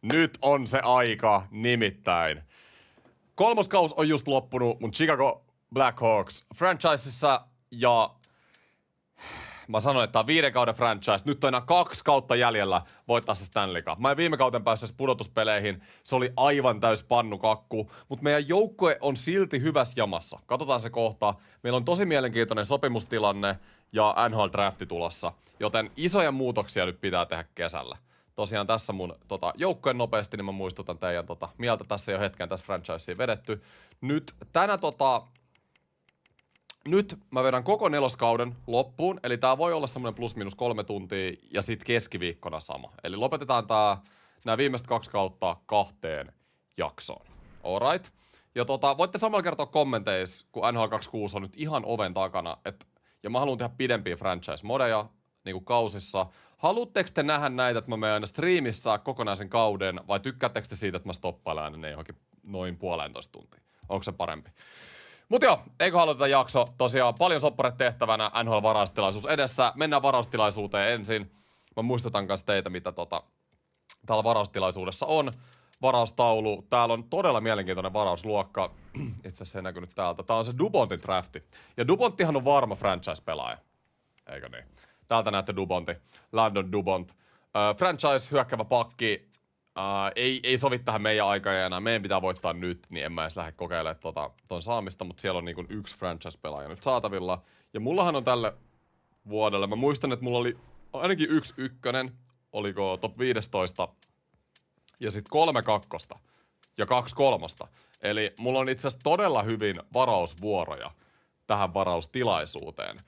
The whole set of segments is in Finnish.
Nyt on se aika, nimittäin. Kolmoskaus on just loppunut mun Chicago Blackhawks franchisessa ja mä sanoin, että tää on 5 kauden franchise. Nyt on enää 2 kautta jäljellä voittaa se Stanley Cup. Mä en viime kauden päässyt pudotuspeleihin. Se oli aivan täys pannukakku. Mutta meidän joukkue on silti hyvässä jamassa. Katsotaan se kohta. Meillä on tosi mielenkiintoinen sopimustilanne ja NHL-drafti tulossa. Joten isoja muutoksia nyt pitää tehdä kesällä. Tosiaan tässä mun joukkueen nopeasti, niin mä muistutan teidän mieltä. Tässä ei ole hetken tässä franchiseen vedetty. Nyt Nyt mä vedän koko 4. kauden loppuun, eli tää voi olla semmoinen +/- 3 tuntia ja sit keskiviikkona sama. Eli lopetetaan nämä viimeiset 2 kautta 2 jaksoon. Alright. Ja voitte samalla kertoa kommenteissa, kun NHL 26 on nyt ihan oven takana, ja mä haluan tehdä pidempiä franchise-modeja niinku kausissa. Haluatteko te nähdä näitä, että mä menen aina striimissä kokonaisen kauden, vai tykkäättekö te siitä, että mä stoppailen aina ne johonkin noin 1,5 tuntia? Onko se parempi? Mut joo, eikö aloiteta jakso? Tosiaan paljon sopparet tehtävänä, NHL-varaustilaisuus edessä. Mennään varaustilaisuuteen ensin. Mä muistutan kanssa teitä, mitä täällä varaustilaisuudessa on. Varaustaulu. Täällä on todella mielenkiintoinen varausluokka. Itse asiassa ei näkynyt täältä. Tää on se Dubontin drafti. Ja Dubonttihan on varma franchise-pelaaja. Eikö niin? Täältä näette Dubonti. Landon Dubont. Franchise, hyökkävä pakki. Ei sovi tähän meidän aikaan enää. Meidän pitää voittaa nyt, niin en mä edes lähde kokeilemaan ton saamista, mutta siellä on niin kuin 1 franchise-pelaaja nyt saatavilla. Ja mullahan on tälle vuodelle, mä muistan, että mulla oli ainakin 1 ykkönen, oliko top 15, ja sitten 3 kakkosta ja 2 kolmosta. Eli mulla on itse asiassa todella hyvin varausvuoroja tähän varaustilaisuuteen.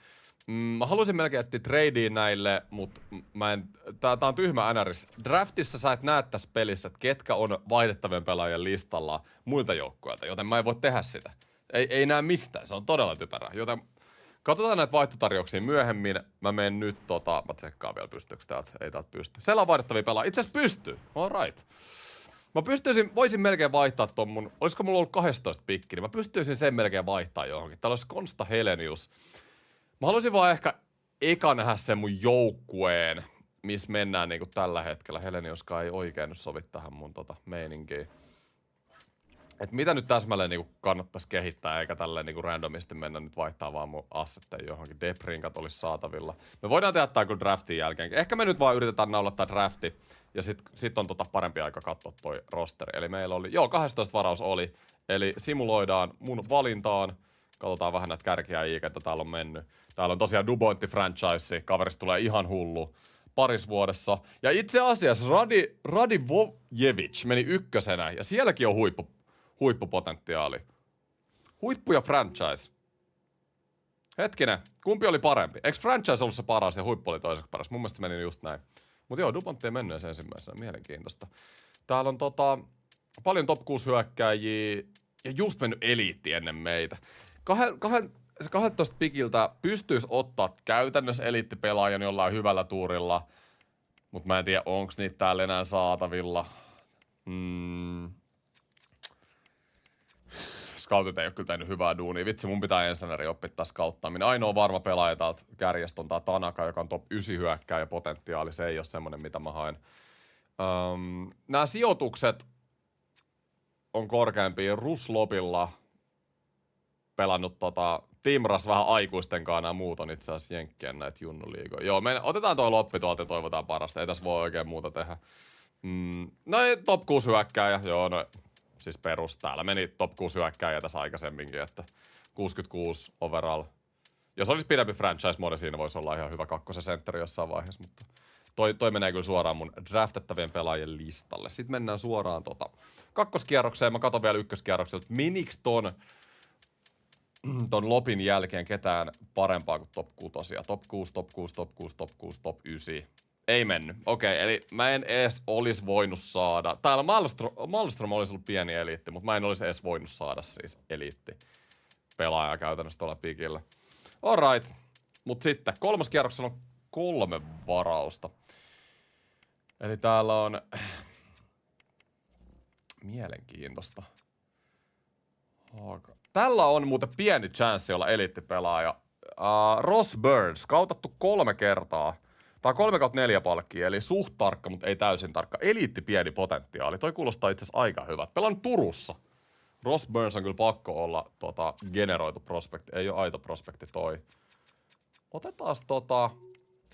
Mä haluaisin melkein etsiä tradeen näille, mutta tää on tyhmä NRS. Draftissa sä et näe tässä pelissä, että ketkä on vaihdettavien pelaajien listalla muilta joukkueilta, joten mä en voi tehdä sitä. Ei näe mistään, se on todella typerää. Joten katsotaan näitä vaihtotarjouksia myöhemmin. Mä menen nyt mä tsekkaan vielä pystyykö täältä. Ei täältä pysty. Siellä on vaihdettavia pelaajia. Itse asiassa pystyy. Alright. Mä voisin melkein vaihtaa ton mun, olisiko mulla ollut 12 pikki, niin mä pystyisin sen melkein vaihtaa johonkin. Täällä olisi Konsta Helenius. Mä haluaisin vaan ehkä eka nähdä sen mun joukkueen, missä mennään niinku tällä hetkellä. Heleniuskaan ei oikein nyt sovi tähän mun meininkiin. Et mitä nyt täsmälleen niinku kannattaisi kehittää, eikä tälleen niinku randomisti mennä nyt vaihtaa vaan mun assetteja johonkin. Deprinkat olisi saatavilla. Me voidaan tehdä tää kuin draftin jälkeen. Ehkä me nyt vaan yritetään naulattaa drafti, ja sit on parempi aika katsoa toi rosteri. Eli meillä oli, 12 varaus oli, eli simuloidaan mun valintaan. Katsotaan vähän näitä kärkiä ketä täällä on mennyt. Täällä on tosiaan Dubontti franchise, kaverista tulee ihan hullu paris vuodessa. Ja itse asiassa Radivojevic meni ykkösenä, ja sielläkin on huippupotentiaali. Huippu ja franchise. Hetkinen, kumpi oli parempi? Eikö franchise ollut se paras ja huippu oli toiseksi paras? Mun mielestä meni just näin. Mutta joo, Dubontti ei mennyt ensimmäisenä, mielenkiintoista. Täällä on paljon top 6 hyökkääjiä ja just mennyt eliitti ennen meitä. 12 pikiltä pystyisi ottaa käytännössä eliittipelaajan jollain hyvällä tuurilla, mutta mä en tiedä, onko niitä täällä enää saatavilla. Scoutit ei ole kyllä tehnyt hyvää duunia. Vitsi, mun pitää ensinäri oppia tässä kauttaaminen. Ainoa varma pelaaja täältä kärjestä on tää Tanaka, joka on top 9 hyökkääjä potentiaali. Se ei ole semmonen, mitä mä haen. Nämä sijoitukset on korkeampia. Ruslopilla pelannut Timras vähän aikuisten kanssa, nämä muut on itse asiassa jenkkien näitä junnuliigoja. Joo, otetaan toi loppi tuolta ja toivotaan parasta. Ei tässä voi oikein muuta tehdä. No ei, top 6 hyökkääjä. Joo, no siis perus. Täällä meni top 6 hyökkääjä tässä aikaisemminkin, että 66 overall. Jos olisi pidempi franchise-mode, siinä voisi olla ihan hyvä kakkosen sentteri jossain vaiheessa, mutta toi menee kyllä suoraan mun draftettavien pelaajien listalle. Sitten mennään suoraan kakkoskierrokseen. Mä katon vielä ykköskierrokselta, että miniks ton lopin jälkeen ketään parempaa kuin top 6. Top 6, top 6, top 6, top 6, top 9. Ei mennyt. Okei, eli mä en edes olisi voinut saada. Täällä Malmström olisi ollut pieni eliitti, mutta mä en olisi edes voinut saada siis eliitti pelaaja käytännössä tuolla pikillä. Alright. Mut sitten kolmoskierroksella on 3 varausta. Eli täällä on mielenkiintoista. Tällä on muuten pieni chanssi olla eliittipelaaja. Ross Burns, kautattu 3 kertaa Tää on 3/4 palkkia, eli suht tarkka, mutta ei täysin tarkka. Eliitti pieni potentiaali. Toi kuulostaa itse asiassa aika hyvät. Pelaan Turussa. Ross Burns on kyllä pakko olla generoitu prospekti. Ei ole aito prospekti toi. Otetaan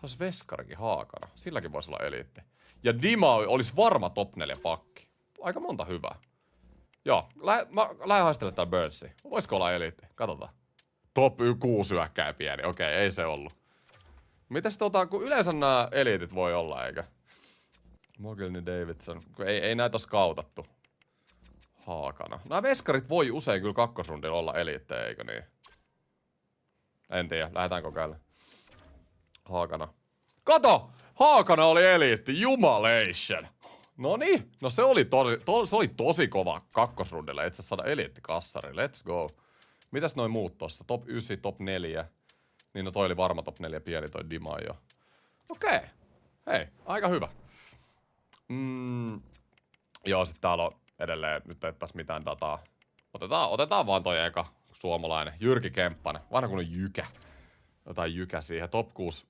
taas Veskarikin Haakana. Silläkin voisi olla eliitti. Ja Dima olisi varma top 4 pakki. Aika monta hyvää. Joo, mä lähden haistelemaan täällä Burnsia. Voisiko olla eliitti? Katsotaan. Top 6 hyökkääjä pieni. Okei, ei se ollut. Mites kun yleensä nämä eliitit voi olla, eikä? Mogilny Davidson. Ei näitä ole skautattu. Haakana. Nämä veskarit voi usein kyllä kakkosrundilla olla eliittejä, eikö niin? En tiedä, lähdetään kokeilemaan. Haakana. Kato! Haakana oli eliitti, jumalation! Noniin, no se oli tosi kova kakkosrundilla, itse asiassa saada eliittikassari, let's go. Mitäs noin muut tossa? Top 9, top 4. Niin no toi oli varma top 4 pieni toi Dima jo. Okei. Hei, aika hyvä. Joo, sit täällä on edelleen, nyt ei taas mitään dataa. Otetaan vaan toi eka suomalainen. Jyrki Kemppanen. Vanha kun on Jykä. Jotain Jykä siihen.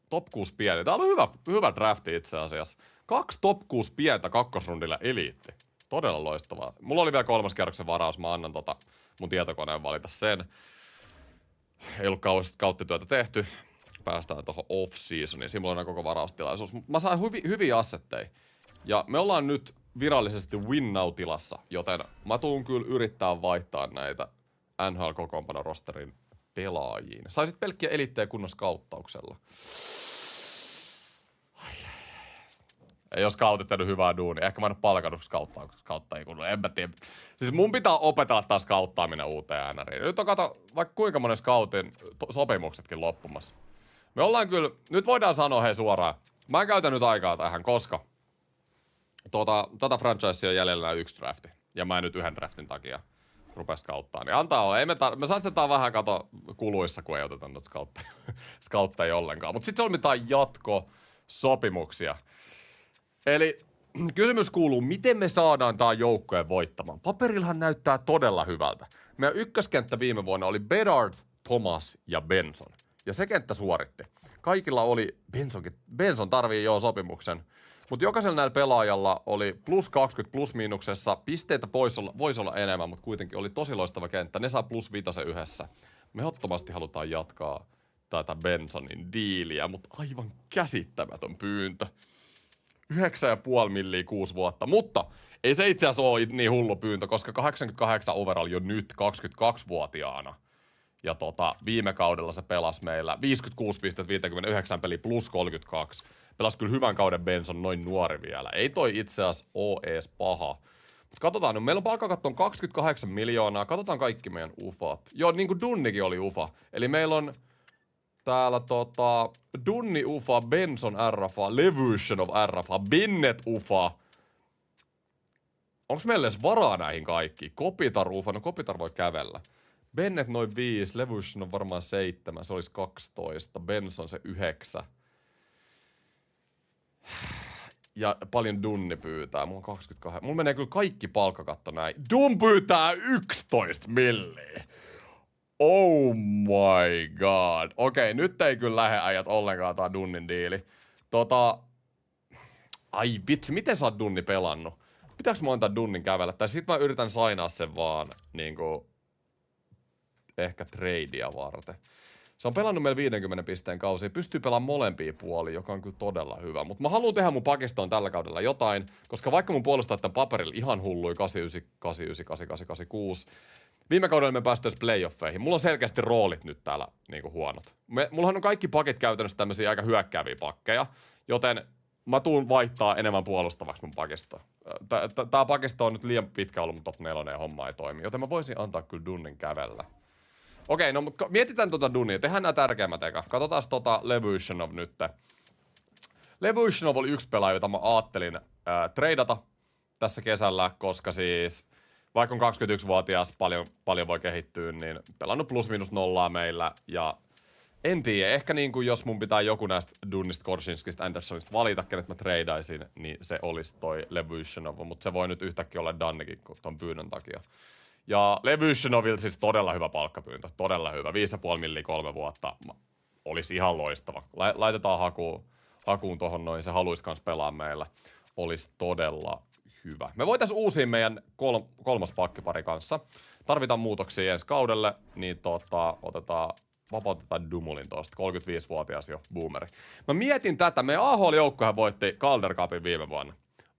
Top 6 pieni. Tää on hyvä drafti itse asiassa. 2 top 6 pientä kakkosrundilla eliitti. Todella loistavaa. Mulla oli vielä 3. kierroksen varaus. Mä annan mun tietokoneen valita sen. Ei ollut kauheasti kauttityötä tehty. Päästään tuohon off-seasoniin. Siinä mulla on koko varaustilaisuus. Mä sain hyviä assetteja. Ja me ollaan nyt virallisesti win now-tilassa, joten mä tuun kyllä yrittää vaihtaa näitä NHL-kokoonpano rosterin pelaajiin. Saisit pelkkiä eliittejä kunnossa kauttauksella. Ei ole scoutit tehnyt hyvää duunia. Ehkä mä en ole palkannut scouttajia kunnolla. En mä tiedä. Siis mun pitää opetella taas scouttaaminen uuteen NRiin. Nyt on kato vaikka kuinka monen scoutin sopimuksetkin loppumassa. Me ollaan kyllä, nyt voidaan sanoa hei suoraan. Mä en käytä nyt aikaa tähän, koska tätä franchisea on jäljellä 1 drafti. Ja mä en nyt 1 draftin takia rupea scouttaa. Niin antaa olla. Me säästetään vähän kuluissa, kun ei oteta noita scouttajia ollenkaan. Mutta sitten solmitaan jatkosopimuksia. Eli kysymys kuuluu, miten me saadaan tää joukkojen voittamaan? Paperillahan näyttää todella hyvältä. Meidän ykköskenttä viime vuonna oli Bedard, Thomas ja Benson. Ja se kenttä suoritti. Kaikilla oli, Benson tarvii jo sopimuksen. Mutta jokaisella näillä pelaajalla oli plus 20 plus miinuksessa. Pisteitä voisi olla enemmän, mutta kuitenkin oli tosi loistava kenttä. Ne saa plus 5 yhdessä. Me ehdottomasti halutaan jatkaa tätä Bensonin diiliä, mutta aivan käsittämätön pyyntö. 9,5 milliä 6 vuotta, mutta ei se itse asiassa ole niin hullu pyyntö, koska 88 overall jo nyt 22-vuotiaana. Ja viime kaudella se pelasi meillä 56 pistettä 59 peli plus 32. Pelasi kyllä hyvän kauden Benson, noin nuori vielä. Ei toi itse asiassa ole ees paha. Mutta katsotaan, no meillä on palkkakatto 28 miljoonaa. Katsotaan kaikki meidän ufat. Joo, niin kuin Dunnikin oli ufa. Eli meillä on täällä Dunni ufa, Benson RFA, Levution of RFA, Bennett ufa. Onks meillä edes varaa näihin kaikkiin? Kopitar ufa, no Kopitar voi kävellä. Bennett noin 5, Levution on varmaan 7, se olisi 12, Benson se 9. Ja paljon Dunni pyytää, mulla on 22. Mulla menee kyllä kaikki palkkakatto näin. Dun pyytää 11 milliä. Oh my god. Okei, nyt ei kyllä lähde äijät ollenkaan tää Dunnin diili. Ai vitsi, miten sä oot Dunni pelannut? Pitääks mä antaa Dunnin kävellä? Tai sit mä yritän sainaa sen vaan niinku ehkä tradea varten. Se on pelannut meillä 50 pisteen kausia. Pystyy pelaamaan molempia puolia, joka on kyllä todella hyvä. Mutta mä haluan tehdä mun pakistoon tällä kaudella jotain, koska vaikka mun puolustaa tämän paperilla ihan hullui 89, 89, 88, 86. Viime kaudella me päästiin playoffeihin. Mulla on selkeästi roolit nyt täällä niinku huonot. Mullahan on kaikki pakit käytännössä tämmöisiä aika hyökkääviä pakkeja, joten mä tuun vaihtaa enemmän puolustavaksi mun pakistoon. Tää pakisto on nyt liian pitkä ollut mun top 4 ja homma ei toimi, joten mä voisin antaa kyllä Dunnin kävellä. Okei, no mietitään Dunnia. Tehdään nämä tärkeimmät eka. Katsotaan Levutionov nyt. Levutionov oli yksi pelaaja, jota mä ajattelin treidata tässä kesällä, koska siis vaikka on 21-vuotias, paljon voi kehittyä, niin pelannut plus minus nollaa meillä. Ja en tiedä, ehkä niin kuin jos mun pitää joku näistä Dunnista, Korsinskista, Andersonista valita, kenet mä treidaisin, niin se olisi toi Levutionov, mutta se voi nyt yhtäkkiä olla Dannikin ton pyynnön takia. Ja Levutionovilla siis todella hyvä palkkapyyntö, todella hyvä. 5,5 milliä 3 vuotta olisi ihan loistava. Laitetaan Akuun tohon noin, se haluaisi kans pelaa meillä. Olisi todella hyvä. Me voitais uusia meidän kolmas pakkipari kanssa. Tarvitaan muutoksia ensi kaudelle, niin vapautetaan Dumulin tosta. 35-vuotias jo, boomeri. Mä mietin tätä, meidän AHL-joukkohan voitti Calder Cupin viime vuonna.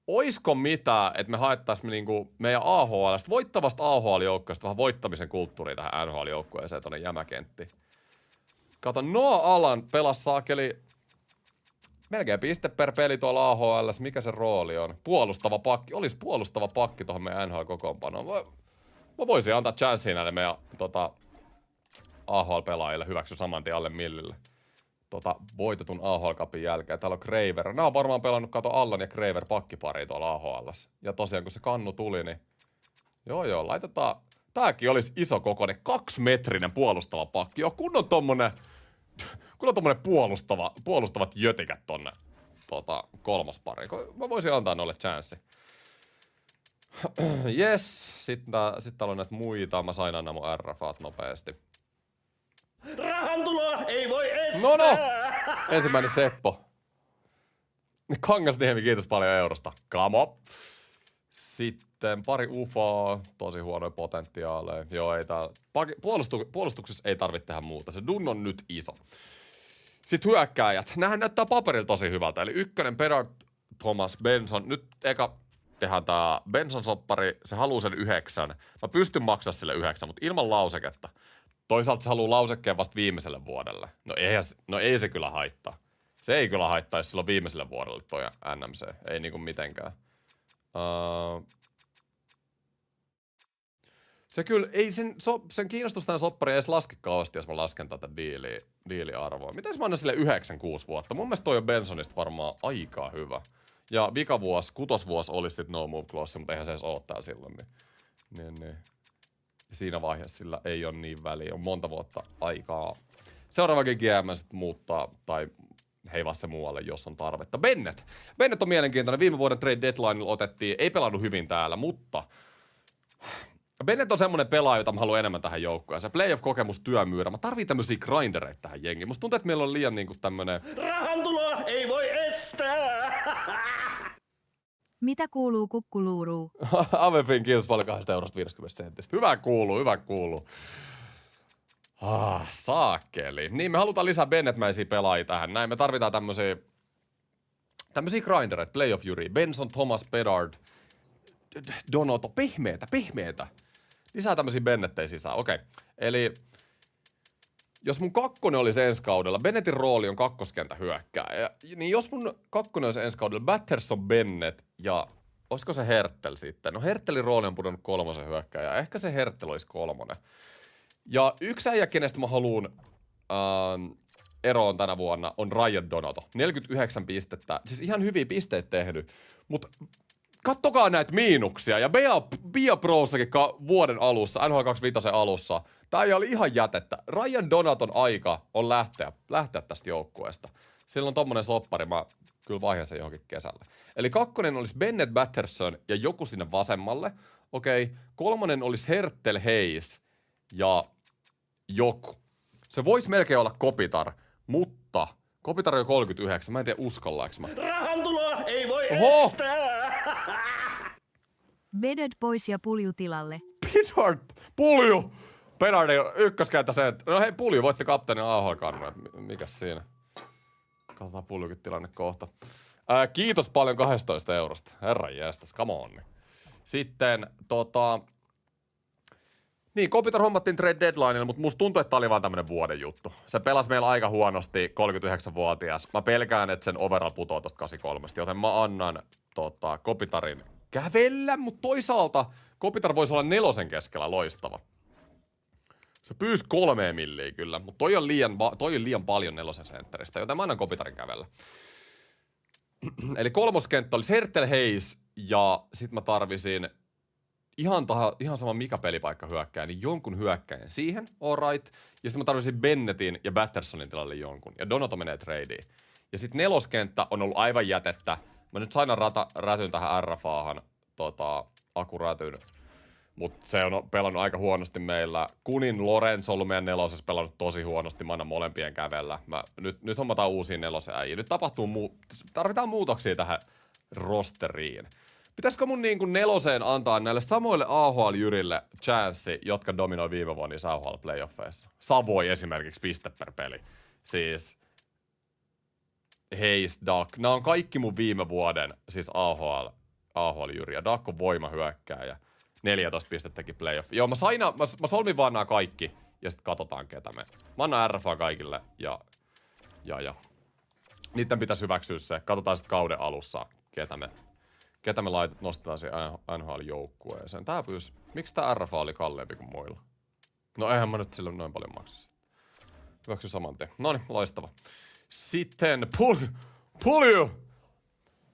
Oisko mitään, että me haettais niinku meidän AHL:stä, voittavasta AHL-joukkoista vähän voittamisen kulttuuria tähän NHL-joukkueeseen tonne jämäkenttiin. Kato, Noah Alan pelasi saakeli melkein piste per peli tuolla AHL:ssä. Mikä se rooli on? Puolustava pakki. Olisi puolustava pakki tuohon meidän NHL-kokoonpanoon. Mä voisin antaa chanssia näille meidän AHL-pelaajille hyväksy saman tien alle millille. Voitetun AHL-cupin jälkeen. Täällä on Craver. Nää on varmaan pelannut, kato, Allan ja Craver pakkiparia tuolla AHL:ssä. Ja tosiaan, kun se kannu tuli, niin joo, laitetaan. Tääkin olisi iso kokoinen, 2-metrinen puolustava pakki. Joo, kun on tommonen puolustavat jötikät tonne kolmas pari. Mä voisin antaa noille chanssi. Yes, sitten täällä on näitä muita. Mä sain aina mun RFAt nopeasti. Rahantuloa ei voi estää! No! Ensimmäinen Seppo. Kangasniemi, kiitos paljon eurosta. Kamo. Sitten pari UFOa, tosi huonoja potentiaaleja. Joo, ei tää. Puolustuksessa ei tarvitse tehdä muuta. Se Dun on nyt iso. Sitten hyökkääjät. Nämähän näyttää paperilla tosi hyvältä. Eli ykkönen Bedard, Thomas, Benson. Nyt eka tehdään tää Benson-soppari. Se haluaa sen 9. Mä pystyn maksaa sille 9, mutta ilman lauseketta. Toisaalta se haluaa lausekkeen vasta viimeiselle vuodelle. No ei se kyllä haittaa. Se ei kyllä haittaa, jos silloin viimeiselle vuodelle toi NMC. Ei niinku mitenkään. Se kyllä, ei sen kiinnostus tämän soppari edes laske kauheasti, jos mä lasken tätä diiliarvoa. Miten mä annan sille 9-6 vuotta? Mun mielestä toi on Bensonista varmaan aika hyvä. Ja vikavuosi, kutosvuosi olisi sit no move clause, mutta eihän se edes oo täällä silloin. Niin. Siinä vaiheessa sillä ei ole niin väliä. On monta vuotta aikaa. Seuraavakin GM sitten muuttaa tai heivaa se muualle, jos on tarvetta. Bennett on mielenkiintoinen. Viime vuoden trade deadlineilla otettiin. Ei pelannut hyvin täällä, mutta Bennett on semmonen pelaaja, jota mä haluan enemmän tähän joukkoon. Se playoff-kokemus työmyyrä. Mä tarviin tämmösiä grindereita tähän jengiin. Musta tuntuu, että meillä on liian niinku tämmönen Rahantuloa ei voi estää! Mitä kuuluu kukkuluuruu? Avefin, kiitos paljon 2,50 €. Hyvä kuuluu. Saakeli. Niin, me halutaan lisää Bennett-mäisiä pelaajia tähän. Näin, me tarvitaan tämmösiä grindereita. Playoff Juri. Benson, Thomas, Bedard, Donoto. Pehmeetä. Lisää tämmösiä Bennettejä sisään. Okei. Eli jos mun kakkonen olisi ensi kaudella, Bennettin rooli on kakkoskenttä hyökkääjä. Niin jos mun kakkonen olisi ensi kaudella, Batterson, Bennett ja olisiko se Hertel sitten? No Hertelin rooli on pudonnut 3. hyökkääjä. Ehkä se Hertel olisi 3. Ja yksi äijä, kenestä mä haluun eroon tänä vuonna, on Ryan Donato. 49 pistettä. Siis ihan hyviä pisteitä tehnyt. Mutta kattokaa näitä miinuksia. Ja Bia Prossakin vuoden alussa, NHL 25 alussa, tää ei ole ihan jätettä. Ryan Donaton aika on lähteä tästä joukkueesta. Silloin on tommonen soppari, mä kyllä vaihan sen johonkin kesällä. Eli kakkonen olisi Bennett, Batterson ja joku sinne vasemmalle. Okei. 3. olisi Hertel, Hayes ja joku. Se voisi melkein olla Kopitar, mutta Kopitar on jo 39. Mä en tiedä uskallaanko mä. Rahantuloa ei voi estää! Bedard pois ja Pulju tilalle. Pulju! Bedardin ykköskenttä se, että no hei Pulju, voitte kapteenin AHL-kannua. Mikäs siinä? Katsotaan Puljukin tilanne kohta. Kiitos paljon 12 €. Herran jästäs, come on. Sitten niin, Kopitar hommattiin trade deadlineilla, mutta musta tuntuu, että tää oli vaan tämmönen vuoden juttu. Se pelasi meillä aika huonosti, 39-vuotias. Mä pelkään, että sen overall putoo tosta 83, joten mä annan Kopitarin kävellä, mutta toisaalta Kopitar voisi olla 4 keskellä loistava. Se pyysi 3 milliä kyllä, mutta toi on liian paljon 4 sentteristä, joten mä annan Kopitarin kävellä. Eli kolmoskenttä olisi Hertel, Hayes ja sit mä tarvisin ihan sama mikä pelipaikka hyökkää, niin jonkun hyökkäjän siihen, alright. Ja sitten mä tarvisin Bennettin ja Battersonin tilalle jonkun. Ja Donato menee tradeen. Ja sitten 4. on ollut aivan jätettä. Mä nyt sain rätyn tähän RFAhan, akurätyn. Mutta se on pelannut aika huonosti meillä. Kunin Lorenzo on ollut meidän nelosessa pelannut tosi huonosti. Mä annan molempien kävellä. Nyt hommataan uusia nelosen äijä. Nyt tarvitaan muutoksia tähän rosteriin. Pitäisikö mun niinku neloseen antaa näille samoille AHL-jyrille chanssi, jotka dominoi viime vuonna niissä AHL-playoffeissa? Savoi esimerkiksi piste per peli. Siis Hayes, Duck. Nämä on kaikki mun viime vuoden siis AHL-jyriä. Duck on voimahyökkääjä. 14 pistettä teki playoff. Joo, mä solmin vaan nämä kaikki ja sitten katsotaan ketä me. Mä annan RFA kaikille ja. Niitten pitäisi hyväksyä se. Katsotaan sitten kauden alussa, ketä me nostetaan siihen NHL-joukkueeseen. Miksi tää RFA oli kalliimpi kuin muilla? No eihän mä nyt sillä noin paljon maksisi. Hyväksy saman tien. Noniin, loistava. Sitten Pulju!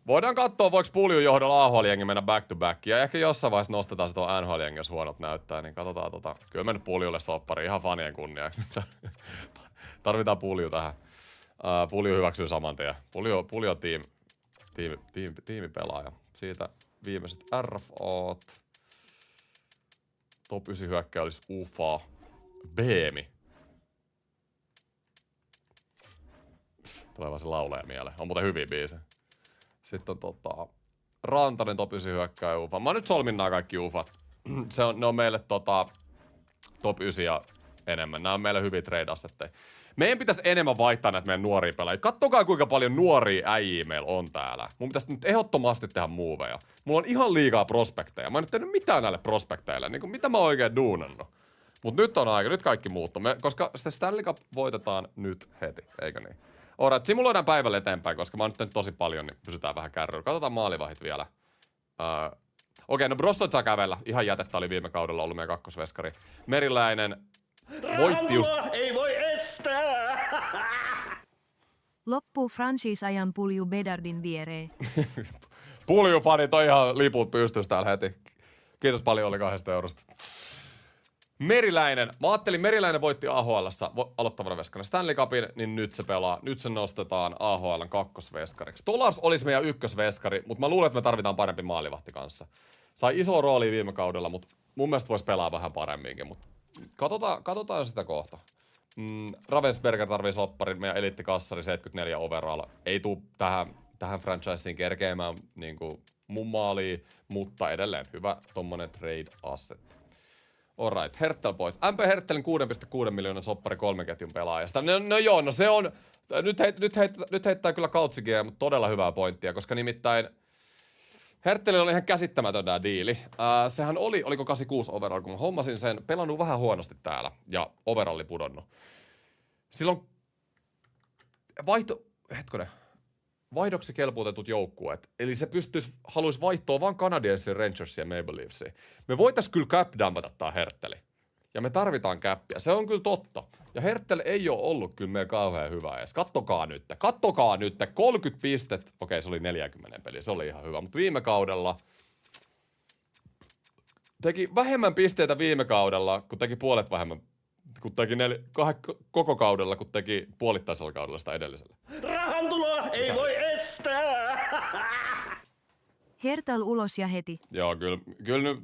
Voidaan katsoa, voiko Puljun johdolla AHL-jengi mennä back to back. Ja ehkä jossain vaiheessa nostetaan se tuon NHL-jengi, jos huonot näyttää. Niin katsotaan Kyllä mennyt Puljulle soppari ihan fanien kunniaksi. Tarvitaan Pulju tähän. Pulju hyväksyy saman tien. Pulju on tiimipelaaja. Siitä viimeiset RFAt. Top 9 hyökkäjä olisi Ufa. Beemi. Tulee vaan se laulaja mieleen. On muuten hyviä biisejä. Sitten on Rantanen top 9 hyökkääjä Ufa. Mä nyt solmin nää kaikki Ufat. Ne on meille top 9 ja enemmän. Nää on meille hyviä trade-assetteja. Meidän pitäisi enemmän vaihtaa näitä meidän nuoria pelaajia. Kattokaa kuinka paljon nuoria äijiä meillä on täällä. Mun pitäisi nyt ehdottomasti tehdä moveja. Mulla on ihan liikaa prospekteja. Mä en nyt tehnyt mitään näille prospekteille. Niin mitä mä oon oikein duunannut. Mut nyt on aika, nyt kaikki muuttuu. Koska sitä Stanley Cup voitetaan nyt heti, eikö niin? Alright, simuloidaan päivällä eteenpäin, koska mä oon nyt tehnyt tosi paljon, niin pysytään vähän kärryllä. Katsotaan maalivahit vielä. Okei, no Brossard saa kävellä. Ihan jätettä oli viime kaudella ollut meidän kakkosveskari. Meriläinen voitti just... ei voi estää! Loppuu franchise-ajan Pulju Bedardin viereen. Puljufanit on ihan liput pystyssä täällä heti. Kiitos paljon, oli 2 eurosta. Meriläinen. Mä ajattelin, Meriläinen voitti AHL:ssa aloittavana veskarina Stanley Cupin, niin nyt se pelaa. Nyt se nostetaan AHL:n kakkosveskariksi. Tolars olisi meidän ykkösveskari, mutta mä luulen, että me tarvitaan parempi maalivahti kanssa. Sai iso rooli viime kaudella, mutta mun mielestä voisi pelaa vähän paremminkin, mutta katsotaan sitä kohta. Ravensberger tarvii sopparin, meidän eliittikassari 74 overall. Ei tuu tähän franchiseen kerkeämään niin kuin mun maaliin, mutta edelleen hyvä tommonen trade asset. Alright, Hertel pois. MP Hertelin 6,6 miljoonan soppari 3 ketjun pelaajasta. No se on... Nyt heittää kyllä Kautsikia, mutta todella hyvää pointtia, koska nimittäin Hertelillä oli ihan käsittämätön tää diili. Sehän oliko 86 overall, kun mä hommasin sen, pelannut vähän huonosti täällä ja overalli pudonnut. Silloin vaihdoksi kelpuutetut joukkueet. Eli se haluaisi vaihtoa vaan Canadiensin, Rangersin ja Maple Leafsiin. Me voitais kyllä cap-dumpata tää Hertteli. Ja me tarvitaan käppiä. Se on kyllä totta. Ja Hertel ei ole ollut kyllä meillä kauhean hyvä edes. Kattokaa nyt. 30 pistet. Okei, se oli 40 peli. Se oli ihan hyvä. Mutta viime kaudella teki vähemmän pisteitä viime kaudella, kun teki puolet vähemmän. Kun teki koko kaudella, kun teki puolittaisella kaudella sitä edellisellä. Rahantuloa ei voi estää! Hertal ulos ja heti. Joo, kyllä nyt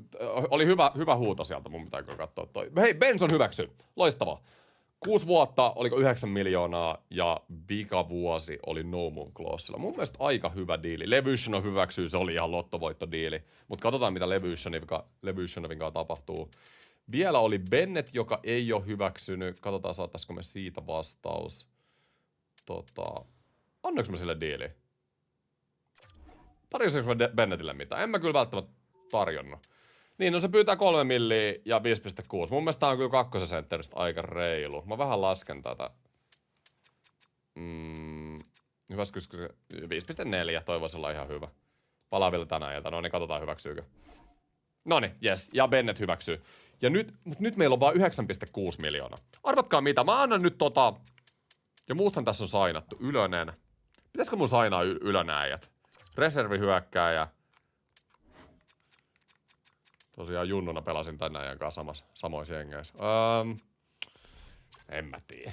oli hyvä huuto sieltä, mun pitää kyllä katsoa toi. Hei, Benson hyväksy. Loistavaa. 6 vuotta, oliko 9 miljoonaa ja vika vuosi oli no moon clausella. Mun mielestä aika hyvä diili. Levyshonov hyväksyy, se oli ihan lottovoittodiili. Mutta katsotaan, mitä Levyshonovin kanssa tapahtuu. Vielä oli Bennett, joka ei ole hyväksynyt. Katsotaan, saattaisiko me siitä vastaus. Annoinko mä sille diiliin? Tarjosinko mä Bennettille mitään? En mä kyllä välttämättä tarjonnut. Niin, no se pyytää 3 milliä ja 5,6. Mun mielestä tää on kyllä kakkosesentteristä aika reilu. Mä vähän lasken tätä. Hyväskyisikö se 5,4, toivoisi olla ihan hyvä. Palaa vielä tänään ilta. No niin, katsotaan hyväksyykö. Noniin, yes. Ja Bennett hyväksyy. Ja nyt meillä on vaan 9,6 miljoonaa. Arvatkaa mitä, mä annan nyt ja muuthan tässä on sainattu. Ylönen. Pitäisikö mun sainaa Ylönäijät? Reservihyökkääjä. Tosiaan junnuna pelasin tänään ajan kanssa samoissa jengeissä. En mä tiedä.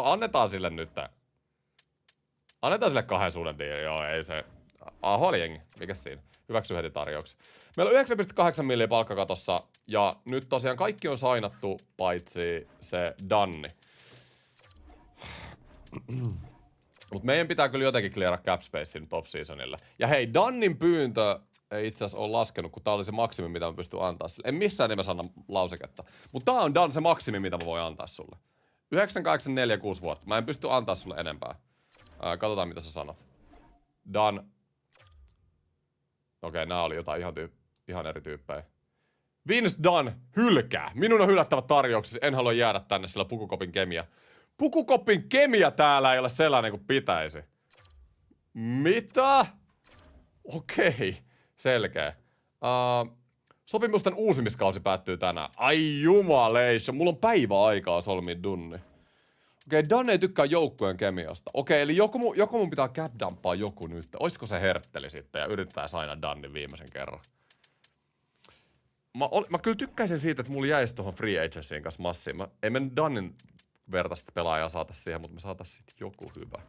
Annetaan sille nyt. Annetaan sille 2 suuden diili. Joo, ei se. AHL jengi, mikäs siinä? Hyväksy heti tarjouksen. Meillä on 9,8 milliä palkkakatossa ja nyt tosiaan kaikki on sainattu paitsi se Danni. Mut meidän pitää kyllä jotenkin cleara cap space nyt off-seasonille. Ja hei, Dannin pyyntö ei itse asiassa ole laskenut, kun tää oli se maksimi, mitä mä pystyn antaa sille. En missään nimessä anna lauseketta. Mutta tää on Dan se maksimi, mitä mä voin antaa sulle. 9, 8, 4, 6 vuotta. Mä en pysty antaa sulle enempää. Katsotaan, mitä sä sanot. Dan. Okei, nää oli jotain ihan eri tyyppejä. Vince Dunn hylkää. Minun on hylättävä tarjouksessa. En halua jäädä tänne, sillä Pukukopin kemia. Pukukopin kemia täällä ei ole sellainen kuin pitäisi. Mitä? Okei. Selkeä. Sopimusten uusimiskausi päättyy tänään. Ai jumaleissa. Mulla on päivä aikaa solmia Dunni. Okei, Dunn ei tykkää joukkueen kemiasta. Okei, eli joku mun pitää cap-dumppaa joku nyt. Oisko se Hertteli sitten ja yrittää saina Dunnin viimeisen kerran? Mä kyllä tykkäisin siitä, että mulla jäisi tuohon free agencyin kanssa massiin. Ei me Dunnin vertaista pelaajaa saata siihen, mutta me saatais sit joku hyvä.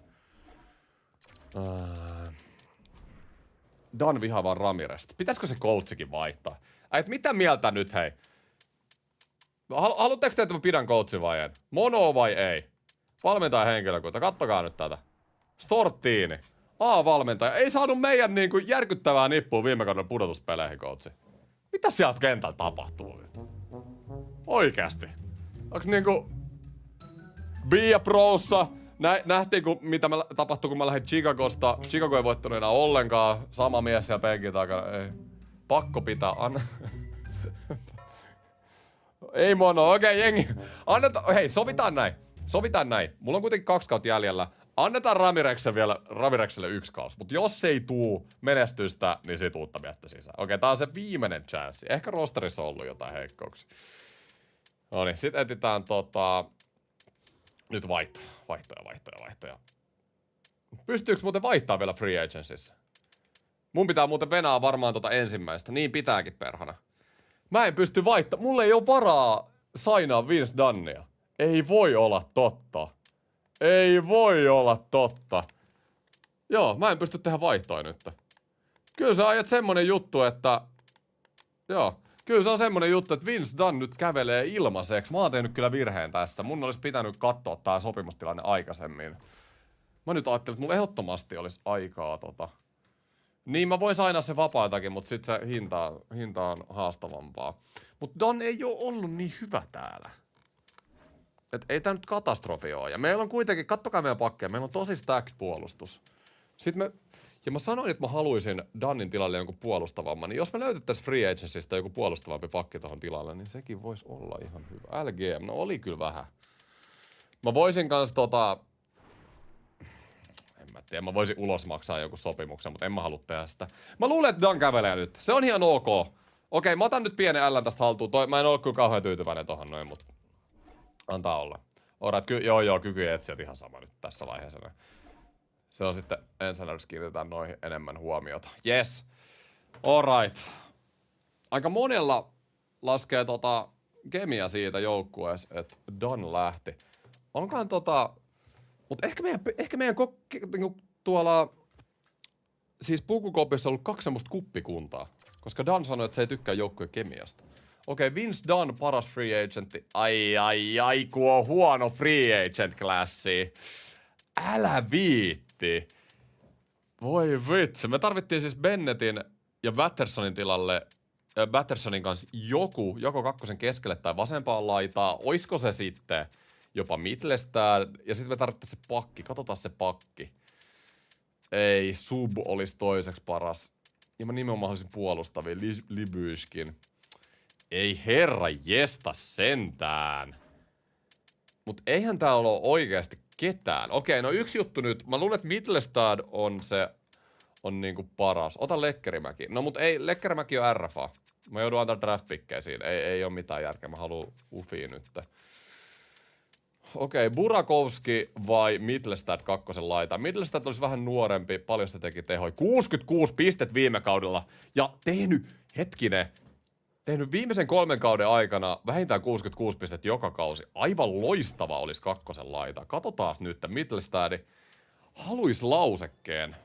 Dunn vihaa vaan Ramiresta. Pitäisikö se coachikin vaihtaa? Et mitä mieltä nyt, hei? Haluatteko te, että mä pidän coachin vai en? Mono vai ei? Valmentaja henkilökunta, kattokaa nyt tätä. Storttiini. A-valmentaja. Ei saanut meidän niinku järkyttävää nippua viime kauden pudotuspeleihin, coachi. Mitä sieltä kentällä tapahtuu? Oikeasti. Onks niinku... Bia Prossa. Nähtiin, mitä tapahtui, kun mä lähdin Chicagosta. Chicago ei voittanut enää ollenkaan. Sama mies siellä penkin takana. Ei. Pakko pitää. Ei mono. Okei, jengi. Hei, sovitaan näin. Mulla on kuitenkin 2 kautta jäljellä. Annetaan Ramirekselle 1 kausi. Mutta jos ei tuu menestystä, niin sit uutta miettä sisään. Okei, tää on se viimeinen chanssi. Ehkä rosterissa on ollut jotain heikkouksia. Noniin, sit etsitään nyt vaihtoja. Pystyykö muuten vaihtaa vielä free agencyssä? Mun pitää muuten venää varmaan ensimmäistä. Niin pitääkin, perhana. Mä en pysty vaihtamaan. Mulla ei ole varaa sainaa Vince Dunnia. Ei voi olla totta. Joo, mä en pysty tehdä vaihtoa nyt. Kyllä sä ajat semmonen juttu, että... Joo. Kyllä se on semmonen juttu, että Vince Dunn nyt kävelee ilmaiseksi. Mä oon tehnyt kyllä virheen tässä. Mun olisi pitänyt katsoa tää sopimustilanne aikaisemmin. Mä nyt ajattelin, että mulla ehdottomasti olisi aikaa Niin mä voin sainaa se vapaatakin, mutta sit se hinta on haastavampaa. Mut Dunn ei oo ollut niin hyvä täällä. Et ei tää nyt katastrofi oo. Ja meillä on kuitenkin, kattokaa meidän pakkeja, meillä on tosi stacked puolustus. Ja mä sanoin, että mä haluaisin Dunnin tilalle jonkun puolustavamman, niin jos me löytettäisiin free agencystä joku puolustavampi pakki tohon tilalle, niin sekin voisi olla ihan hyvä. LGM, no oli kyllä vähän. Mä voisin kans en mä tiedä, mä voisin ulos maksaa joku sopimuksen, mutta en mä halua tehdä sitä. Mä luulen, että Dunn kävelee nyt. Se on ihan ok. Okei, mä otan nyt pienen L tästä haltuun. Mä en ole kyllä kauhean tyytyväinen tohon noin, mutta antaa olla. Joo, kyky etsiä ihan sama nyt tässä vaiheessa. Se on sitten ensinnäkin kiinnitetään noihin enemmän huomiota. Yes. Alright. Aika monella laskee kemia siitä joukkueessa, että Dunn lähti. Onkohan mut ehkä meidän niinku tuolla siis Pukukopissa on ollut 2 semmoista kuppikuntaa. Koska Dunn sanoi, että se ei tykkää joukkueen kemiasta. Okei, Vince Dunn, paras free agentti. Ai, kun on huono free agent klassi. Älä viitti. Voi vitsi. Me tarvittiin siis Bennettin ja Wattersonin tilalle, Wattersonin kanssa joko kakkosen keskelle tai vasempaan laitaa. Oisko se sitten jopa Mittelstad? Ja sitten me tarvittiin se pakki. Katsotaan se pakki. Ei, Sub olisi toiseksi paras. Ja mä nimenomaan haluaisin puolustavia. Libyyskin. Ei herra jesta sentään. Mut eihän täällä ole oikeasti ketään. Okei, no yksi juttu nyt. Mä luulen, että Mittelstad on niinku paras. Ota Lekkerimäki. No mut ei, Lekkerimäki on RFA. Mä joudun antaa draftpikkejä siinä. Ei oo mitään järkeä. Mä haluun ufia nyt. Okei, Burakovski vai Mittelstad kakkosen laita. Mittelstad olisi vähän nuorempi. Paljon se teki tehoi. 66 pistet viime kaudella. Ja tehnyt viimeisen 3 kauden aikana vähintään 66 pistettä joka kausi. Aivan loistava olisi kakkosen laita. Katsotaas nyt, että Mittelstad haluis lausekkeen.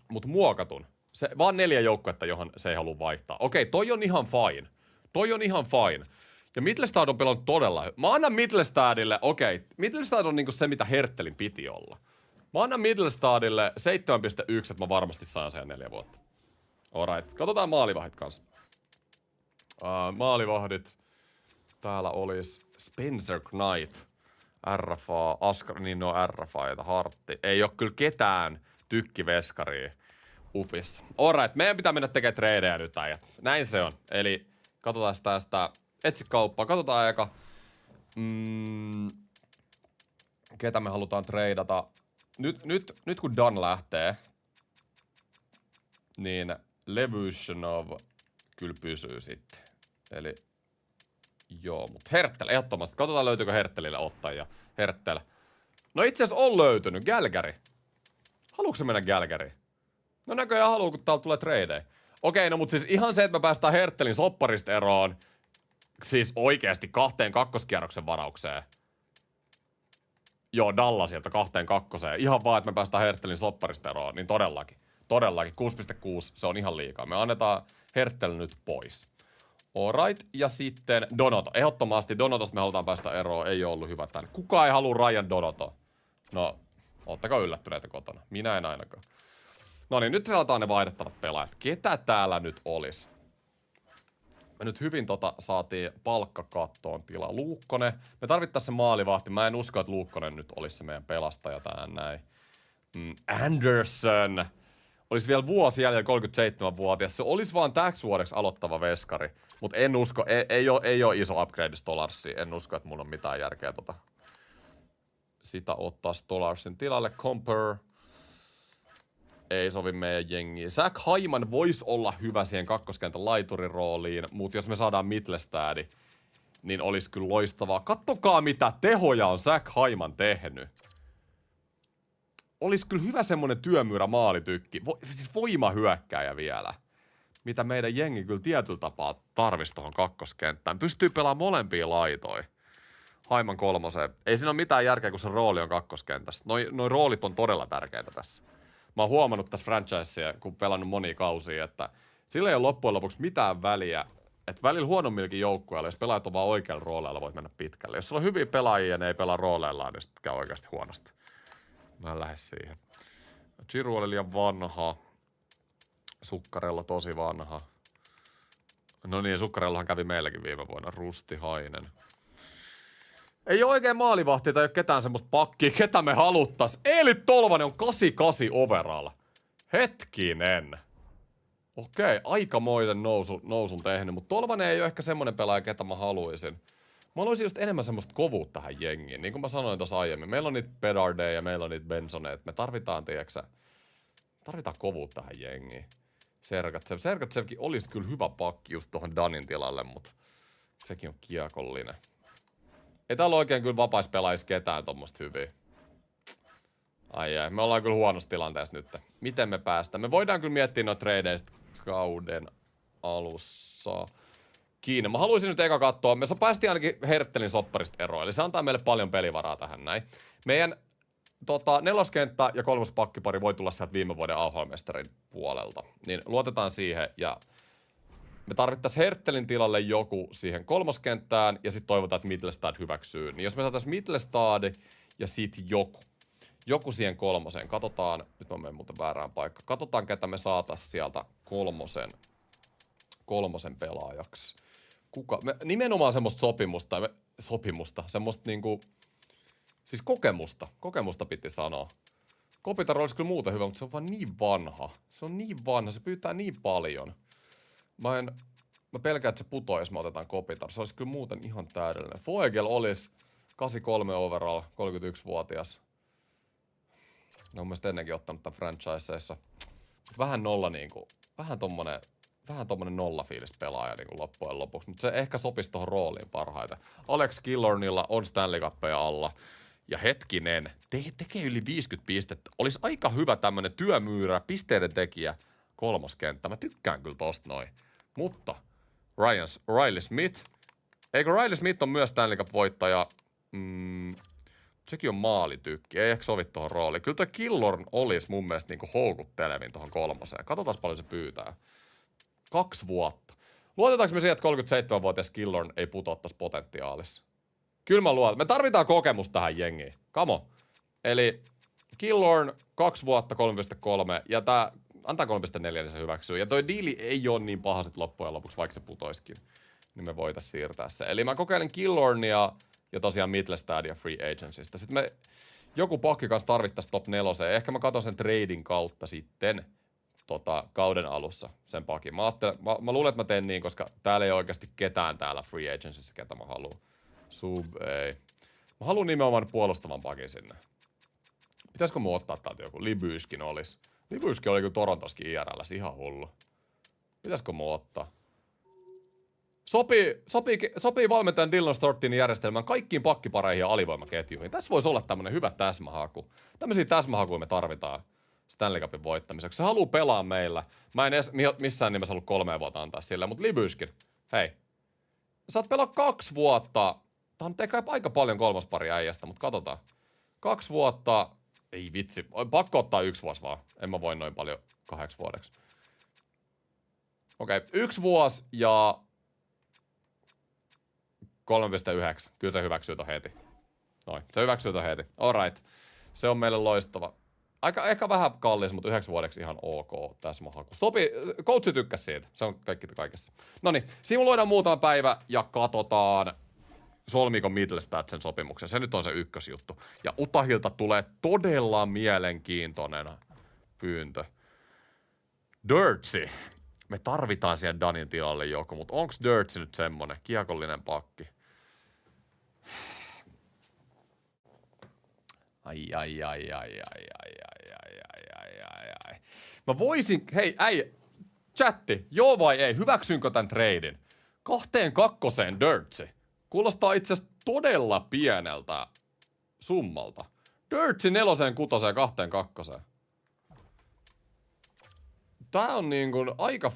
Mut muokatun. Se, vaan 4 joukkuetta, johon se ei halua vaihtaa. Okei, toi on ihan fine. Toi on ihan fine. Ja Middelstad on pelannut todella hyvin. Mä annan Middelstadille, Middelstad on niinku se, mitä Herttelin piti olla. Mä annan Middelstadille 7,1, että mä varmasti saan sen 4 vuotta. Alright, katsotaan maalivahdit kanssa. Maalivahdit. Täällä olisi Spencer Knight, RFA, Askar, niin no RFA, Hartti. Ei oo kyllä ketään tykkiveskaria Ufissa. Alright, meidän pitää mennä tekemään tradeja nyt äijät. Näin se on. Eli katsotaan tästä, etsi kauppaa. Katsotaan eka, ketä me halutaan treidata. Nyt kun Dan lähtee, niin Levushinov kyllä pysyy sitten. Eli joo, mutta Herttel ehdottomasti. Katsotaan löytyykö Herttelille ottajia. Herttel. No itse asiassa on löytynyt. Gälgäri. Haluuko se mennä Gälgäriin? No näköjään haluu, kun täällä tulee tradeja. Okei, no mutta siis ihan se, että me päästään Herttelin sopparista eroon. Siis oikeasti 2 kakkoskierroksen varaukseen. Joo, Dallasilta 2 kakkoseen. Ihan vaan, että me päästään Herttelin sopparista eroon. Niin todellakin. Todellakin. 6,6. Se on ihan liikaa. Me annetaan Herttel nyt pois. Alright, ja sitten Donoto. Ehdottomasti Donotosta me halutaan päästä eroon. Ei ole ollut hyvä tänne. Kuka ei halua Ryan Donoto? No, ootteko yllättyneitä kotona? Minä en ainakaan. No niin, nyt selataan ne vaihdettavat pelaajat. Ketä täällä nyt olisi? Me nyt hyvin saatiin palkkakattoon tila. Luukkonen. Me tarvittaisiin se maalivahti. Mä en usko, että Luukkonen nyt olisi se meidän pelastaja tähän näin. Anderson. Olisi vielä vuosi jäljellä 37-vuotias. Se olisi vaan täksi vuodeksi aloittava veskari. Mutta en usko, ei ole iso upgrade Stolarsia. En usko, että mun on mitään järkeä sitä ottaa Stolarsin tilalle. Compare. Ei sovi meidän jengiin. Zach Hyman voisi olla hyvä siihen kakkoskentän laiturin rooliin, mutta jos me saadaan Middelstad, niin olisi kyllä loistavaa. Kattokaa mitä tehoja on Zach Hyman tehnyt. Olisi kyllä hyvä semmonen työmyyrä maalitykki. Siis voimahyökkääjä vielä. Mitä meidän jengi kyllä tietyllä tapaa tarvisi tuohon kakkoskenttään. Pystyy pelaamaan molempia laitoja. Hyman 3. Ei siinä ole mitään järkeä, kun se rooli on kakkoskentässä. Noi roolit on todella tärkeitä tässä. Mä oon huomannut tässä franchisea, kun pelannut monia kausia, että sillä ei ole loppujen lopuksi mitään väliä. Että välillä huonommilkin joukkueilla, jos pelaajat on vaan oikealla rooleilla, voit mennä pitkälle. Jos sulla on hyviä pelaajia ja ne ei pelaa rooleillaan, niin sitten käy oikeasti huonosti. Mä en lähde siihen. Giroud oli liian vanha. Sukkarella tosi vanha. No niin, Sukkarellahan kävi meilläkin viime vuonna. Rusti Hainen. Ei ole oikein maalivahtia tai ei ole ketään semmoista pakkia, ketä me haluttais. Eeli Tolvanen on 88 overall. Hetkinen. Okei, aikamoisen nousun tehnyt, mutta Tolvanen ei ole ehkä semmonen pelaaja, ketä mä haluaisin. Mä haluaisin just enemmän semmoista kovuutta tähän jengiin. Niin kuin mä sanoin tuossa aiemmin, meillä on niitä Bedardeja ja meillä on niitä Bensoneita. Me tarvitaan kovuutta tähän jengiin. Sergatsevkin olisi kyllä hyvä pakki just tuohon Danin tilalle, mutta sekin on kiekollinen. Ei täällä oikein kyllä vapais pelaisi ketään tommoista hyviä. Ai me ollaan kyllä huonossa tilanteessa nyt. Miten me päästään? Me voidaan kyllä miettiä noita tradeista kauden alussa. Kiinni. Mä haluaisin nyt eka katsoa. Me päästiin ainakin Herttelin sopparista eroon. Eli se antaa meille paljon pelivaraa tähän näin. Meidän neloskenttä ja 3. pakkipari voi tulla sieltä viime vuoden AHL-mestarin puolelta. Niin luotetaan siihen ja me tarvittaisiin Herttelin tilalle joku siihen 3. kenttään ja sitten toivotaan, että Middelstad hyväksyy. Niin jos me saataisiin Middelstad ja sitten joku siihen 3. Katsotaan, nyt mä menen muuten väärään paikkaan. Katsotaan, ketä me saataisiin sieltä 3. pelaajaksi. Nimenomaan semmoista sopimusta, semmoista niinku, siis kokemusta piti sanoa. Kopitar olisi kyllä muuta hyvä, mutta se on vaan niin vanha. Se pyytää niin paljon. Mä pelkään, että se putoo, jos me otetaan Kopitar. Se olisi kyllä muuten ihan täydellinen. Foegel olisi 83 overall, 31-vuotias. Ne on mielestäni ennenkin ottanut tämän franchiseissa. Vähän tommonen nollafiilis pelaaja niin loppujen lopuksi. Mutta se ehkä sopisi tohon rooliin parhaiten. Alex Killornilla on Stanley Cupia alla. Ja hetkinen, tekee yli 50 pistettä. Olisi aika hyvä tämmönen työmyyrä, pisteiden tekijä, 3. kenttä. Mä tykkään kyllä tosta noin. Mutta Riley Smith. Eikö Riley Smith on myös Stanley Cup-voittaja? Sekin on maalitykki, ei ehkä sovi tohon rooliin. Kyllä toi Killorn olisi mun mielestä niinku houkuttelevin tohon 3. Katsotaan paljon se pyytää. 2 vuotta. Luotetaanko me siihen, että 37-vuotias Killorn ei putoa tossa potentiaalissa? Kyllä mä luotan. Me tarvitaan kokemusta tähän jengiin. Come on. Eli Killorn 2 vuotta 3.3 ja tää antaa 3.4, niin se hyväksyy. Ja toi diili ei ole niin paha sit loppujen lopuksi, vaikka se putoiskin. Niin me voitais siirtää se. Eli mä kokeilen Killornia ja tosiaan Mittelstadia Free Agencystä. Sitten me joku pakki kanssa tarvittais top 4. Ehkä mä katon sen trading kautta sitten kauden alussa sen pakin. Mä luulen, että mä teen niin, koska täällä ei oikeasti ketään täällä Free Agencyssä, ketä mä haluun. Ei. Mä haluun nimenomaan puolustavan pakin sinne. Pitäisikö mun ottaa täältä joku? Libyskin olis. Libyskin oli kyllä Torontoskin IRL:ssä ihan hullu. Pitäisikö mun ottaa? Sopii valmentajan Dylan Stortinin järjestelmään kaikkiin pakkipareihin ja alivoimaketjuihin. Tässä voisi olla tämmönen hyvä täsmähaku. Tämmöisiä täsmähakuja me tarvitaan Stanley Cupin voittamiseksi. Se haluu pelaa meillä. Mä en edes missään nimessä ollut 3 vuotta antaa sille, mutta Libyskin. Hei. Sä oot pelaa 2 vuotta. Tää on aika paljon 3. pari äijästä, mutta katsotaan. 2 vuotta. Ei vitsi. Pakko ottaa 1 vuosi vaan. En mä voi noin paljon 8 vuodeksi. Okei. 1 vuosi ja 3.9. Kyllä se hyväksyy ton heti. Noin. Se hyväksyy ton heti. Alright. Se on meille loistava. Ehkä vähän kallis, mutta 9 vuodeksi ihan ok täsmähaku. Coachi tykkäs siitä. Se on kaikki kaikessa. Noniin. Simuloidaan muutama päivä ja katsotaan, solmiiko Mittelstadt sen sopimuksen. Se nyt on se ykkösjuttu. Ja Utahilta tulee todella mielenkiintoinen pyyntö. Dirtsy. Me tarvitaan siihen Danin tilalle joku, mutta onks Dirtsy nyt semmonen kiekollinen pakki? Ai. Mä voisin, hei, chatti, joo vai ei, hyväksynkö tän treidin? 2-2 Dirtsy. Kuulostaa itse asiassa todella pieneltä summalta. Dirtsy 4-6 2-2. Tää on niin kuin aika 50-50.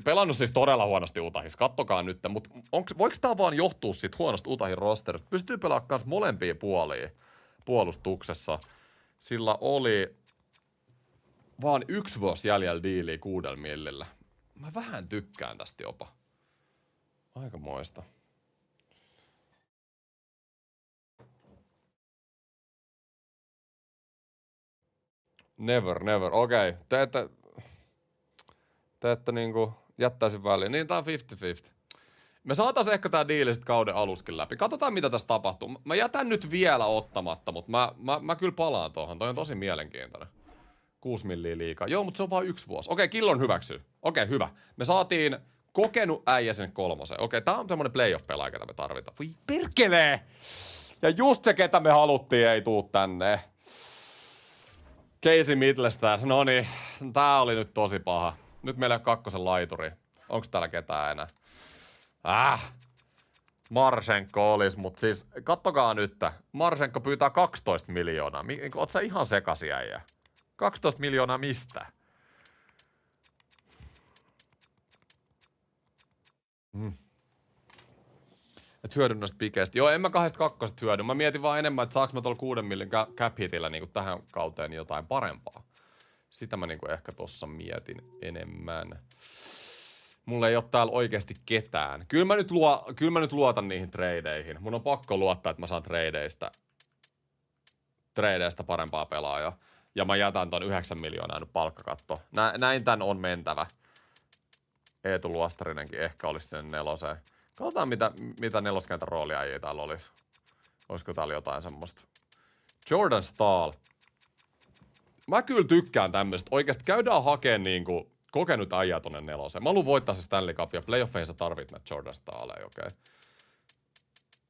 Pelannut siis todella huonosti Utahissa, kattokaa nyt. Mutta voiko tää vaan johtua siitä huonosta Utahin rosterista? Pystyy pelaamaan kans molempia puolia puolustuksessa. Sillä oli vaan 1 vuosi jäljellä diiliä 6 millillä. Mä vähän tykkään tästä jopa. Aika moista. Never. Okei. Te ette niinku jättäisin väliin. Niin tää on 50-50. Me saatais ehkä tää diili sit kauden aluskin läpi. Katsotaan mitä tässä tapahtuu. Mä jätän nyt vielä ottamatta, mutta mä kyllä palaan tuohon. Toi on tosi mielenkiintoinen. 6 milliä liikaa. Joo, mutta se on vaan 1 vuosi. Okei, Killorn hyväksyy. Okei, hyvä. Me saatiin kokenut äijä sen 3. Okei, tää on semmonen playoff-pelaaja, ketä me tarvitaan. Voi perkelee! Ja just se, ketä me haluttiin, ei tuu tänne. Casey Mittelstadt. Noniin, tää oli nyt tosi paha. Nyt meillä on 2 laituri. Onks täällä ketään enää? Marchenko olis, mut siis kattokaa nyt. Marchenko pyytää 12 miljoonaa. Oot sä ihan sekasi äijä? 12 miljoonaa mistä? Et hyödyn noista pikeistä. Joo, en mä 2 hyödy. Mä mietin vaan enemmän, että saaks mä tuolla 6 millin cap hitillä niinku tähän kauteen jotain parempaa. Sitä mä niinku ehkä tossa mietin enemmän. Mulla ei oo täällä oikeesti ketään. Kyllä mä nyt luotan niihin treideihin. Mun on pakko luottaa, että mä saan treideistä parempaa pelaajaa. Ja mä jätän ton 9 miljoonaa nyt palkkakatto. Näin tän on mentävä. Eetu Luostarinenkin ehkä olisi sen 4. Katsotaan mitä 4-kentän roolia ei täällä olisi. Olisiko täällä jotain semmoista. Jordan Staal. Mä kyllä tykkään tämmöistä. Oikeesti käydään hakeen niinku kokenut äijää tonne 4. Mä haluun voittaa se Stanley Cup ja playoffeissa tarvit näitä Jordan Staaleja, okei.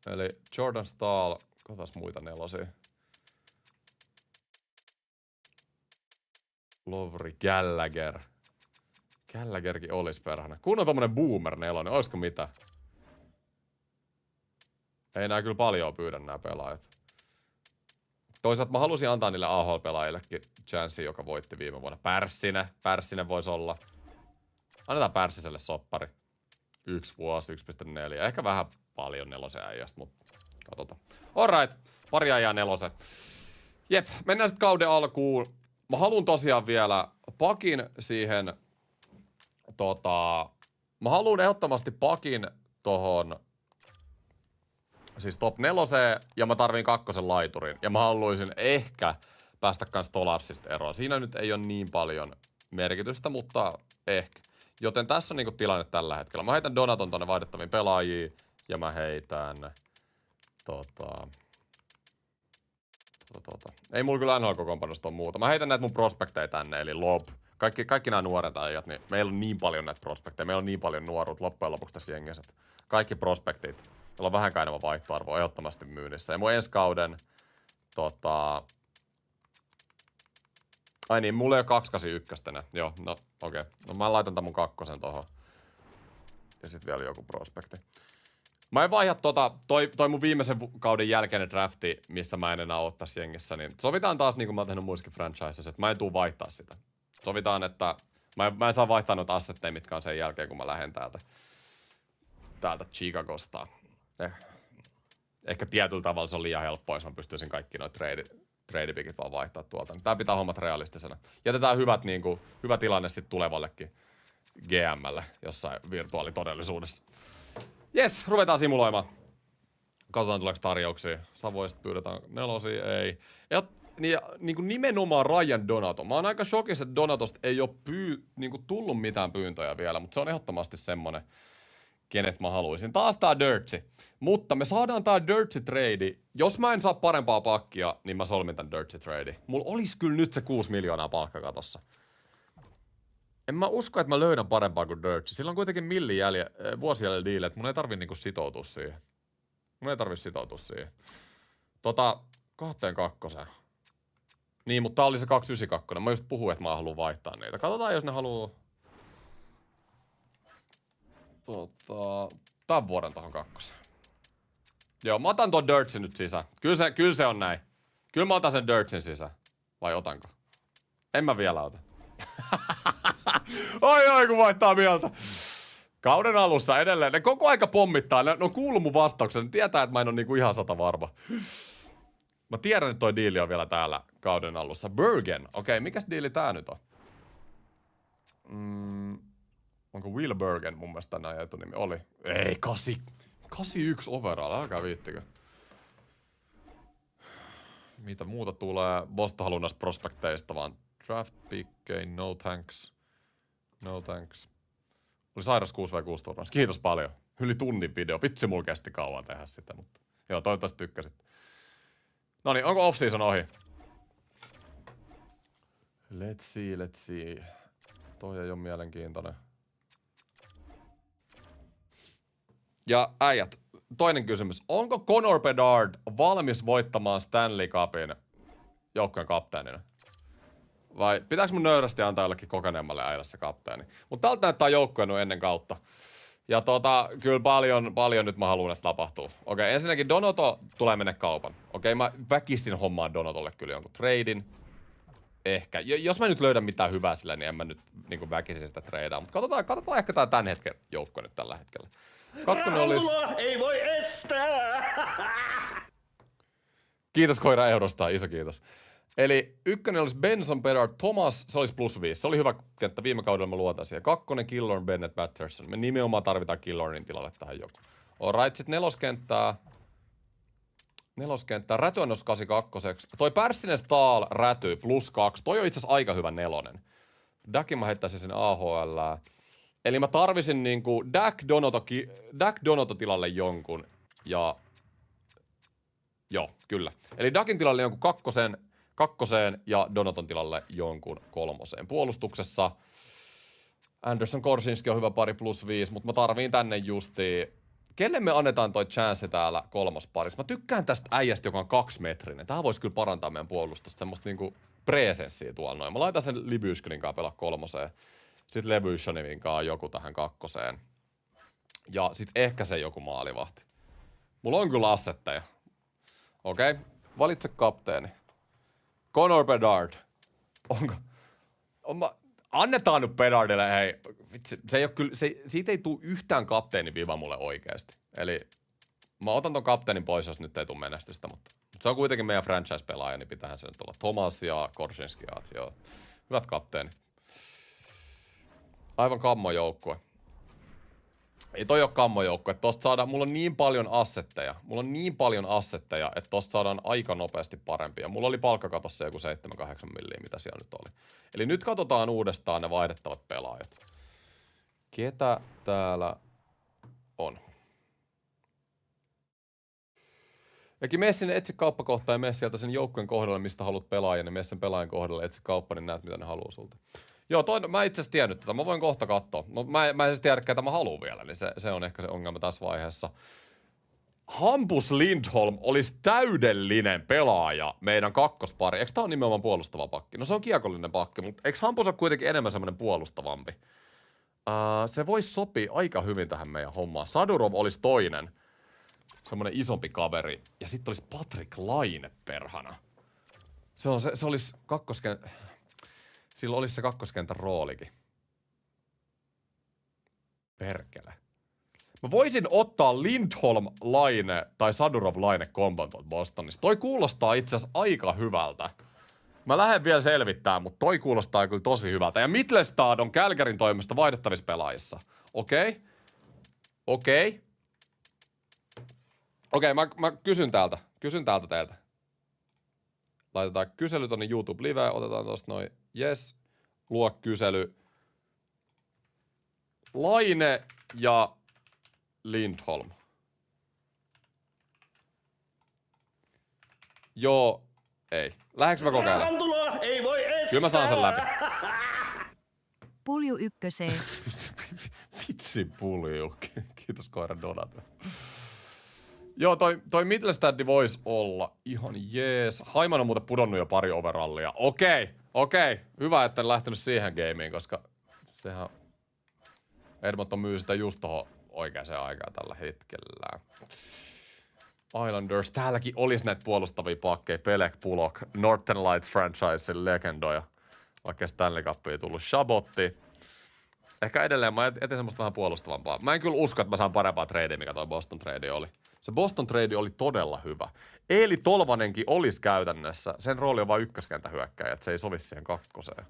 Eli Jordan Staal, katsotaan muita 4. Lovri Gallagher. Gallagherkin olis perhana. Kun on tommonen boomer 4, oisko mitä? Ei nää kyllä paljon pyydä nää pelaajat. Toisaalta mä halusin antaa niille AHL-pelaajillekin chanssi, joka voitti viime vuonna. Pärssinen voisi olla. Annetaan Pärssiselle soppari. 1 vuosi, 1.4. Ehkä vähän paljon 4 äijästä, mutta Katsotaan. Alright, pari jää nelosen. Jep, mennään sitten kauden alkuun. Mä haluan tosiaan vielä pakin siihen, mä haluan ehdottomasti pakin tohon, siis top 4 ja mä tarviin 2 laiturin. Ja mä haluaisin ehkä päästä kans Stolarsista eroon. Siinä nyt ei ole niin paljon merkitystä, mutta ehkä. Joten tässä on niinku tilanne tällä hetkellä. Mä heitän Donaton tonne vaihdettaviin pelaajiin ja mä heitän Ei mulla kyllä NHL-kokoonpanosta on muuta. Mä heitän näitä mun prospekteja tänne, eli Lob. Kaikki nämä nuoret ajat, niin meillä on niin paljon näitä prospekteja. Meillä on niin paljon nuoruutta loppujen lopuksi tässä jengissä. Kaikki prospektit, joilla on vähänkään enemmän vaihtoarvoa, ehdottomasti myynnissä. Ja mun ensi kauden, ai niin, mulla ei ole 281 tänä. Joo, no okei. Okay. No mä laitan tämän mun 2 tohon. Ja sit vielä joku prospekti. Mä en vaihda toi mun viimeisen kauden jälkeinen drafti, missä mä en enää oo tässä jengissä, niin sovitaan taas niin kuin mä oon tehnyt muissakin franchisessa, että mä en tuu vaihtaa sitä. Sovitaan, että mä en saa vaihtaa noita assetteja, mitkä on sen jälkeen, kun mä lähden täältä Chicagosta. Ehkä tietyllä tavalla se on liian helppoa, jos mä pystyisin kaikki noita trade-pikit vaan vaihtaa tuolta. Tää pitää hommat realistisena. Jätetään hyvä tilanne sitten tulevallekin GM:lle jossain virtuaalitodellisuudessa. Jes, ruvetaan simuloimaan. Katsotaan tuleeko tarjouksia. Savoista pyydetään 4, ei. Ja niin kuin nimenomaan Ryan Donato. Mä oon aika shokissa, että Donatosta ei ole tullut mitään pyyntöjä vielä, mutta se on ehdottomasti semmonen, kenet mä haluaisin. Taas tää Dirtsi. Mutta me saadaan tää Dirtsi trade. Jos mä en saa parempaa pakkia, niin mä solmin tän Dirtsi trade. Mulla olisi kyllä nyt se 6 miljoonaa palkkakatossa. En mä usko, että mä löydän parempaa kuin Dirtsi. Sillä on kuitenkin vuosi jäljellä diille, että mun ei tarvi niinku sitoutua siihen. Mun ei tarvi sitoutua siihen. 2-2. Niin, mutta tää oli se 292. Mä just puhuin, että mä haluan vaihtaa niitä. Katsotaan, jos ne haluu tämän vuoden tohon 2. Joo, mä otan ton Dirtsin nyt sisään. Kyllä se on näin. Kyllä mä otan sen Dirtsin sisään. Vai otanko? En mä vielä ota. Oi, kun vaihtaa mieltä. Kauden alussa edelleen. Ne koko aika pommittaa. Ne on kuullut mun vastauksen. Ne tietää, että mä en ole niinku ihan 100 varma. Mä tiedän, että toi diili on vielä täällä kauden alussa. Bergen. Okei, mikäs diili tää nyt on? Onko Will Bergen mun mielestä tänään etunimi? Oli. Ei, 81 overall. Älkää viittikö. Mitä muuta tulee? Bosta haluaa näistä prospekteista vaan. Draft pickei, no thanks. No thanks. Oli sairas 6v6 turnaus. Kiitos paljon. Yli tunnin video. Vitsi, mulla kesti kauan tehdä sitä, mutta joo, toivottavasti tykkäsit. Noniin, onko off-season ohi? Let's see. Toi ei oo mielenkiintoinen. Ja äijät, toinen kysymys. Onko Connor Bedard valmis voittamaan Stanley Cupin joukkueen kapteenina? Vai pitääkö mun nöyrästi antaa jollekin kokeneemmalle äijälle se kapteeni? Mutta tältä näyttää joukkueen ennen kautta. Ja kyllä paljon nyt mä haluan, että tapahtuu. Okei, ensinnäkin Donato tulee mennä kaupan. Okei, mä väkisin hommaan Donatolle kyllä jonkun treidin. Ehkä. Jos mä nyt löydän mitään hyvää sillä, niin en mä nyt niin väkisin sitä treidaa. Mutta katsotaan ehkä tää tämän hetken joukkue nyt tällä hetkellä. Kakkonen olisi... ei voi estää! Kiitos koira ehdosta, iso kiitos. Eli ykkönen olisi Benson, Bedard, Thomas, se olisi +5. Se oli hyvä kenttä, viime kaudella mä luotan siihen. Kakkonen, Killorn, Bennett, Patterson. Me nimenomaan tarvitaan Killornin tilalle tähän joku. Alright, sit neloskenttää, Räty on 82. Toi Pärssinen Stahl, Räty, +2. Toi on itse asiassa aika hyvä nelonen. Dakin mä heittäisin sinne AHL. Eli mä tarvisin niinku Dak Donato tilalle jonkun. Ja... Joo, kyllä. Eli Dakin tilalle jonkun kakkoseen ja Donaton tilalle jonkun 3. Puolustuksessa Anderson Korsinski on hyvä pari +5, mutta mä tarviin tänne justiin... Kelle me annetaan toi chance täällä 3. parissa? Mä tykkään tästä äijästä, joka on 2-metrinen. Tää voisi kyllä parantaa meidän puolustusta. Semmoista niinku presenssiä tuolla noin. Mä laitan sen Libyshkinin kanssa pelaa 3. Sitten Levyshanin kanssa joku tähän 2. Ja sit ehkä se joku maalivahti. Mulla on kyllä assetteja. Okei, valitse kapteeni. Connor Bedard. Annetaan nyt Bedardille, hei. Vitsi, se ei oo kyllä, siitä ei tule yhtään kapteeniviva mulle oikeesti. Eli Mä otan ton kapteenin pois, jos nyt ei tule menestystä, mutta se on kuitenkin meidän franchise-pelaaja, niin pitäähän se nyt olla. Thomas ja Korsinski, joo. Hyvät kapteenit. Aivan kammojoukkue. Ei toi oo kammojoukkue. Tosta saadaan, mulla on niin paljon assetteja, että tosta saadaan aika nopeasti parempia. Mulla oli palkkakatossa joku 7-8 milliä, mitä siellä nyt oli. Eli nyt katsotaan uudestaan ne vaihdettavat pelaajat. Ketä täällä on? Eikin mene sinne etsi kauppakohtaan ja mene sieltä sen joukkueen kohdalle, mistä haluat pelaajia, niin mene sen pelaajan kohdalle, etsi kauppa, niin näet, mitä ne haluaa sulta. Joo, mä itse asiassa tiennyt tätä. Mä voin kohta katsoa. No, mä en siis tiedä, ketä mä haluan vielä, niin se on ehkä se ongelma tässä vaiheessa. Hampus Lindholm olisi täydellinen pelaaja meidän kakkospari. Eikö tää ole nimenomaan puolustava pakki? No se on kiekollinen pakki, mutta eikö Hampus ole kuitenkin enemmän semmoinen puolustavampi? Se voisi sopia aika hyvin tähän meidän hommaan. Sadurov olisi toinen. Semmoinen isompi kaveri. Ja sitten olisi Patrick Laine perhana. Se olisi Sillä olisi se kakkoskentän roolikin. Perkele. Mä voisin ottaa Lindholm Laine tai Sadurov Laine kombon tuolta Bostonista. Toi kuulostaa itse asiassa aika hyvältä. Mä lähden vielä selvittämään, mutta toi kuulostaa kyllä tosi hyvältä. Ja Mittelstad on Calgaryn toimesta vaihdettavissa pelaajissa. Okei, mä kysyn täältä teiltä. Laitetaan kysely tonne YouTube Live, otetaan tosta noin. Yes, luo kysely. Laine ja Lindholm. Joo, ei. Lähdekö mä kokeilemaan? Rahantuloa ei voi estää. Kyllä mä saan sen läpi. Pulju ykköseen. Vitsi pulju. Kiitos koiran Donat. Joo, toi Mittelstad voisi olla ihan jees. Haiman on muuten pudonnut jo pari overallia. Okei. Hyvä, että en lähtenyt siihen gameen, koska sehän Edmonton myy sitä just tohon oikeaan aikaan tällä hetkellä. Islanders. Täälläkin olisi näitä puolustavia pakkeja. Pelek, Pulok, Northern Lights franchisein legendoja. Vaikka Stanley Cup ei tullut. Shabotti. Ehkä edelleen mä etin semmoista vähän puolustavampaa. Mä en kyllä usko, että mä saan parempaa tradea, mikä toi Boston trade oli. Se Boston trade oli todella hyvä. Eeli Tolvanenkin olisi käytännössä. Sen rooli on vain ykköskentän hyökkäjä, että se ei sovi siihen kakkoseen.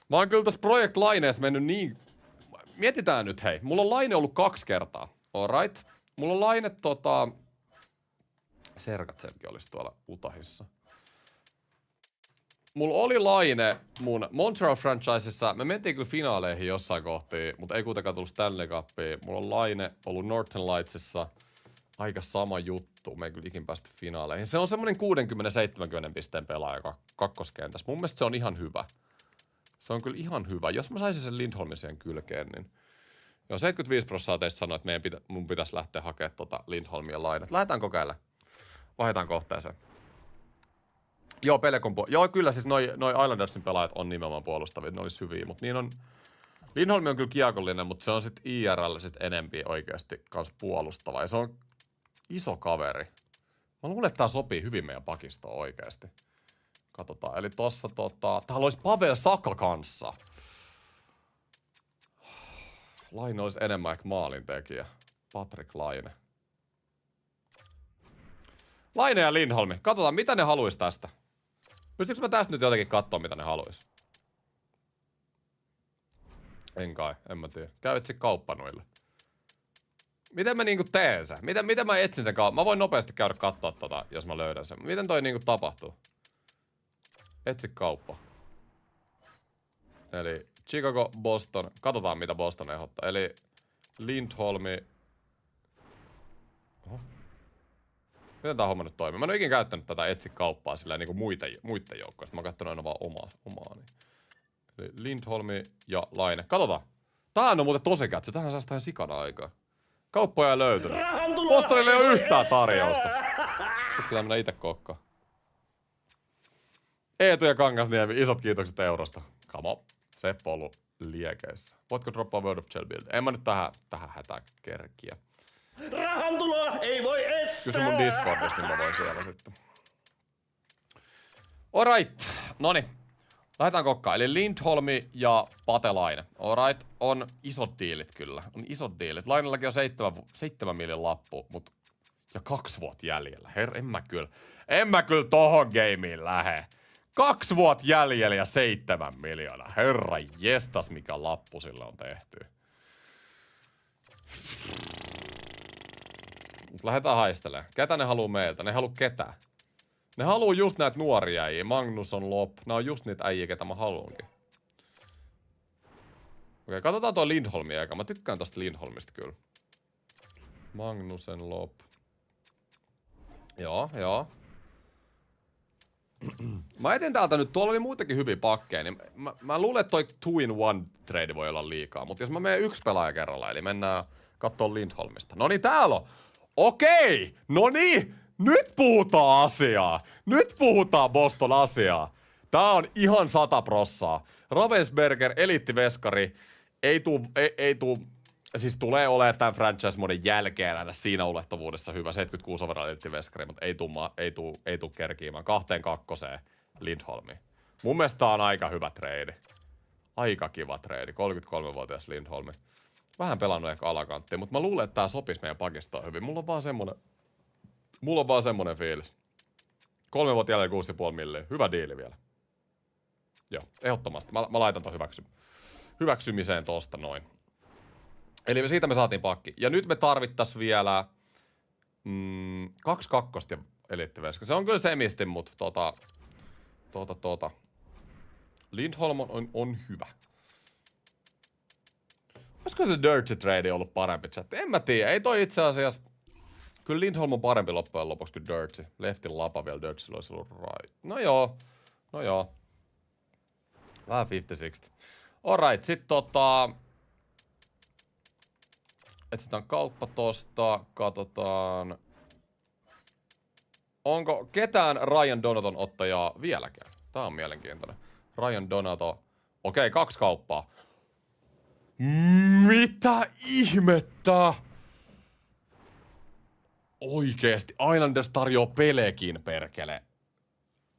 Mä oon kyllä tossa Project Laineesta mennyt niin... Mietitään nyt, hei. Mulla on Laine ollut 2 kertaa. Alright. Mulla on Laine Sergatsenkin olisi tuolla Utahissa. Mulla oli Laine mun Montreal franchisessa. Me mentiin kyllä finaaleihin jossain kohtiin, mutta ei kuitenkaan tullut Stanley Cupia. Mulla on Laine ollut Northern Lightsissa. Aika sama juttu. Me ei kyllä ikin päästy finaaleihin. Se on semmonen 60-70 pisteen pelaaja kakkoskentässä. Mun mielestä se on ihan hyvä. Se on kyllä ihan hyvä. Jos mä saisin sen Lindholmin siihen kylkeen, niin... Joo, 75% teistä sanoo, että mun pitäisi lähteä hakemaan Lindholmia Lainet. Lähdetään kokeilemaan. Vaihdetaan kohteeseen. Joo, Pelekon joo, kyllä siis noi Islandersin pelaajat on nimenomaan puolustavia, ne olisi hyviä, mutta niin on... Lindholm on kyllä kiekollinen, mutta se on sit IRL sit enempi oikeasti kans puolustava, ja se on iso kaveri. Mä luulen, että tää sopii hyvin meidän pakistoon oikeasti. Katsotaan, eli tossa täällä olisi Pavel Saka kanssa. Laine olisi enemmän ehkä maalintekijä. Patrick Laine. Laine ja Lindholmi. Katsotaan, mitä ne haluaisi tästä. Pystytkö mä tästä nyt jotenkin katsoa, mitä ne haluaisi? En kai, en mä tiedä. Käy etsi kauppanuille. Miten mä niinku teen sen? Miten mä etsin sen kauppa? Mä voin nopeasti käydä katsoa jos mä löydän sen. Miten toi niinku tapahtuu? Etsi kauppa. Eli Chicago, Boston. Katsotaan, mitä Boston ehdottaa. Eli Lindholmi. Oho. Miten tää homma nyt toimii? Mä en ole ikinä käyttänyt tätä etsi-kauppaa sillä niinku muiden joukkoista. Mä oon käyttänyt aina vaan omaani. Eli Lindholmi ja Laine. Katsotaan. Tämähän on muuten tosi kätsä. Tähän säästää ihan sikana aikaa. Kauppoja ei löytynyt. Bostonille ei ole yhtään tarjousta. Sitten pitää mennä ite kokkaan. Eetu ja Kangasniemi, isot kiitokset eurosta. Come on. Seppo on ollut liekeissä. Voitko droppaa World of Shellbuild? En mä nyt tähän hätään kerkiä. Rahantuloa ei voi estää. Kysy mun Discordista, niin mä voin siellä sitten. Alright. Noniin. Lähdetään kokkaan. Eli Lindholmi ja Patelainen. Alright. On isot diilit kyllä. On isot diilit. Lainellakin on 7 million lappu, mut ja 2 vuotta jäljellä. En mä kyllä tohon gameen lähe. 2 vuotta jäljellä ja 7 miljoonaa. Herra jestas, mikä lappu sille on tehty. Mut lähdetään haistelemaan. Ketä ne haluu meiltä? Ne haluu ketään. Ne haluu just näitä nuoria äijä. Magnus on Lop. Nää on just niitä äijä, ketä mä haluunkin. Okei, katsotaan tuo Lindholmi eka. Mä tykkään tosta Lindholmista kyllä. Magnusen Lop. Joo. Mä etin täältä nyt, tuolla oli muutenkin hyviä pakkeja, niin mä luulen, että toi 2-in-1 trade voi olla liikaa. Mutta jos mä menen 1 pelaaja kerralla, eli mennään kattoo Lindholmista. Noniin, täällä on. Okei, noniin, nyt puhutaan asiaa. Nyt puhutaan Boston asiaa. Tää on ihan 100%. Ravensberger, eliittiveskari, ei tuu, siis tulee olemaan tämän franchise-modin jälkeen aina siinä ulottuvuudessa hyvä 76 overall eliittiveskari, mutta ei tuu kerkiimään 2-2 Lindholmi. Mun mielestä tää on aika hyvä trade. Aika kiva trade, 33-vuotias Lindholmi. Vähän pelannut ehkä alakanttiin, mutta mä luulen, että tää sopisi meidän pakistoon hyvin. Mulla on vaan semmonen fiilis. 3 vuotta jäljellä 6,5 milliä. Hyvä diili vielä. Joo, ehdottomasti. Mä laitan ton hyväksymiseen tosta noin. Eli siitä me saatiin pakki. Ja nyt me tarvittais vielä 2 kakkosta ja eliittiveska. Se on kyllä semisti, mutta Lindholm on hyvä. Olisiko se Dirty Trade ollut parempi chat? En mä tiedä. Ei toi itse asiassa. Kyllä Lindholm on parempi loppujen lopuksi kuin Dirty. Leftin lapa vielä Dirty olisi ollut right. No joo. Vähän 50-60. Alright, sit etsitään kauppa tosta, katsotaan. Onko ketään Ryan Donaton ottajaa vieläkään? Tää on mielenkiintoinen. Ryan Donato. Okei, 2 kauppaa. Mitä ihmettä? Oikeesti, Islanders tarjoaa Pelekin, perkele.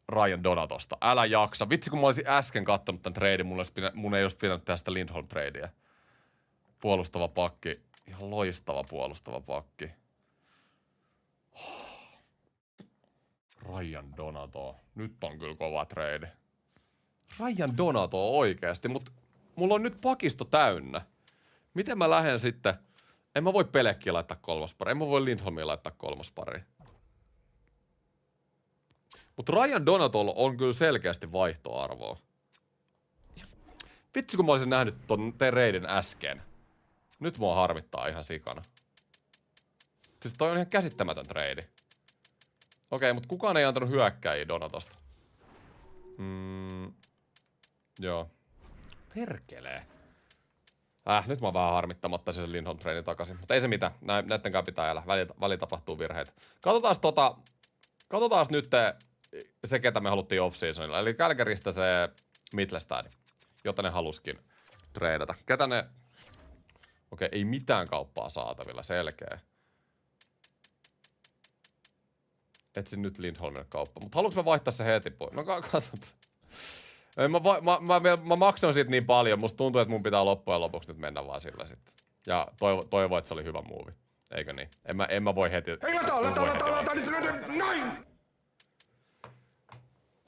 Ryan Donatosta. Älä jaksa. Vitsi, kun mä olisin äsken kattonut tän treidin, mun ei olisi pitänyt tästä Lindholm-treidiä. Puolustava pakki. Ihan loistava puolustava pakki. Ryan Donato. Nyt on kyllä kova trade. Ryan Donato oikeesti, mut mulla on nyt pakisto täynnä. Miten mä lähden sitten? En mä voi Pelekkiä laittaa 3. pari. En mä voi Lindholmia laittaa 3. pari. Mut Ryan Donatolla on kyllä selkeästi vaihtoarvoa. Vitsi, kun mä olisin nähnyt ton reidin äsken. Nyt mua harmittaa ihan sikana. Siis toi on ihan käsittämätön treidi. Okei, mut kukaan ei antanut hyökkäjiä Donatosta. Joo. Perkelee. Nyt mä oon vähän harmittamatta sen Lindholm treidin takaisin. Mutta ei se mitään. Näittenkään pitää elää. Väli tapahtuu virheitä. Katsotaan nyt se, ketä me haluttiin off-seasonilla. Eli Calgarysta se Mittelstad, jota ne haluskin treidata. Ketä ne... Okei, ei mitään kauppaa saatavilla. Selkeä. Etsin nyt Lindholmille kauppa. Mutta haluanko mä vaihtaa se heti pois? No katsotaan. Mä maksan siitä niin paljon. Musta tuntuu, että mun pitää loppujen lopuksi nyt mennä vaan sillä sitten. Ja toivon, että se oli hyvä muuvi. Eikö niin? En mä voi heti... Hei, noin!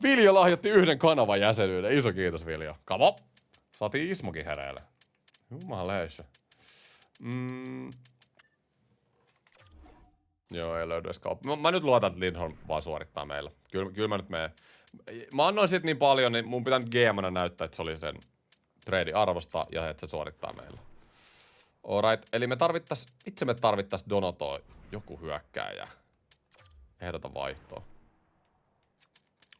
Viljo lahjoitti 1 kanavan jäsenyyden. Iso kiitos, Viljo. Kamo! Saatiin Ismokin hereille. Jumalauta. Joo, ei löydy edes kauppa. Mä nyt luotan, että Lindholm vaan suorittaa meillä. Kyllä mä nyt menen. Mä annoin siitä niin paljon, niin mun pitää nyt GM:nä näyttää, että se oli sen treidin arvosta ja että se suorittaa meillä. Alright, eli me tarvittais Donato joku hyökkääjä. Ehdota vaihtoa.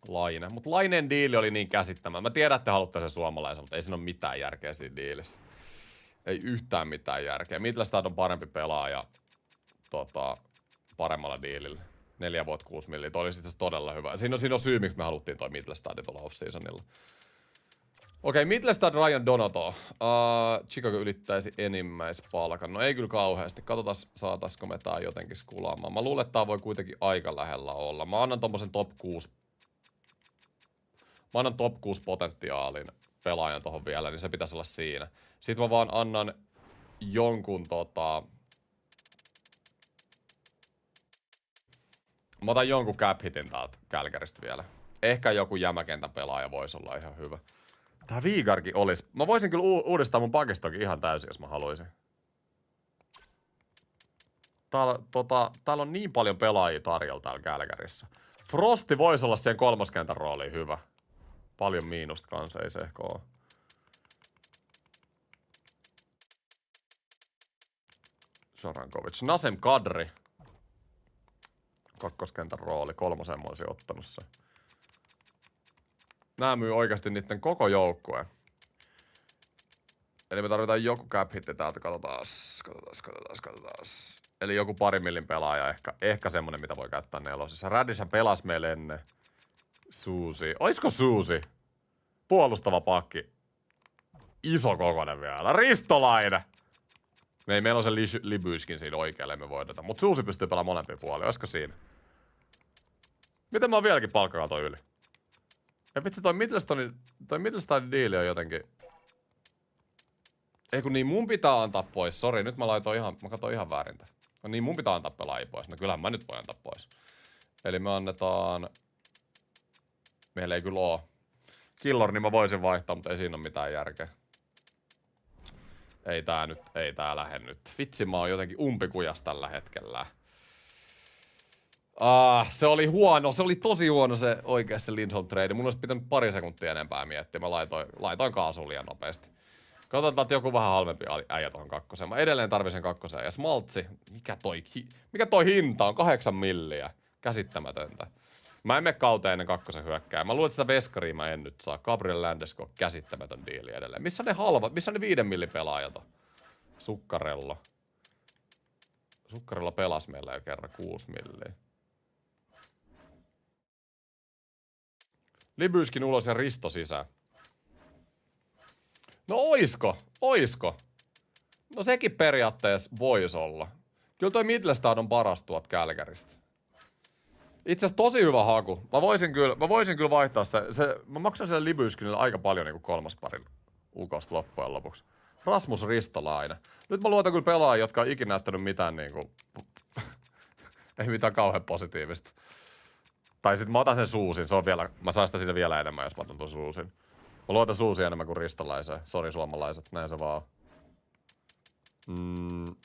Laine. Mut Laineen diili oli niin käsittämä. Mä tiedän, että te haluatte sen suomalaisen, mutta ei siinä ole mitään järkeä siinä diilissä. Ei yhtään mitään järkeä. Mittelstad on parempi pelaaja paremmalla diilillä. 4 vuotta 6 milliä. Toi oli itse asiassa todella hyvä. Siinä on syy, miksi me haluttiin toi Mittelstad tuolla off-seasonilla. Okei, Mittelstad, Ryan Donato. Chicago ylittäisi enimmäispalkan. No ei kyllä kauheasti. Katsotaan, saataisiko me tää jotenkin skulaamaan. Mä luulen, että tää voi kuitenkin aika lähellä olla. Mä annan tommosen top 6. Mä annan top 6 potentiaalin pelaajan tohon vielä, niin se pitäisi olla siinä. Sitten mä vaan annan jonkun Mä otan jonkun cap-hitin täältä Calgarysta vielä. Ehkä joku jämäkentän pelaaja voisi olla ihan hyvä. Tää Viigarkin olisi. Mä voisin kyllä uudistaa mun pakistokin ihan täysin, jos mä haluaisin. Täällä on niin paljon pelaajia tarjolla täällä Calgaryssa. Frosti voisi olla siihen kolmoskentän rooliin hyvä. Paljon miinusta kanssa, ei se ehkä oo. Sorankovic. Nasem Kadri. Kakkoskentän rooli. Kolmosen mä olisin ottanut se. Nää myy oikeasti niitten koko joukkueen. Eli me tarvitaan joku cap-hitti täältä. Katsotaan. Eli joku pari millin pelaaja. Ehkä semmonen, mitä voi käyttää nelosissa. Rädishän pelasi meille ennen. Suusi. Oisko Suusi? Puolustava pakki. Iso kokonen vielä. Ristolainen! Meillä on se Libyskin siinä oikealle, me voidaan. Mut Suusi pystyy pelaamaan molempia puolia. Oisko siinä? Miten mä oon vieläkin palkkakaton yli? Ja vitsi toi Middlestonin diili on jotenkin... Ei kun niin mun pitää antaa pois. Sori, nyt mä katsoin ihan väärintä. No niin mun pitää antaa pelaajia pois. No kyllähän mä nyt voin antaa pois. Eli me annetaan... Meillä ei kyllä oo. Killor, niin mä voisin vaihtaa, mutta ei siinä oo mitään järkeä. Ei tää lähde nyt. Vitsi, mä oon jotenkin umpikujas tällä hetkellä. Se oli tosi huono se oikeasti Lindholm trade. Mun olisi pitänyt pari sekuntia enempää miettiä. Mä laitoin kaasuun liian nopeasti. Katsotaan, että joku vähän halvempi äijä tuohon kakkoseen. Mä edelleen tarvitsen kakkoseen. Ja Smaltsi, mikä toi hinta on? 8 milliä. Käsittämätöntä. Mä en mene kauteen ennen kakkosen hyökkää. Mä luulen, että sitä veskaria mä en nyt saa. Gabriel Landeskog, käsittämätön diili edelleen. Missä ne halvat? Missä ne 5 millin pelaajat on? Sukkarello. Sukkarello pelasi meillä jo kerran 6 milliä. Libyskin ulos ja Risto sisään. No oisko? No sekin periaatteessa voisi olla. Kyllä toi Middlestad on paras tuot Calgarysta. Itse asiassa tosi hyvä haku. Mä voisin kyllä vaihtaa se mä maksan sille Libyskinille aika paljon niinku kolmas parin ukosta loppujen lopuksi. Rasmus Ristolainen. Nyt mä luotan kyllä pelaajia, jotka on ikinä näyttänyt mitään niinku... ei mitään kauhean positiivista. Tai sit mä otan sen Suusin, se on vielä... Mä saan sitä siitä vielä enemmän, jos mä otan tuon Suusin. Mä luotan Suusin enemmän kuin Ristolaiseen. Sori suomalaiset, näin se vaan on.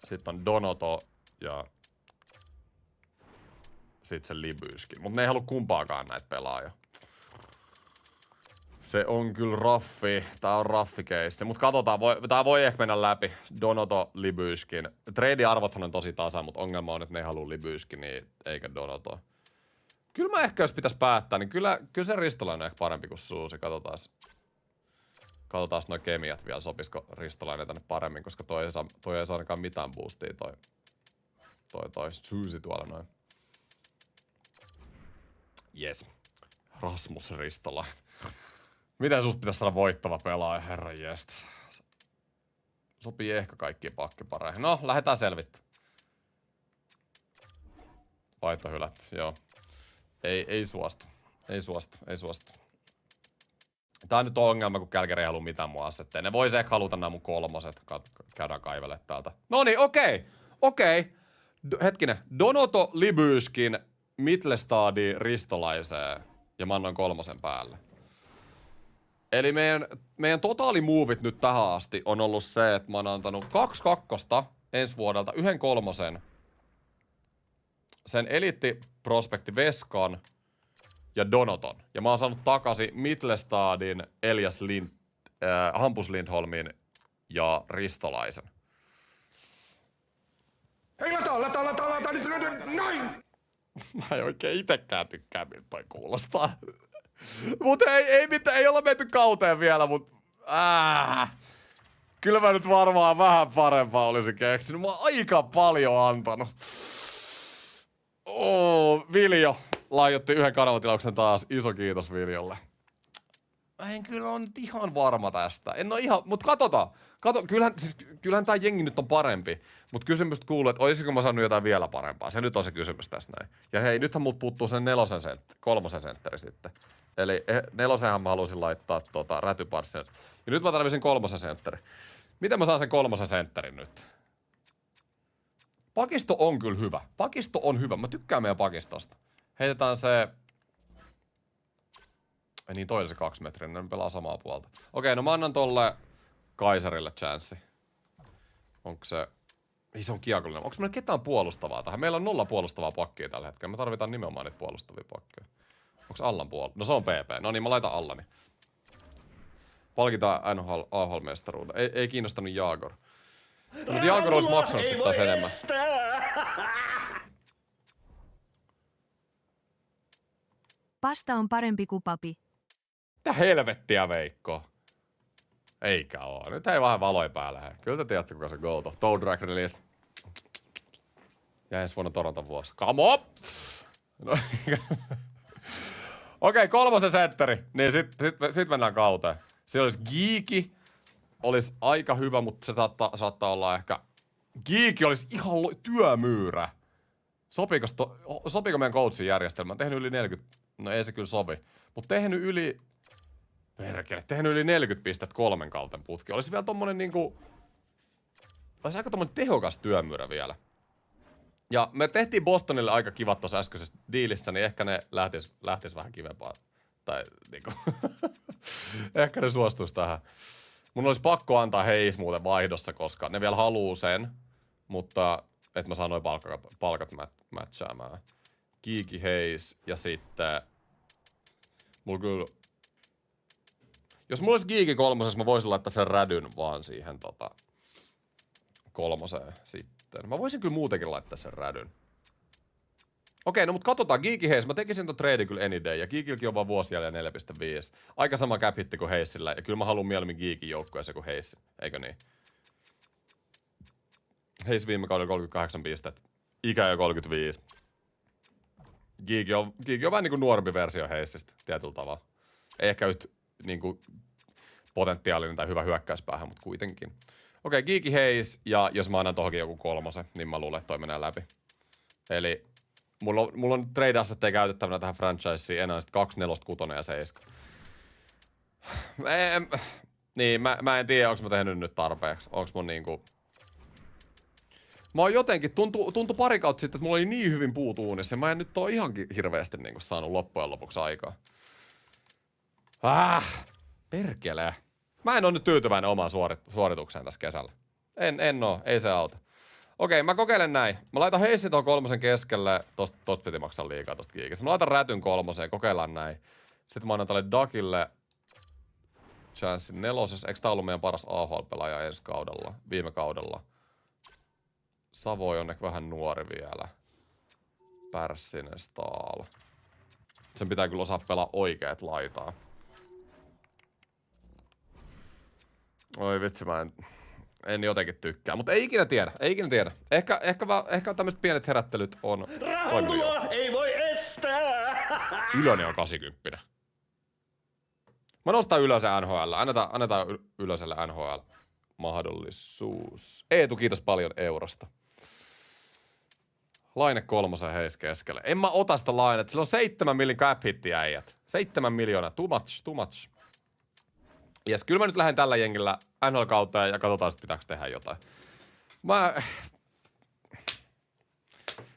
Sitten on Donoto ja... Sitten se Libyskin. Mut ne ei halua kumpaakaan näitä pelaajia. Se on kyllä raffi. Tää on raffikeissi. Mut katsotaan, tää voi ehkä mennä läpi. Donoto, Libyskin. Trade-arvothan on tosi tasa, mut ongelma on, että ne ei halua Libyskin, niin eikä Donoto. Kyllä mä ehkä, jos pitäis päättää, niin kyllä se Ristolainen on ehkä parempi kuin Suusi. Katsotaan noi kemiat vielä, sopisiko Ristolainen tänne paremmin, koska toi ei saa ainakaan mitään boostia toi Suusi tuolla noin. Jes. Rasmus Ristolainen. Miten susta pitäisi saada voittava pelaaja, herran jestas. Sopii ehkä kaikkiin pakkipareihin. No, lähdetään selvittämään. Vaihto hylätty, joo. Ei suostu. Tää on nyt ongelma, kun Calgary ei halua mitään mun asetteja. Ne vois ehkä haluta nämä mun kolmoset. Käydään kaivele täältä. Noniin, okei. Hetkinen. Donoto, Libyskin, Middlestadi, Ristolaiseen. Ja mä annoin kolmosen päälle. Eli meidän totaalimuuvit nyt tähän asti on ollut se, että mä oon antanut 2 kakkosta ensi vuodelta, 1 kolmosen. Sen eliittiprospekti Veskan ja Donoton. Ja mä oon saanut takaisin Middlestadin, Elias Hampus Lindholmin ja Ristolaisen. Hei, lataa, nyt, noin! Mä en oikein itekään tykkää, miltä toi kuulostaa. Mut ei olla menty kauteen vielä, mut... Kyllä mä nyt varmaan vähän parempaa olisin keksinyt. Mä oon aika paljon antanut. Viljo laiotti 1 kanavatilauksen taas. Iso kiitos Viljolle. mä en kyllä ole nyt ihan varma tästä. En ole ihan, mutta katsotaan. Kyllähän tää jengi nyt on parempi. Mutta kysymys kuuluu, että olisiko mä saanut jotain vielä parempaa. Se nyt on se kysymys tässä näin. Ja hei, nythän multa puuttuu sen 3 sentteri sitten. Eli 4 mä halusin laittaa rätyparssia. Ja nyt mä tarvitsin 3 sentteri. Miten mä saan sen 3 sentterin nyt? Pakisto on kyllä hyvä. Pakisto on hyvä. Mä tykkään meidän pakistosta. Heitetään se... Ei niin, toi oli se 2 metriä, ne pelaa samaa puolta. Okei, no mä annan tolle Kaisarille chanssi. Onko se... Ei, se on kiekollinen. Onko meillä ketään puolustavaa tähän? Meillä on 0 puolustavaa pakkia tällä hetkellä. Me tarvitaan nimenomaan niitä puolustavia pakkeja. Onko Allan No se on PP. No niin, mä laitan Allani. Palkitaan NHL AHL-mestaruuden. Ei kiinnostanut Jaagor. Mutta Jaagor olisi maksanut sitten taas enemmän. Pasta on parempi kuin papi. Mitä helvettiä, Veikko? Eikä oo. Nyt ei vähän valoi päällä. Kyllä te tiedätte, kuka se Gold of Toad Drag Release. Ja ensi vuonna Toronton vuosi. Come on! No, Okei, 3 sentteri. Niin sit mennään kauteen. Siellä olisi Geeki. Olisi aika hyvä, mutta se saattaa olla ehkä... Geeki olisi ihan työmyyrä. Sopiiko meidän coachin järjestelmään? Tehnyt yli 40... No ei se kyllä sovi. Mutta tehnyt yli 40 pistettä 3 kauten putki. Olisi vielä tommonen niinku... Olisi aika tommonen tehokas työmyyrä vielä. Ja me tehtiin Bostonille aika kivat tossa äskeisessä diilissä, niin ehkä ne lähtis vähän kivempaa. Tai niinku... ehkä ne suostuis tähän. Mun olisi pakko antaa Hayes muuten vaihdossa, koska ne vielä haluu sen. Mutta et mä saan noin palkat matchaamaan. Geeky Hayes ja sitten... Mulla kyllä... Jos mulla olisi Geeky 3, mä voisin laittaa sen rädyn vaan siihen 3 sitten. Mä voisin kyllä muutenkin laittaa sen rädyn. Okei, no mut katsotaan. Geeky Hayes, mä tekisin ton trade kyllä any day. Ja Geekilläkin on vaan vuosi jäljellä 4.5. Aika sama cap hitti kuin Hayesillä. Ja kyllä mä haluan mieluummin Geekin joukkueeseen kuin Hayes. Eikö niin? Hayes viime kaudella 38 pistettä. Ikä jo 35. Geeky on vähän niinku nuorempi versio Hayesista tietyllä tavalla. Ei ehkä nyt niinku potentiaalinen tai hyvä hyökkäyspäähän, mutta kuitenkin. Okei, Geeky Hayes, ja jos mä annan tohonkin joku 3, niin mä luulen, että toi menee läpi. Eli mulla on trade assetteja käytettävänä tähän franchiseen enää sitten 2, 4, 6 ja 7. Niin, mä en tiedä, onko mä tehnyt nyt tarpeeksi. Onko mun niinku... Mä oon jotenkin, tuntui pari kautta sitten, että mulla oli niin hyvin puut uunissa, ja mä en nyt oo ihan hirveästi niinku saanut loppujen lopuksi aikaa. Perkele. Mä en oo nyt tyytyväinen omaan suoritukseen tässä kesällä. En oo, ei se auta. Okei, mä kokeilen näin. Mä laitan Heissin tuon 3 keskelle. Tosta piti maksaa liikaa tosta kiikistä. Mä laitan rätyn 3 ja kokeillaan näin. Sitten mä annan tälle Duckille chanssin 4. Eikö tää ollut meidän paras AHL-pelaaja ensi kaudella? Viime kaudella. Savoi on ehkä vähän nuori vielä. Pärssinen Staal. Sen pitää kyllä osaa pelaa oikeet laitaa. Oi vitsi, mä en jotenkin tykkää. Mutta ei ikinä tiedä. Ehkä tämmöiset pienet herättelyt on Rahantuloa ei voi estää! Ylönen on 80. Mä nostan Ylösen NHL. Annetaan Ylöselle NHL-mahdollisuus. Eetu, kiitos paljon eurosta. Laine 3 Heis keskelle. En mä ota sitä lainetta. Sillä on 7 millin cap hitti äijät. 7 miljoonaa. Too much. Jes, kyllä mä nyt lähden tällä jengillä NHL-kautta ja katsotaan sit pitääkö tehdä jotain.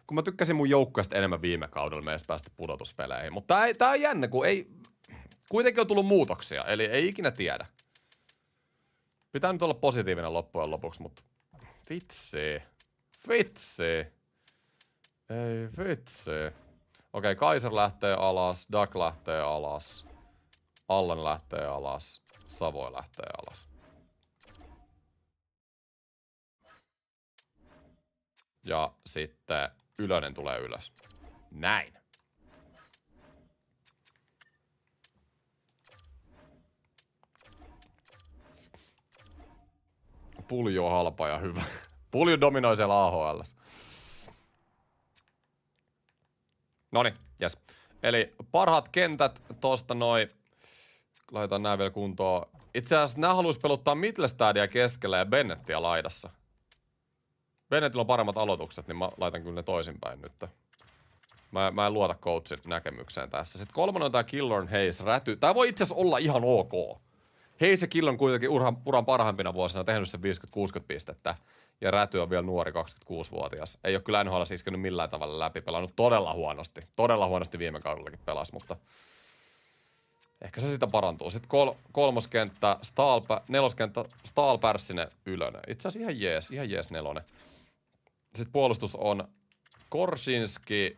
Kun mä tykkäsin mun joukkueesta enemmän viime kaudella, me edes päästä pudotuspeleihin. Mutta tää on jännä, kun ei... Kuitenkin on tullut muutoksia, eli ei ikinä tiedä. Pitää nyt olla positiivinen loppujen lopuksi, mutta... Vitsi. Ei vitsi. Okei, Kaiser lähtee alas, Duck lähtee alas, Allan lähtee alas, Savoi lähtee alas. Ja sitten Ylönen tulee ylös. Näin. Pulju on halpa ja hyvä. Pulju dominoi siellä AHL:ssä. Noniin, jes. Eli parhaat kentät tosta noin. laitetaan nää vielä kuntoon. Itse asiassa nää haluais peluttaa Mittelstadia keskellä ja Bennettiä laidassa. Bennettillä on paremmat aloitukset, niin mä laitan kyllä ne toisinpäin nyt. Mä en luota coachin näkemykseen tässä. Sitten kolmonen on tää Killorn Hayes räty. Tää voi itse asiassa olla ihan ok. Hayes ja Killorn kuitenkin uran parhaimpina vuosina tehnyt sen 50-60 pistettä. Ja räty on vielä nuori 26-vuotias. Ei ole kyllä NHL iskenyt millään tavalla läpi. Pelannut todella huonosti. Todella huonosti viime kaudellakin pelasi, mutta ehkä se sitä parantuu. Sitten kolmoskenttä, neloskenttä, Stahl, Pärssinen, Ylönen. Itse asiassa ihan jees nelonen. Sitten puolustus on Korsinski,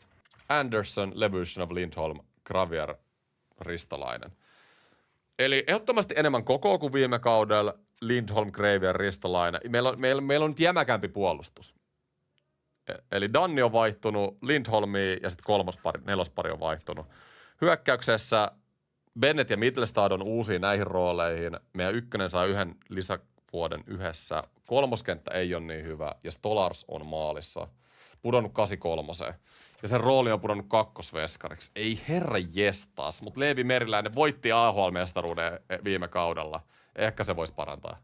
Anderson, Levyshinov, Lindholm, Gravier, Ristolainen. Eli ehdottomasti enemmän kokoa kuin viime kaudella. Lindholm, Gravier, Ristolainen. Meillä on nyt jämäkämpi puolustus. Eli Danni on vaihtunut, Lindholmi ja sitten nelospari on vaihtunut. Hyökkäyksessä Bennett ja Mittelstad on uusia näihin rooleihin. Meidän ykkönen saa yhden lisävuoden yhdessä. Kolmoskenttä ei ole niin hyvä ja Stolars on maalissa. Pudonnut 83. Ja sen rooli on pudonnut kakkosveskariksi. Ei herra jestas, mutta Leevi Meriläinen voitti AHL-mestaruuden viime kaudella. Ehkä se voisi parantaa.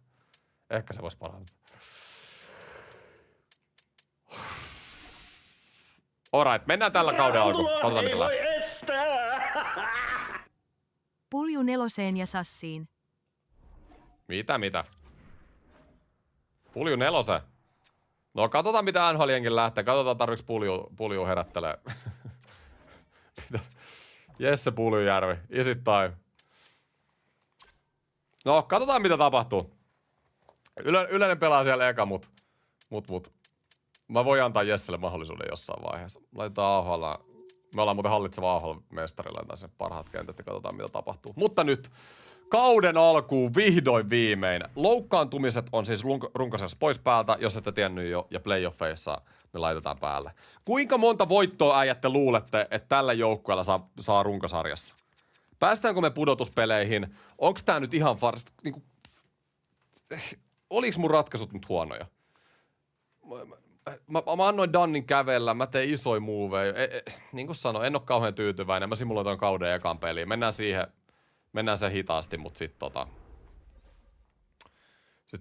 Alright, mennään tällä kauden alkuun. Katsotaan mitä voi estää! Pulju neloseen ja sassiin. Mitä? Pulju nelose. No katsotaan mitä NHL-jenkin lähtee. Katsotaan tarviks Pulju herättelee. Jesse Puljujärvi. Is it time? No katsotaan mitä tapahtuu. Yleinen pelaa siellä eka, mut. Mä voin antaa Jesselle mahdollisuuden jossain vaiheessa. Laitetaan AHL. Me ollaan muuten hallitseva AHL-mestari. Laitetaan sen parhaat kentät ja katsotaan mitä tapahtuu. Mutta nyt kauden alkuun vihdoin viimein. Loukkaantumiset on siis runkosessa pois päältä, jos ette tiennyt jo, ja playoffeissa ne laitetaan päälle. Kuinka monta voittoa äijät te luulette, että tällä joukkueella saa runkosarjassa? Päästäänkö me pudotuspeleihin? Onks tää nyt ihan niinku, oliks mun ratkaisut nyt huonoja? Mä annoin Dannin kävellä, mä tein isoja moveja. Niin kuin sanoin, en oo kauhean tyytyväinen. Mä simuloin kauden ekan peliin. Mennään se hitaasti, mut sit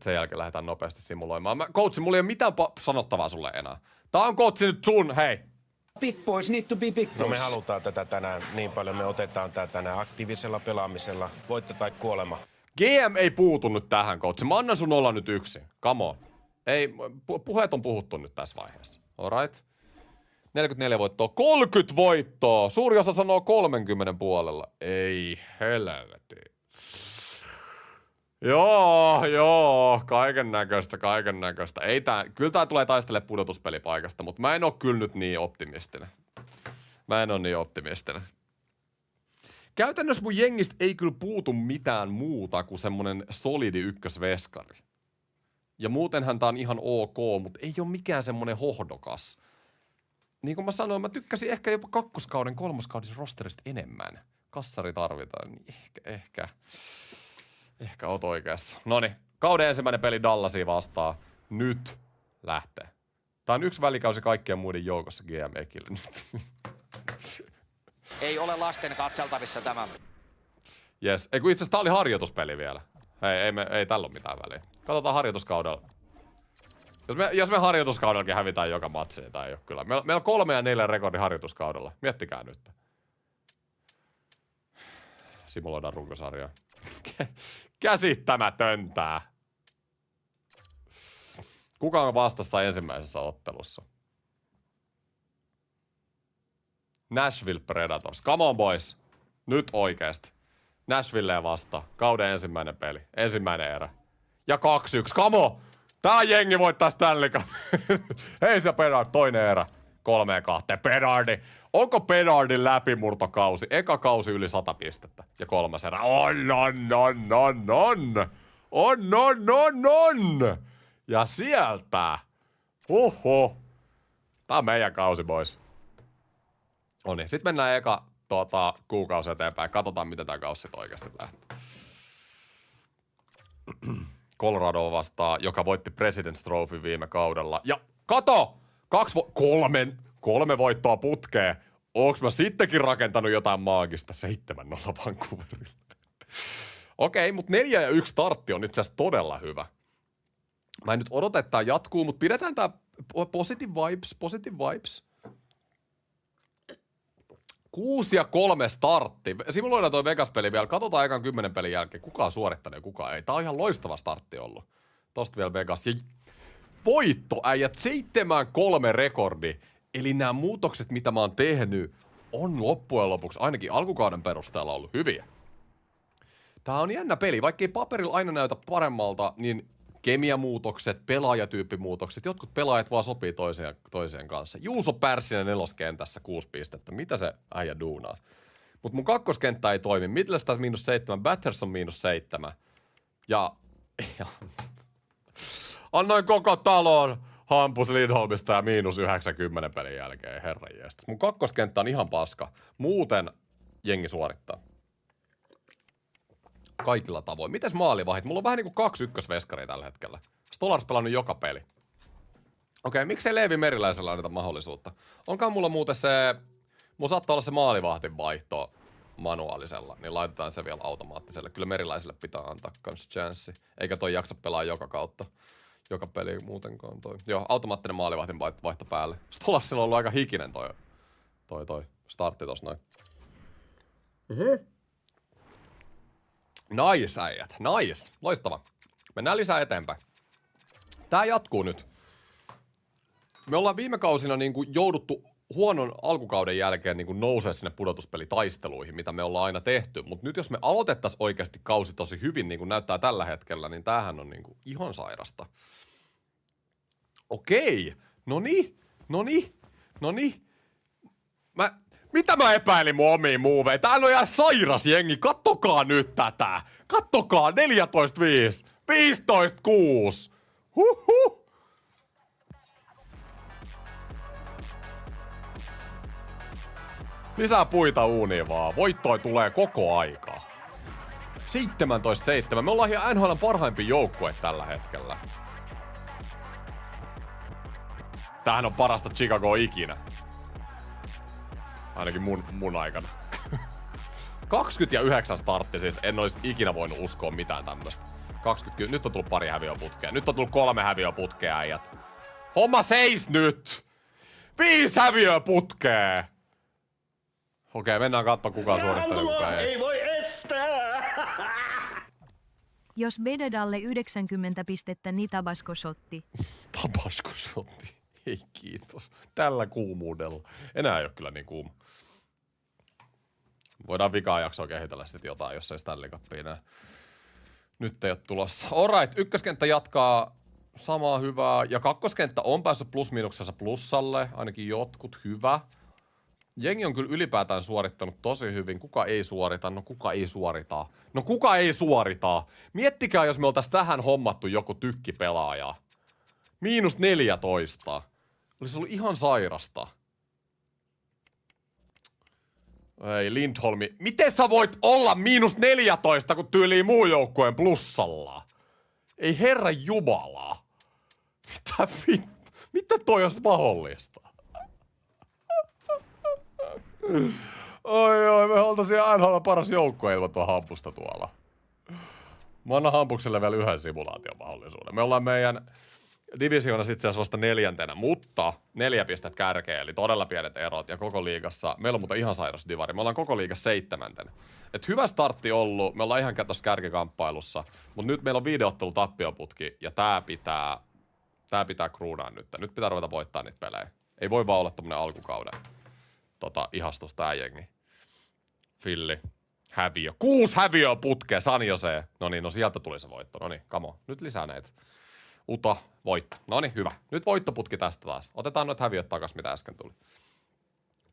sen jälkeen lähdetään nopeasti simuloimaan. Coachi, mulla ei ole mitään sanottavaa sulle enää. Tää on coachi nyt sun, hei! Big boys need to be big boys. No me halutaan tätä tänään niin paljon, me otetaan tää tänään aktiivisella pelaamisella, voitto tai kuolema. GM ei puutu nyt tähän, coachi. Mä annan sun olla nyt yksin. Come on. Ei, puheet on puhuttu nyt tässä vaiheessa. Alright? 44 voittoa. 30 voittoa! Suuri osa sanoo 30 puolella. Ei helvetti. Joo, kaiken näköistä. Kyllä tää tulee taistele pudotuspelipaikasta, mutta mä en oo kyllä nyt niin optimistinen. Käytännössä mun jengistä ei kyllä puutu mitään muuta kuin semmonen solidi ykkösveskari. Ja muutenhan tää on ihan ok, mutta ei oo mikään semmonen hohdokas. Niin kuin mä sanoin, mä tykkäsin ehkä jopa kolmoskauden rosterista enemmän. Kassari tarvitaan, niin ehkä oot oikeassa. Noniin, kauden ensimmäinen peli Dallasia vastaan. Nyt lähtee. Tää on yksi välikausi kaikkien muiden joukossa GM-ekille nyt. Ei ole lasten katseltavissa tämä. Jes, ei kun itse asiassa tää oli harjoituspeli vielä. Ei tällä ole mitään väliä. Katsotaan harjoituskaudella. Jos me harjoituskaudellakin hävitään joka matsi, niin tää ei oo kyllä. Meillä on 3 ja 4 rekordi harjoituskaudella. Miettikää nyt. Simuloidaan runkosarjaa. Käsittämätöntä. Kuka on vastassa ensimmäisessä ottelussa? Nashville Predators. Come on boys. Nyt oikeesti. Nashvilleen vasta. Kauden ensimmäinen peli. Ensimmäinen erä. Ja 2-1. Come on. Tää jengi voittaa Stanley Cup. Hei se Bedard. Toinen erä. 3-2. Bedardi. Onko Bedardin läpimurtokausi? Eka kausi yli 100 pistettä. Ja 3. erä. On. Ja sieltä. Tää on meidän kausi, boys. Noniin. Sitten mennään eka kuukausi eteenpäin. Katsotaan, miten tää kausi sit oikeasti lähtee. Colorado vastaan, joka voitti President's Trophy viime kaudella. Ja kato! 3 voittoa putkeen. Onks mä sittenkin rakentanut jotain maagista? 7-0 Vancouverille. Okei, mutta 4-1 startti on itse asiassa todella hyvä. Mä en nyt odota, että tää jatkuu, mutta pidetään tää positive vibes. 6-3 startti. Simuloidaan toi Vegas-peli vielä. Katsotaan ekan 10 pelin jälkeen, kuka on suorittanut ja kuka ei. Tää on ihan loistava startti ollut. Tosta vielä Vegas. Ja voittoäijät 7-3 rekordi. Eli nämä muutokset, mitä mä oon tehnyt, on loppujen lopuksi ainakin alkukauden perusteella ollut hyviä. Tää on jännä peli. Vaikkei paperilla aina näytä paremmalta, niin kemiamuutokset, pelaajatyyppimuutokset, jotkut pelaajat vaan sopii toiseen kanssa. Juuso Pärssinen neloskentässä 6 pistettä. Mitä se äijä duunaa? Mut mun kakkoskenttä ei toimi. Middlestad -7, Batterson -7. Ja annoin koko talon Hampus Lindholmista ja -90 pelin jälkeen, herranjestas. Mun kakkoskenttä on ihan paska. Muuten jengi suorittaa. Kaikilla tavoin. Mites maalivahit? Mulla on vähän niinku 2 ykkösveskaria tällä hetkellä. Stolars pelannut joka peli. Okei, miksei Leevi Meriläisellä anneta mahdollisuutta? Onkaan mulla muuten se... Mulla saattaa olla se maalivahtin vaihto manuaalisella, niin laitetaan se vielä automaattiselle. Kyllä Meriläiselle pitää antaa kans chanssi. Eikä toi jaksa pelaa joka kautta. Joka peli muutenkaan toi. Joo, automaattinen maalivahtin vaihto päälle. Stolarsilla on ollut aika hikinen toi startti tossa noin. Nice, äijät. Nice. Loistava. Mennään lisää eteenpäin. Tää jatkuu nyt. Me ollaan viime kausina niinku jouduttu huonon alkukauden jälkeen niinku nousee sinne pudotuspelitaisteluihin, mitä me ollaan aina tehty. Mutta nyt jos me aloitettaisiin oikeasti kausi tosi hyvin, niin kuin näyttää tällä hetkellä, niin tämähän on niinku ihan sairasta. Okei. Noni. Mitä mä epäilin mun omiin muuveihin? Täällä on ihan sairas jengi. Kattokaa nyt tätä. Kattokaa. 14-5. 15-6. Huhhuh. Lisää puita uuniin vaan. Voittoi tulee koko aikaa. 17-7. Me ollaan ihan NHL:n parhaimpi joukkue tällä hetkellä. Tämähän on parasta Chicago ikinä. Ainakin mun aikana. 29 startti siis. En olisi ikinä voinut uskoa mitään tämmöstä. 20. Nyt on tullut pari häviöputkea. Nyt on tullut 3 häviöputkea, äijät. Homma seis nyt! 5 häviöputkea! Okei, mennään katsomaan kuka suorittaa kuka ei. Ei voi estää! Jos vedät alle 90 pistettä, niin Tabasco-shotti. Tabasco-shotti. Ei kiitos. Tällä kuumuudella. Enää ei ole kyllä niin kuuma. Voidaan vikaa jaksoa kehitellä sitten jotain, jos ei Stanley Cupia enää. Nyt ei ole tulossa. Alright, ykköskenttä jatkaa samaa hyvää. Ja kakkoskenttä on päässyt plus-miinuksessa plussalle. Ainakin jotkut hyvä. Jengi on kyllä ylipäätään suorittanut tosi hyvin. Kuka ei suorita? No kuka ei suorita? Miettikää, jos me oltais tähän hommattu joku tykkipelaaja. -14. Olisi ollut ihan sairasta. Ei, Lindholmi. Miten sä voit olla -14, kun tyyliin muu joukkueen plussalla? Ei herra jumala. Mitä toi olisi mahdollista? Oi, me oltaisiin aina paras joukkue ilman tuo Hampusta tuolla. Mä annan Hampukselle vielä yhden simulaatiomahdollisuuden. Me ollaan meidän divisioonassa itse asiassa vasta 4, mutta 4 pistettä kärkeä, eli todella pienet erot. Ja koko liigassa, meillä on muuten ihan sairas divari, me ollaan koko liigassa 7. Et hyvä startti ollut, me ollaan ihan tuossa kärkikamppailussa, mutta nyt meillä on 5 ottelun tappioputki, ja tää pitää kruunaa nyt. Nyt pitää ruveta voittaa niitä pelejä. Ei voi vaan olla tommonen alkukauden ihastus tää jengi. Filli. Häviö. 6 häviöä putkeen, San Jose. No sieltä tuli se voitto. Noniin, come on. Nyt lisää näitä. Uta, voitto. Noniin, hyvä. Nyt voittoputki tästä taas. Otetaan noita häviöt takas, mitä äsken tuli.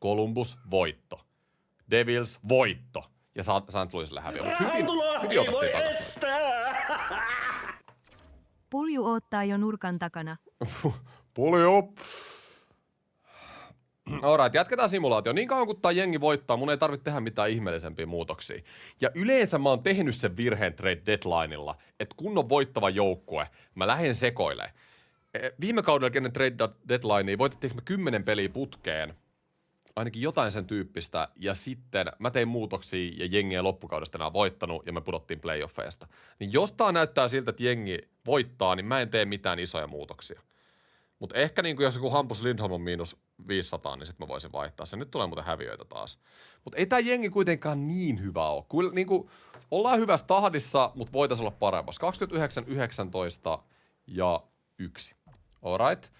Columbus, voitto. Devils, voitto. Ja St. Louisille häviö. Mut hyvin otettiin takas. Pulju odottaa jo nurkan takana. Pulju. Alright, jatketaan simulaatio. Niin kauan kun tää jengi voittaa, mun ei tarvitse tehdä mitään ihmeellisempiä muutoksia. Ja yleensä mä oon tehnyt sen virheen trade deadlineilla, että kun on voittava joukkue, mä lähden sekoilemaan. Viime kaudella ennen trade deadlinea voitettiinko me 10 peliä putkeen ainakin jotain sen tyyppistä, ja sitten mä tein muutoksia, ja jengi ei loppukaudesta enää voittanut, ja me pudottiin playoffeista. Niin jos tää näyttää siltä, että jengi voittaa, niin mä en tee mitään isoja muutoksia. Mutta ehkä niin jos joku Hampus Lindholm on -500, niin sitten mä voisin vaihtaa sen. Nyt tulee muuten häviöitä taas. Mutta ei tää jengi kuitenkaan niin hyvä ole. Kyllä niin ollaan hyvässä tahdissa, mutta voitaisiin olla paremmassa. 29, 19 ja 1. Alright.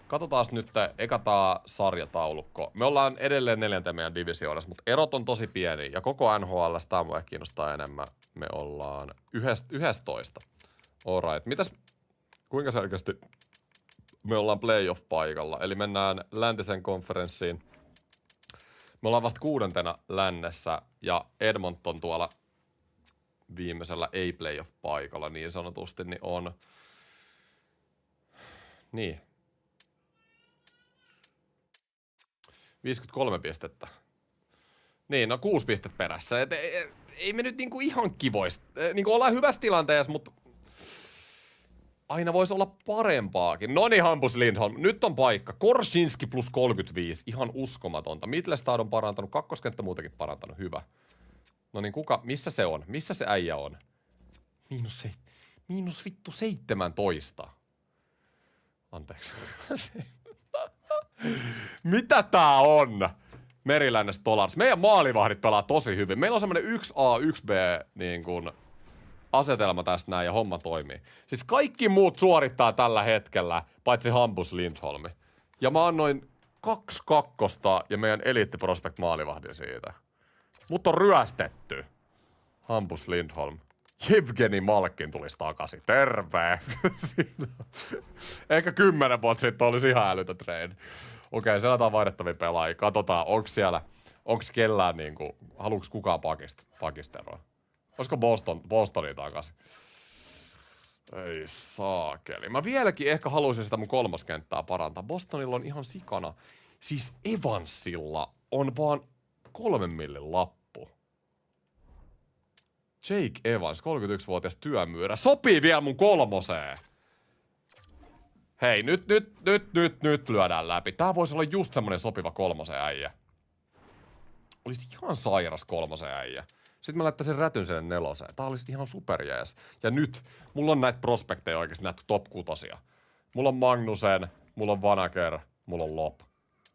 Katsotaan nyt eka tää sarjataulukko. Me ollaan edelleen 4. meidän divisioonassa, mutta erot on tosi pieni. Ja koko NHL, tää mua kiinnostaa enemmän. Me ollaan 11. Alright. Mitäs, kuinka selkeästi me ollaan playoff-paikalla? Eli mennään läntisen konferenssiin. Me ollaan vasta 6. lännessä ja Edmonton tuolla viimeisellä ei-playoff-paikalla niin sanotusti, niin on... Niin. 53 pistettä. Niin, no 6 pistettä perässä. Et ei me nyt niinku ihan kivoista. Niinku ollaan hyvässä tilanteessa, mutta aina voisi olla parempaakin. Noniin, Hampus Lindholm. Nyt on paikka. Korchinski plus 35. Ihan uskomatonta. Middlestad on parantanut. Kakkoskenttä muutenkin parantanut. Hyvä. No niin, missä se on? Missä se äijä on? Miinus vittu 17. Anteeksi. Mitä tää on? Merilännes Tolars. Meidän maalivahdit pelaa tosi hyvin. Meillä on semmonen 1A, 1B niin kuin asetelma tästä näin ja homma toimii. Siis kaikki muut suorittaa tällä hetkellä, paitsi Hampus Lindholmi. Ja mä annoin 2 kakkosta ja meidän Elite Prospect maalivahdin siitä. Mut on ryöstetty. Hampus Lindholm. Jevgeni Malkin tulisi takaisin. Terve! Ehkä 10 vuotta sitten olisi ihan älytä trade. Okei, selataan vaihdettavia pelaajia. Katsotaan, onks kellään niinku, haluuks kukaan pakisteroa? Olisiko Bostonia takaisin? Ei saakeli. Mä vieläkin ehkä haluaisin sitä mun kolmoskenttää parantaa. Bostonilla on ihan sikana. Siis Evansilla on vaan 3 millin lappu. Jake Evans, 31-vuotias työmyyrä. Sopii vielä mun kolmoseen. Hei, nyt lyödään läpi. Tää voisi olla just semmonen sopiva kolmosen äijä. Olisi ihan sairas kolmosen äijä. Sitten mä laittaisin rätyn sinne 4. Tää olisi ihan superjees. Ja nyt, mulla on näitä prospekteja oikeesti, näitä top 6. Mulla on Magnusen, mulla on Vanaker, mulla on Lop.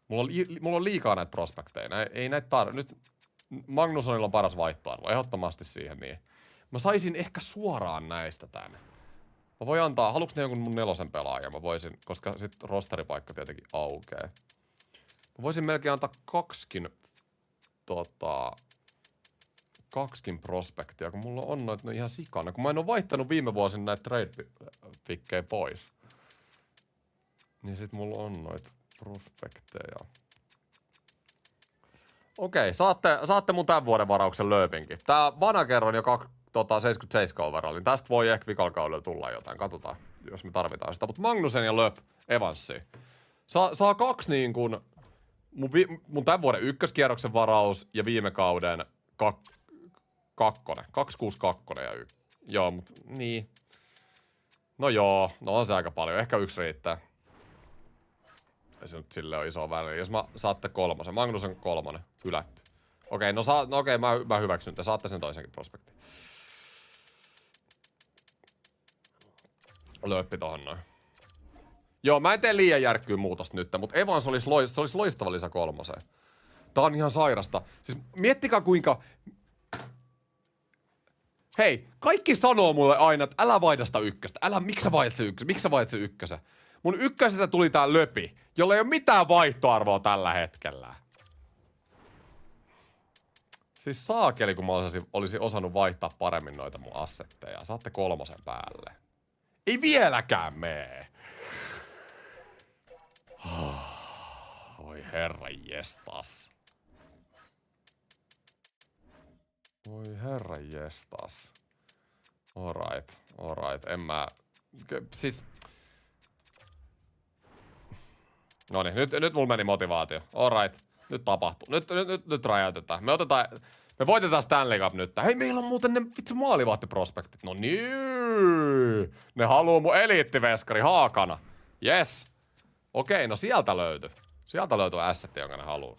Mulla on liikaa näitä prospekteja. Ei näitä nyt Magnusonilla on paras vaihtoarvo, ehdottomasti siihen niin. Mä saisin ehkä suoraan näistä tän. Mä voin antaa, haluuks ne jonkun mun 4 pelaajan? Mä voisin, koska sit rosteripaikka tietenkin aukee. Mä voisin melkein antaa 2 prospektia, kun mulla on noita ihan sikana. Kun mä en oo vaihtanut viime vuosina näitä trade-pikkejä pois. Niin sit mulla on noita prospekteja. Okei, saatte mun tän vuoden varauksen lööpinkin. Tää Vanaker on jo 77 overall, niin tästä voi ehkä vikalla kaudella tulla jotain. Katsotaan, jos me tarvitaan sitä. Mutta Magnusen ja Lööp Evansi. Saa 2 niin kuin mun tän vuoden ykköskierroksen varaus ja viime kauden 262 ja joo, mut niin. No joo, no on se aika paljon. Ehkä 1 riittää. Ei se nyt silleen ole iso väliä. Jos saatte 3. Magnusen 3. Hylätty. Okei, okei, mä hyväksyn. Te saatte sen toisenkin prospektin. Lööppi tohon noin. Joo, mä en tee liian järkkyä muutosta nyt, mutta Evans olisi loistava lisä 3. Tää on ihan sairasta. Siis miettikää kuinka... Hei, kaikki sanoo mulle aina, että älä vaihda sitä 1. Miksi sä vaihdat se 1? Miksi sä vaihdat se 1? Mun 1 tuli tää löpi, jolla ei ole mitään vaihtoarvoa tällä hetkellä. Siis saakeli, kun mä olisin osannut vaihtaa paremmin noita mun assetteja. Saatte 3 päälle. Ei vieläkään mee. Oi herra jestas. Voi herra jestas. Alright. En mä... Siis... Noniin, nyt mulla meni motivaatio. Alright. Nyt tapahtuu. Nyt räjäytetään. Me voitetaan Stanley Cup nyt. Hei, meillä on muuten ne vitsi maalivahtiprospektit. No niin. Ne haluu mun eliittiveskari Haakana. Yes. Okei, no sieltä löytyi assetti, jonka ne haluu.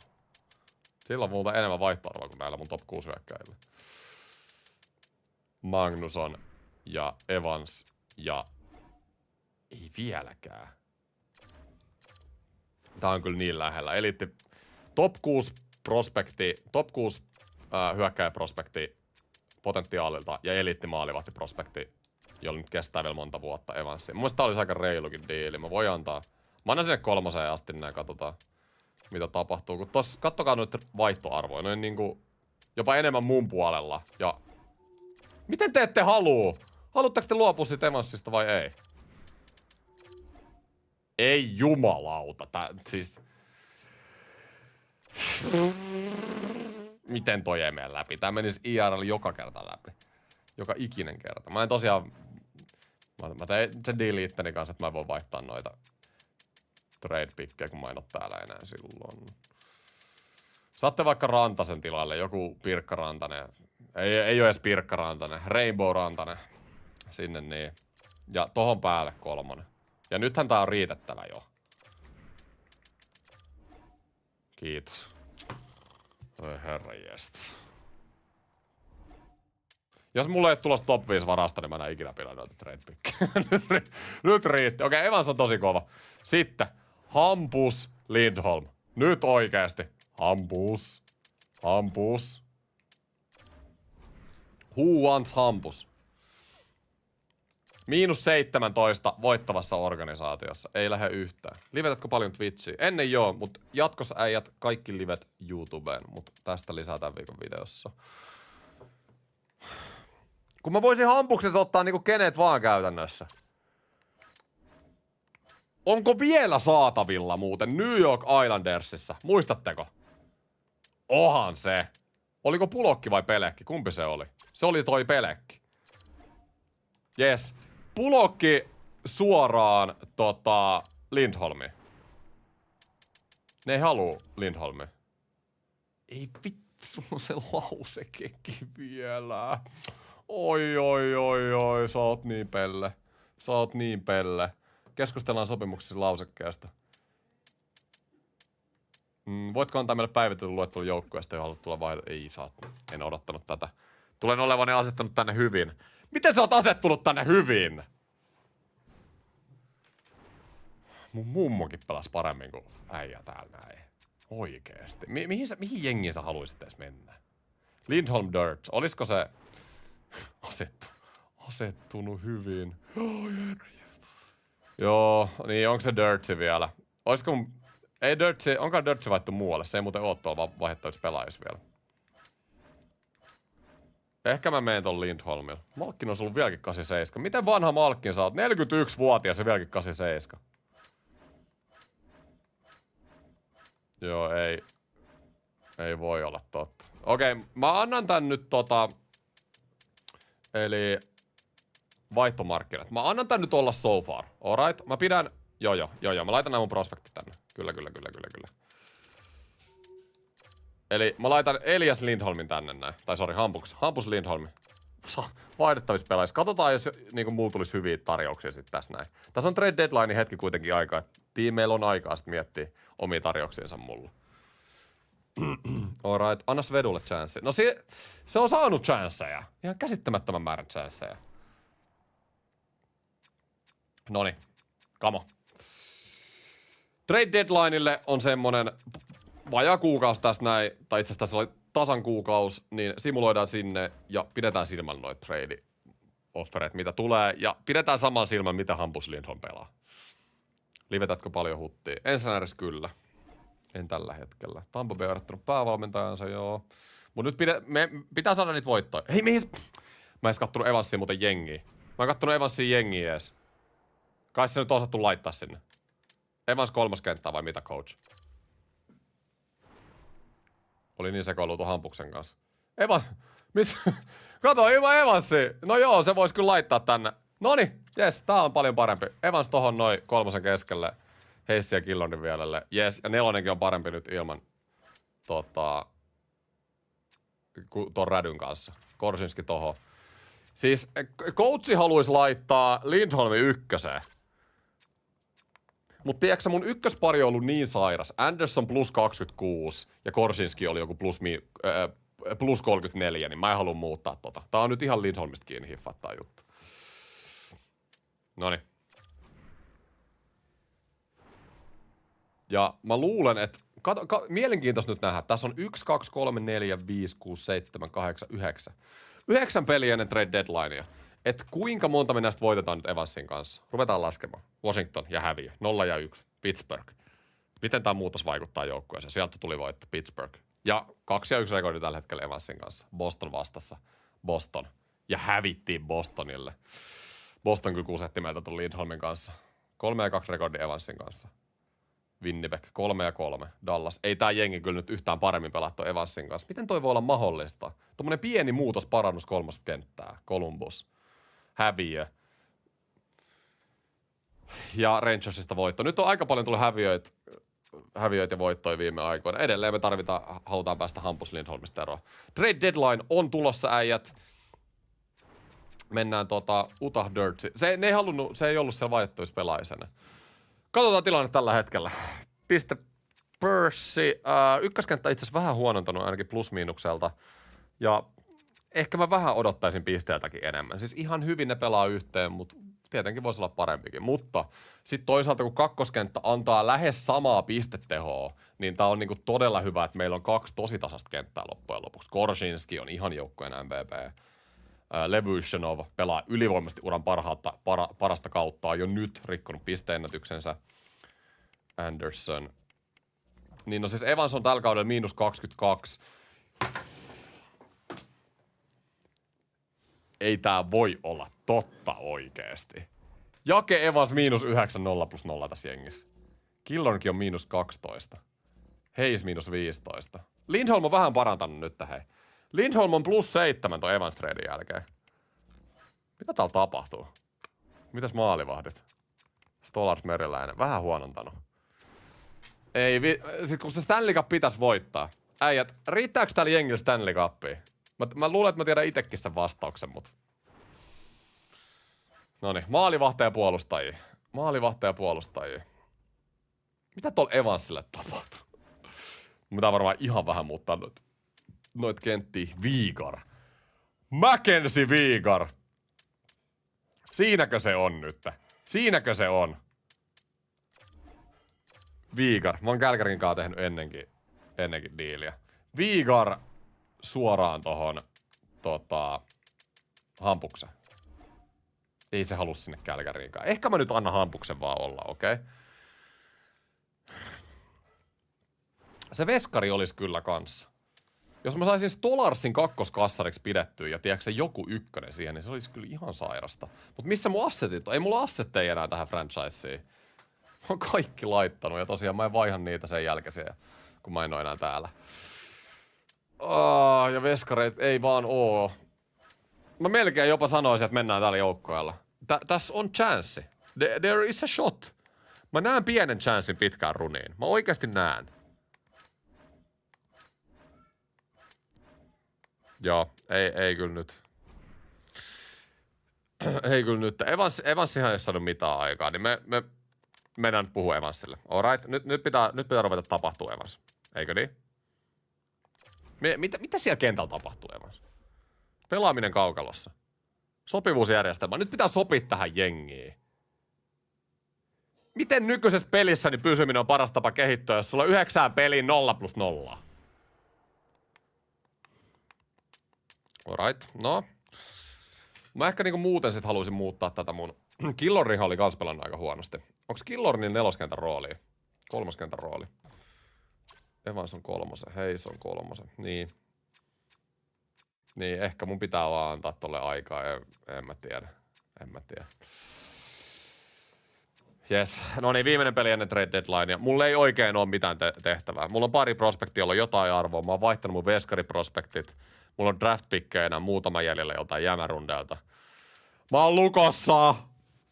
Sillä on muuten enemmän vaihtoarvoa kuin näillä mun top 6 hyökkäillä. Magnusson ja Evans ja... Ei vieläkään. Tää on kyllä niin lähellä. Eliitti top 6 prospekti, top 6 hyökkäjäprospekti potentiaalilta ja eliitti maalivahtiprospekti, jolla nyt kestää vielä monta vuotta Evansia. Mun mielestä tää olisi aika reilukin diili. Mä voin antaa. Mä annan sinne 3 asti näin, katsotaan mitä tapahtuu. Kun tos, kattokaa nyt vaihtoarvoja, noin niinku jopa enemmän mun puolella. Ja miten te ette haluu? Haluatteko te luopua siitä Evansista vai ei? Ei jumalauta, siis... Miten toi ei mene läpi? Tää menisi IRL joka kerta läpi. Joka ikinen kerta. Mä en tosiaan... Mä tein sen diili itteni kanssa, että mä voin vaihtaa noita trade-pikkejä, kun mä en oo täällä enää silloin. Saatte vaikka Rantasen tilalle, joku Pirkka Rantanen. Ei oo edes Pirkka Rantanen, Rainbow Rantanen. Sinne niin. Ja tohon päälle 3. Ja nythän tää on riitettävä jo. Kiitos. Oi herranjestas. Jos mulla ei tulossa top 5 varasta, niin mä en ikinä pidä noita trade-pikkejä. Nyt riitti. Okei, Evans on tosi kova. Sitten Hampus Lindholm. Nyt oikeesti. Hampus. Hampus. Who wants Hampus? -17 voittavassa organisaatiossa. Ei lähde yhtään. Livetätkö paljon Twitchiä? Ennen joo, mutta jatkossa äijät kaikki livet YouTubeen. Mutta tästä lisää tämän viikon videossa. Kun mä voisin Hampuksesta ottaa niinku kenet vaan käytännössä. Onko vielä saatavilla muuten New York Islandersissa? Muistatteko? Ohan se. Oliko Pulokki vai Pelekki? Kumpi se oli? Se oli toi Pelekki. Jes. Pulokki suoraan Lindholmi. Ne ei haluu Lindholmi. Ei vittu, sulla on se lausekekin vielä. Oi, sä oot niin pelle. Sä oot niin pelle. Keskustellaan sopimuksessa lausekkeesta. Voitko antaa meille päivitellä luettelun joukkueesta, johon haluat tulla vaihdolla? Ei saa. En odottanut tätä. Tulen olevani asettanut tänne hyvin. Miten sä oot asettunut tänne hyvin? Mun mummokin pelasi paremmin kuin äijä täällä näin. Oikeesti. Mihin jengiin sä haluisit edes mennä? Lindholm Dirt. Olisiko se asettunut hyvin? Joo, niin onko se Dirtsi vielä? Olisiko mun... Ei Dirtsi, onko Dirtsi vaihtu muualle? Se ei muuten oo tuolla vaihdettavissa pelaajissa vielä. Ehkä mä menen ton Lindholmilla. Malkkin on ollut vieläkin 87. Miten vanha Malkkin sä oot? 41-vuotias ja vieläkin 87. Joo, ei voi olla totta. Okei, mä annan tän nyt eli vaihtomarkkinat. Mä annan tän nyt olla so far. Alright? Mä pidän... Joo. Mä laitan nämä mun prospektit tänne. Kyllä. Eli mä laitan Elias Lindholmin tänne näin. Tai sori, Hampus Lindholmi. Vaihdettavissa pelaajissa. Katsotaan, jos niinku mulla tulisi hyviä tarjouksia sit tässä näin. Tässä on trade deadline hetki kuitenkin aikaa. Tiimeillä on aikaa sit miettiä omia tarjouksiinsa mulla. Alright, anna Svedulle chanssi. No se on saanut chansseja. Ihan käsittämättömän määrän chansseja. Noniin, kamo. Trade deadlineille on semmonen vajaa kuukausi tässä näin, tai itse asiassa tässä oli tasan kuukausi, niin simuloidaan sinne ja pidetään silmällä noita trade-offereet, mitä tulee, ja pidetään saman silmän, mitä Hampus Lindholm pelaa. Livetätkö paljon huttia? Ensin kyllä. En tällä hetkellä. Tampa Bay on odottanut päävalmentajansa, joo. Mut nyt me pitää saada niitä voittoja. Hei, mihin? Mä en edes kattonut Evansia muuten jengiä. Mä en kattonut Evansia jengiä ees. Kai se nyt on osattu laittaa sinne. Evans 3. kenttää vai mitä, coach? Oli niin sekoiluutu Hampuksen kanssa. Missä? Kato, ilman Evansia. No joo, se vois kyllä laittaa tänne. Noni, jes, tää on paljon parempi. Evans tohon noin 3. keskelle. Heissi ja Killonin vielälle. Jes, ja 4. on parempi nyt ilman ton rädyn kanssa. Korsinski tohon. Siis coachi haluaisi laittaa Lindholmin 1. Mutta tiedätkö, mun ykköspari on ollut niin sairas. Anderson plus 26 ja Korsinski oli joku plus 34, niin mä en halua muuttaa tota. Tää on nyt ihan Lindholmista kiinni hiffattaa juttu. Noniin. Ja mä luulen, että mielenkiintoista nyt nähdä. Tässä on 1, 2, 3, 4, 5, 6, 7, 8, 9. 9 peliä ennen trade deadlinea. Et kuinka monta me näistä voitetaan nyt Evansin kanssa? Ruvetaan laskemaan. Washington ja häviö. 0 ja 1. Pittsburgh. Miten tämä muutos vaikuttaa joukkueeseen? Sieltä tuli voitto. Pittsburgh. Ja 2 ja 1 rekordi tällä hetkellä Evansin kanssa. Boston vastassa. Boston. Ja hävittiin Bostonille. Boston kyllä kusetti meiltä tuli Lindholmin kanssa. 3 ja 2 rekordi Evansin kanssa. Winnipeg 3 ja 3. Dallas. Ei tää jengi kyllä nyt yhtään paremmin pelattu Evansin kanssa. Miten toi voi olla mahdollista? Tuommoinen pieni muutos parannus 3. kenttää. Columbus. Häviö. Ja Rangersista voitto. Nyt on aika paljon tullut häviöitä ja voittoja viime aikoina. Edelleen me halutaan päästä Hampus Lindholmista eroon. Trade deadline on tulossa, äijät. Mennään Utah Dirtsi. Se ei ollut siellä vaihdettavissa pelaajana. Katsotaan tilanne tällä hetkellä. Piste Pörssi. Ykköskenttä itse asiassa vähän huonontanut ainakin plus-miinukselta. Ja ehkä mä vähän odottaisin pisteeltäkin enemmän. Siis ihan hyvin ne pelaa yhteen, mutta tietenkin voisi olla parempikin. Mutta sitten toisaalta kun kakkoskenttä antaa lähes samaa pistetehoa, niin tää on niinku todella hyvä, että meillä on 2 tosi tasasta kenttää loppujen lopuksi. Korsinski on ihan joukkojen MVP. Levushinov pelaa ylivoimaisesti uran parasta kauttaa jo nyt rikkonut pisteennätyksensä. Anderson. Niin no siis Evans on tällä kaudella miinus 22. Ei tää voi olla totta oikeesti. Jake Evans miinus 9, 0 plus 0 tässä jengissä. Killornkin on miinus 12. Hayes miinus 15. Lindholm on vähän parantanut nyt hei. Lindholm on plus 7 ton Evans tradein jälkeen. Mitä täällä tapahtuu? Mitäs maalivahdit? Stolars Meriläinen. Vähän huonontanut. Ei sit kun se Stanley Cup pitäisi voittaa. Äijät, riittääkö täällä jengillä Stanley Cupia? Mä luulen, että mä tiedän itekin sen vastauksen, mut. Noniin, maalivahteja puolustajia. Maalivahteja puolustajia. Mitä tuolla Evansille tapahtuu? Mitä varmaan ihan vähän muuttaa noit kenttiä. Viigar. Mackenzie Viigar. Siinäkö se on nyt? Siinäkö se on? Viigar. Mä oon Kälkärin kanssa tehnyt ennenkin diiliä. Viigar suoraan tohon Hampuksen. Ei se halua sinne Kälkäriinkaan. Ehkä mä nyt annan Hampuksen vaan olla, okei? Okay? Se veskari olisi kyllä kanssa. Jos mä saisin Stolarsin kakkoskassariksi pidettyä ja tiedätkö joku ykkönen siihen, niin se olisi kyllä ihan sairasta. Mutta missä mun assetit on? Ei mulla assetteja enää tähän franchiseen. Mä oon kaikki laittanut ja tosiaan mä en vaihan niitä sen jälkeen, kun mä en oo enää täällä. Ja veskareit ei vaan oo. Mä melkein jopa sanoisin, että mennään täällä joukkoilla. Tässä on chanssi. There is a shot. Mä näen pienen chanssin pitkään runiin. Mä oikeasti näen. Joo, ei kyllä nyt. Ei kyllä nyt. Evansihan ei saanut mitään aikaa, niin me mennään nyt puhua Evansille. Alright, nyt pitää ruveta tapahtua Evans. Eikö niin? Mitä siellä kentällä tapahtuu Evans? Pelaaminen kaukalossa. Sopivuusjärjestelmä. Nyt pitää sopia tähän jengiin. Miten nykyisessä pelissä niin pysyminen on paras tapa kehittyä, jos sulla on 9 peliin 0 plus 0? Alright, no. Mä ehkä niinku muuten sit haluaisin muuttaa tätä mun. Killornihan oli kans pelannut aika huonosti. Onks Killornin 4. kentän rooli? 3. kentän rooli. Evans on 3. Hayes on 3. Niin. Niin, ehkä mun pitää vaan antaa tolle aikaa. En mä tiedä. Jes. No niin, viimeinen peli ennen trade deadlinea. Mulla ei oikein ole mitään tehtävää. Mulla on pari prospektia, jolla on jotain arvoa. Mä oon vaihtanut mun veskariprospektit. Mulla on draft-pikkeinä muutama jäljellä joltain jämärundelta. Mä oon lukossa!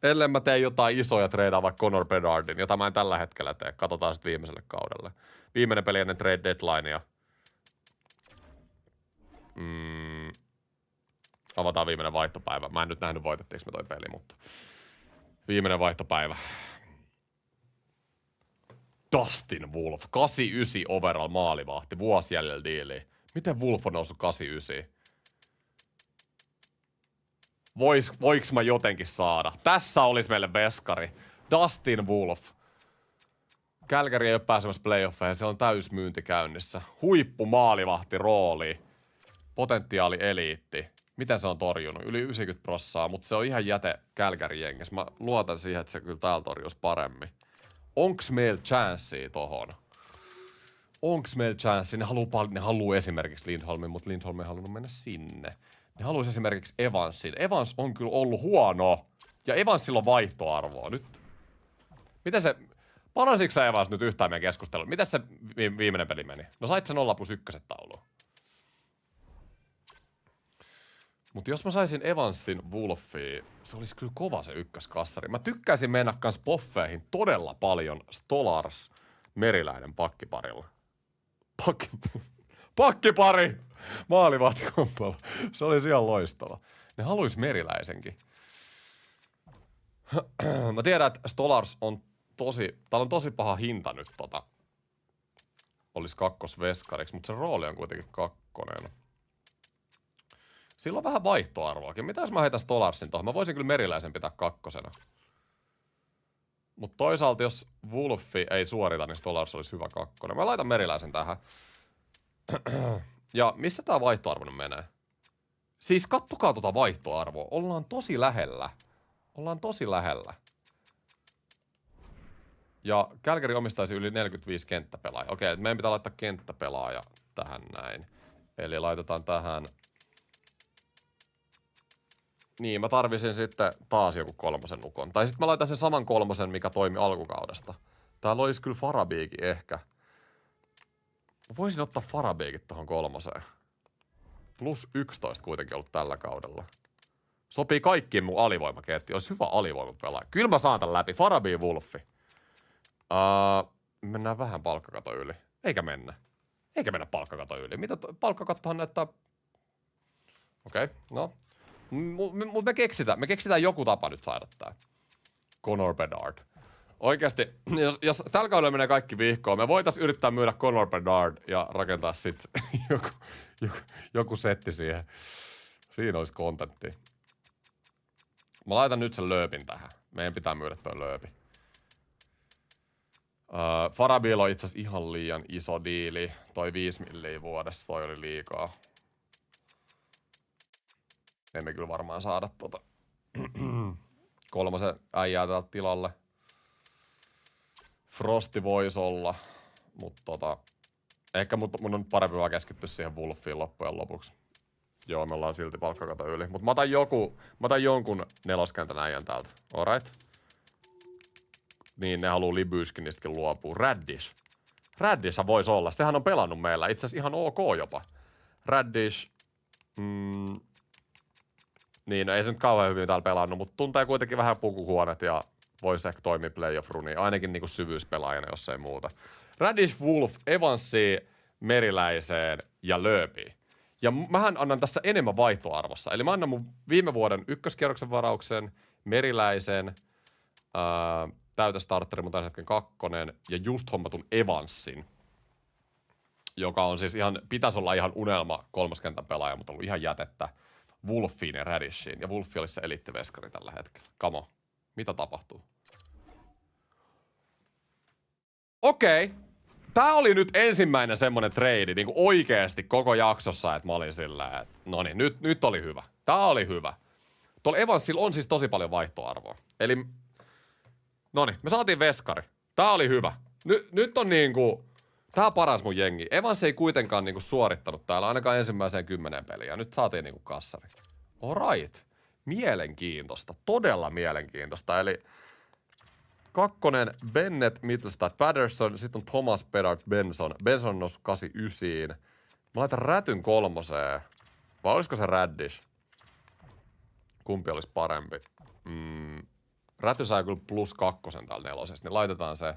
Ellen mä teen jotain isoja treidaa vaikka Connor Bedardin, jota mä en tällä hetkellä tee. Katsotaan sitten viimeiselle kaudelle. Viimeinen peli ennen trade deadlinea. Avataan viimeinen vaihtopäivä. Mä en nyt nähnyt voitettiinko me toi peli, mutta viimeinen vaihtopäivä. Dustin Wolf, 89 overall maalivahti, vuosi jäljellä diiliin. Miten Wolf on noussut 89? Voiks mä jotenkin saada? Tässä olisi meille veskari. Dustin Wolf. Calgary ei ole pääsemässä playoffeihin, se on täysmyynti käynnissä. Huippu maalivahti rooli. Potentiaali eliitti. Miten se on torjunut? Yli 90%, mutta se on ihan jäte Calgary-jengissä. Mä luotan siihen, että se kyllä täällä torjuisi paremmin. Onks meillä chanssiä tohon? Onks meillä chanssiä? Ne haluu esimerkiksi Lindholmin, mutta Lindholm ei halunnut mennä sinne. Ne haluaisi esimerkiksi Evansin. Evans on kyllä ollut huono. Ja Evansilla on vaihtoarvoa. Nyt. Miten se... Parasitko sä Evans nyt yhtään meidän keskustelua? Miten se viimeinen peli meni? No sait se 0+1 tauluun. Mutta jos mä saisin Evansin Wolfiin, se olisi kyllä kova se ykköskassari. Mä tykkäisin mennä kans poffeihin todella paljon Stolars Meriläinen pakkiparilla. Pakkipari! Maalivahtikomppalla. Se olisi ihan loistava. Ne haluis Meriläisenkin. Mä tiedän, että Stolars on täällä on tosi paha hinta nyt olisi kakkosveskariksi, mutta se rooli on kuitenkin kakkonen. Sillä on vähän vaihtoarvoakin. Mitä jos mä heitän Stolarsin tohon? Mä voisin kyllä Meriläisen pitää kakkosena. Mutta toisaalta jos Wolfi ei suorita, niin Stolars olisi hyvä kakkonen. Mä laitan Meriläisen tähän. Ja missä tää vaihtoarvo nyt menee? Siis kattokaa tota vaihtoarvoa. Ollaan tosi lähellä. Ollaan tosi lähellä. Ja Calgary omistaisi yli 45 kenttäpelaajia. Okei, meidän pitää laittaa kenttäpelaaja tähän näin. Eli laitetaan tähän... Niin, mä tarvisin sitten taas joku kolmosen nukon. Tai sitten mä laitan sen saman kolmosen, mikä toimi alkukaudesta. Täällä olisi kyllä Farabiikin ehkä. Mä voisin ottaa Farabiikit tohon kolmoseen. +11 kuitenkin ollut tällä kaudella. Sopii kaikkiin mun alivoimakettiin. Olisi hyvä alivoimapelaaja. Kyllä mä saan tän läpi. Farabii Wolfi. Mennään vähän palkkakato yli. Eikä mennä palkkakato yli. Mitä palkkakattohan näyttää... Okei, no. Mutta me keksitään joku tapa nyt saada tää. Connor Bedard. Oikeasti, jos tällä kaudella menee kaikki vihkoon, me voitais yrittää myydä Connor Bedard ja rakentaa sit joku setti siihen. Siinä olisi kontentti. Mä laitan nyt sen lööpin tähän. Meidän pitää myydä toi lööpi. Farabil on itse asiassa ihan liian iso diili. Toi 5 milliä vuodessa, toi oli liikaa. Emme kyllä varmaan saada kolmosen äijää täältä tilalle. Frosti voisi olla, mutta ehkä mun on parempi vaan keskittyä siihen Wolfiin loppujen lopuksi. Joo, me ollaan silti palkkakato yli. Mutta mä otan jonkun neloskentän äijän täältä. Alright. Niin, ne haluu Libyskinistäkin luopua. Raddish. Raddishhan voisi olla. Sehän on pelannut meillä. Itse asiassa ihan ok jopa. Raddish. Niin, no ei se nyt kauhean hyvin täällä pelannut, mutta tuntee kuitenkin vähän pukuhuonet ja voisi ehkä toimia playoff-runiin. Ainakin niinku syvyyspelaajana, jos ei muuta. Raddish, Wolf, Evansi, Meriläiseen ja Lööpiin. Ja mähän annan tässä enemmän vaihtoarvossa. Eli mä annan mun viime vuoden ykköskierroksen varauksen, Meriläisen, täytästartteri, mutta tämän hetken kakkonen, ja just hommatun Evansin, joka on siis ihan, pitäisi olla ihan unelma kolmoskentän pelaaja, mutta on ollut ihan jätettä Wolfiin ja Raddishiin. Ja Wolfi olisi se eliittiveskari tällä hetkellä. Kamo, mitä tapahtuu? Okei. Tää oli nyt ensimmäinen semmonen trade niin kuin oikeesti koko jaksossa, että mä olin sillä, että no niin, nyt oli hyvä. Tää oli hyvä. Tuolla Evansilla on siis tosi paljon vaihtoarvoa. Eli, no niin, me saatiin veskari. Tää oli hyvä. Nyt on niinku, tää paras mun jengi. Evans ei kuitenkaan niinku suorittanut täällä ainakaan ensimmäiseen 10 peliä. Nyt saatiin niinku kassari. Alright. Mielenkiintoista. Todella mielenkiintoista. Eli kakkonen Bennett, Mittelstadt, Patterson. Sitten on Thomas, Bedard, Benson. Benson noussut 89. Mä laitan Rätyn kolmoseen. Vai olisiko se Raddish? Kumpi olisi parempi? Räty sai kyllä +2 täällä nelosesta, niin laitetaan se.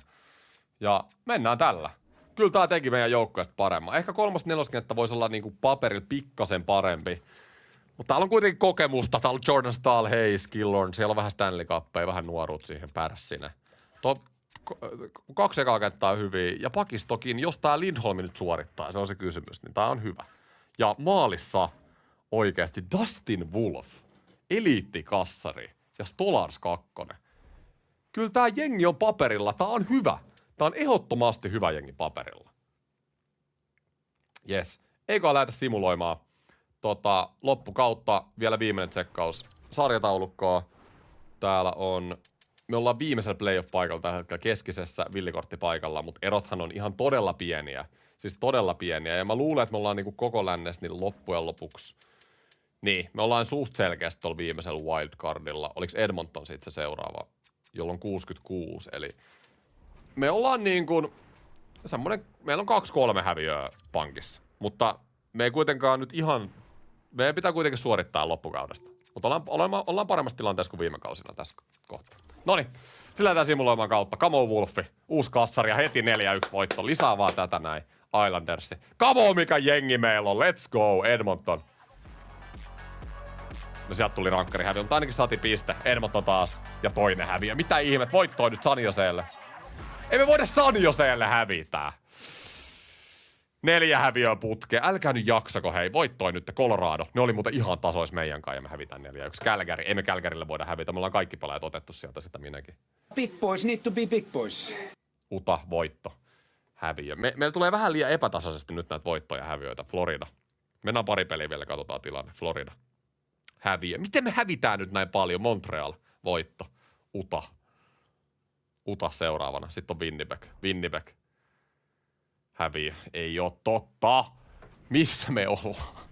Ja mennään tällä. Kyllä tää teki meidän joukkueesta paremman. Ehkä 3.-4. voisi olla niinku paperilla pikkasen parempi. Mutta täällä on kuitenkin kokemusta. Täällä on Jordan Stahl, Hayes, Killorn. Siellä on vähän Stanley Cupia, vähän nuoruut siihen pärssine. kaksi ekaa kenttää on hyviä. Ja pakistokin, jos tää Lindholm nyt suorittaa, se on se kysymys, niin tää on hyvä. Ja maalissa oikeasti Dustin Wolf, eliittikassari ja Stolars 2. Kyllä tää jengi on paperilla, tää on hyvä. Tää on ehdottomasti hyvä jengi paperilla. Jes. Eikö lähdetä simuloimaan loppukautta vielä viimeinen tsekkaus sarjataulukkoa. Täällä on, me ollaan viimeisellä playoff-paikalla tällä hetkellä keskisessä villikorttipaikalla, mutta erothan on ihan todella pieniä. Siis todella pieniä. Ja mä luulen, että me ollaan niinku koko lännessä niin loppujen lopuksi. Niin, me ollaan suht selkeästi tuolla viimeisellä wildcardilla. Oliko Edmonton sitten se seuraava, jolloin 66. Eli me ollaan niin kuin semmoinen, meillä on 2-3 häviöä pankissa. Mutta me ei kuitenkaan nyt ihan, meidän pitää kuitenkin suorittaa loppukaudesta. Mutta ollaan paremmassa tilanteessa kuin viime kausina tässä kohtaa. Noniin, sillä lähdetään simuloimaan kautta. Come on, Wolfi, uusi kassari ja heti 4-1 voitto. Lisää vaan tätä näin, Islandersi. Come on, mikä jengi meillä on, let's go, Edmonton. No sieltä tuli rankkari häviö, mutta ainakin saatiin piste. Edmonton taas ja toinen häviö. Mitä ihmet, voittoi nyt San Joseelle. Ei me voida San Joseelle hävitää. 4 häviöä putkeen. Älkää nyt jaksako, hei. Voittoi nyt Colorado. Ne oli muuten ihan tasois meidän kanssa ja me hävitään 4-1. Calgary. Ei me Calgarylle voida hävitä. Me ollaan kaikki pelaajat otettu sieltä sitä minäkin. Big boys need to be big boys. Uta, voitto. Häviö. Meillä tulee vähän liian epätasaisesti nyt näitä voittoja ja häviöitä. Florida. Mennään pari peliä vielä, katsotaan tilanne. Florida. Häviö. Miten me hävitään nyt näin paljon? Montreal. Voitto. Uta seuraavana. Sitten on Winnipeg. Häviö. Ei oo totta. Missä me ollaan?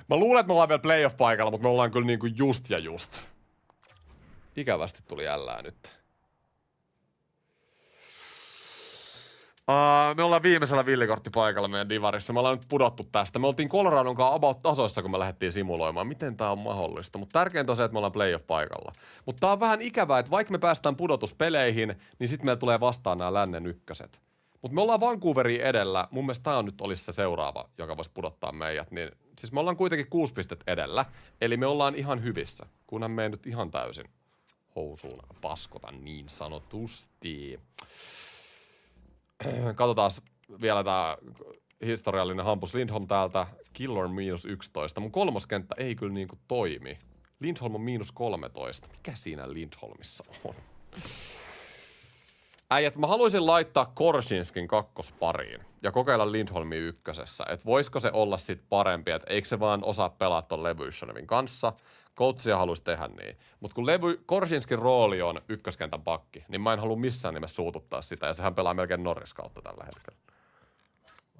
Mä luulen, että me ollaan vielä playoff-paikalla, mutta me ollaan kyllä niinku just ja just. Ikävästi tuli jällää nyt. Me ollaan viimeisellä villikorttipaikalla meidän divarissa. Me ollaan nyt pudottu tästä. Me oltiin Coloradon kanssa about tasoissa, kun me lähdettiin simuloimaan. Miten tää on mahdollista? Mutta tärkeintä on se, että me ollaan playoff-paikalla. Mutta tää on vähän ikävää, että vaikka me päästään pudotuspeleihin, niin sitten meillä tulee vastaan nämä lännen ykköset. Mutta me ollaan Vancouverin edellä. Mun mielestä tää on nyt olisi se seuraava, joka voisi pudottaa meidät. Niin, siis me ollaan kuitenkin 6 pistettä edellä. Eli me ollaan ihan hyvissä. Kunhan me ei nyt ihan täysin housuun paskota niin sanotusti. Katsotaan vielä tää historiallinen hampus Lindholm täältä. Killorn -11. Mun kolmoskenttä ei kyllä niinku toimi. Lindholm on -13. Mikä siinä Lindholmissa on? Äijät, mä haluaisin laittaa Korsinskin kakkospariin ja kokeilla Lindholmin ykkösessä. Että voisiko se olla sit parempi, että eikö se vaan osaa pelaa ton Levyshonovin kanssa. Coachia haluaisi tehdä niin. Mutta kun Korsinskin rooli on ykköskentän pakki, niin mä en halua missään nimessä suututtaa sitä. Ja sehän pelaa melkein Norris kautta tällä hetkellä.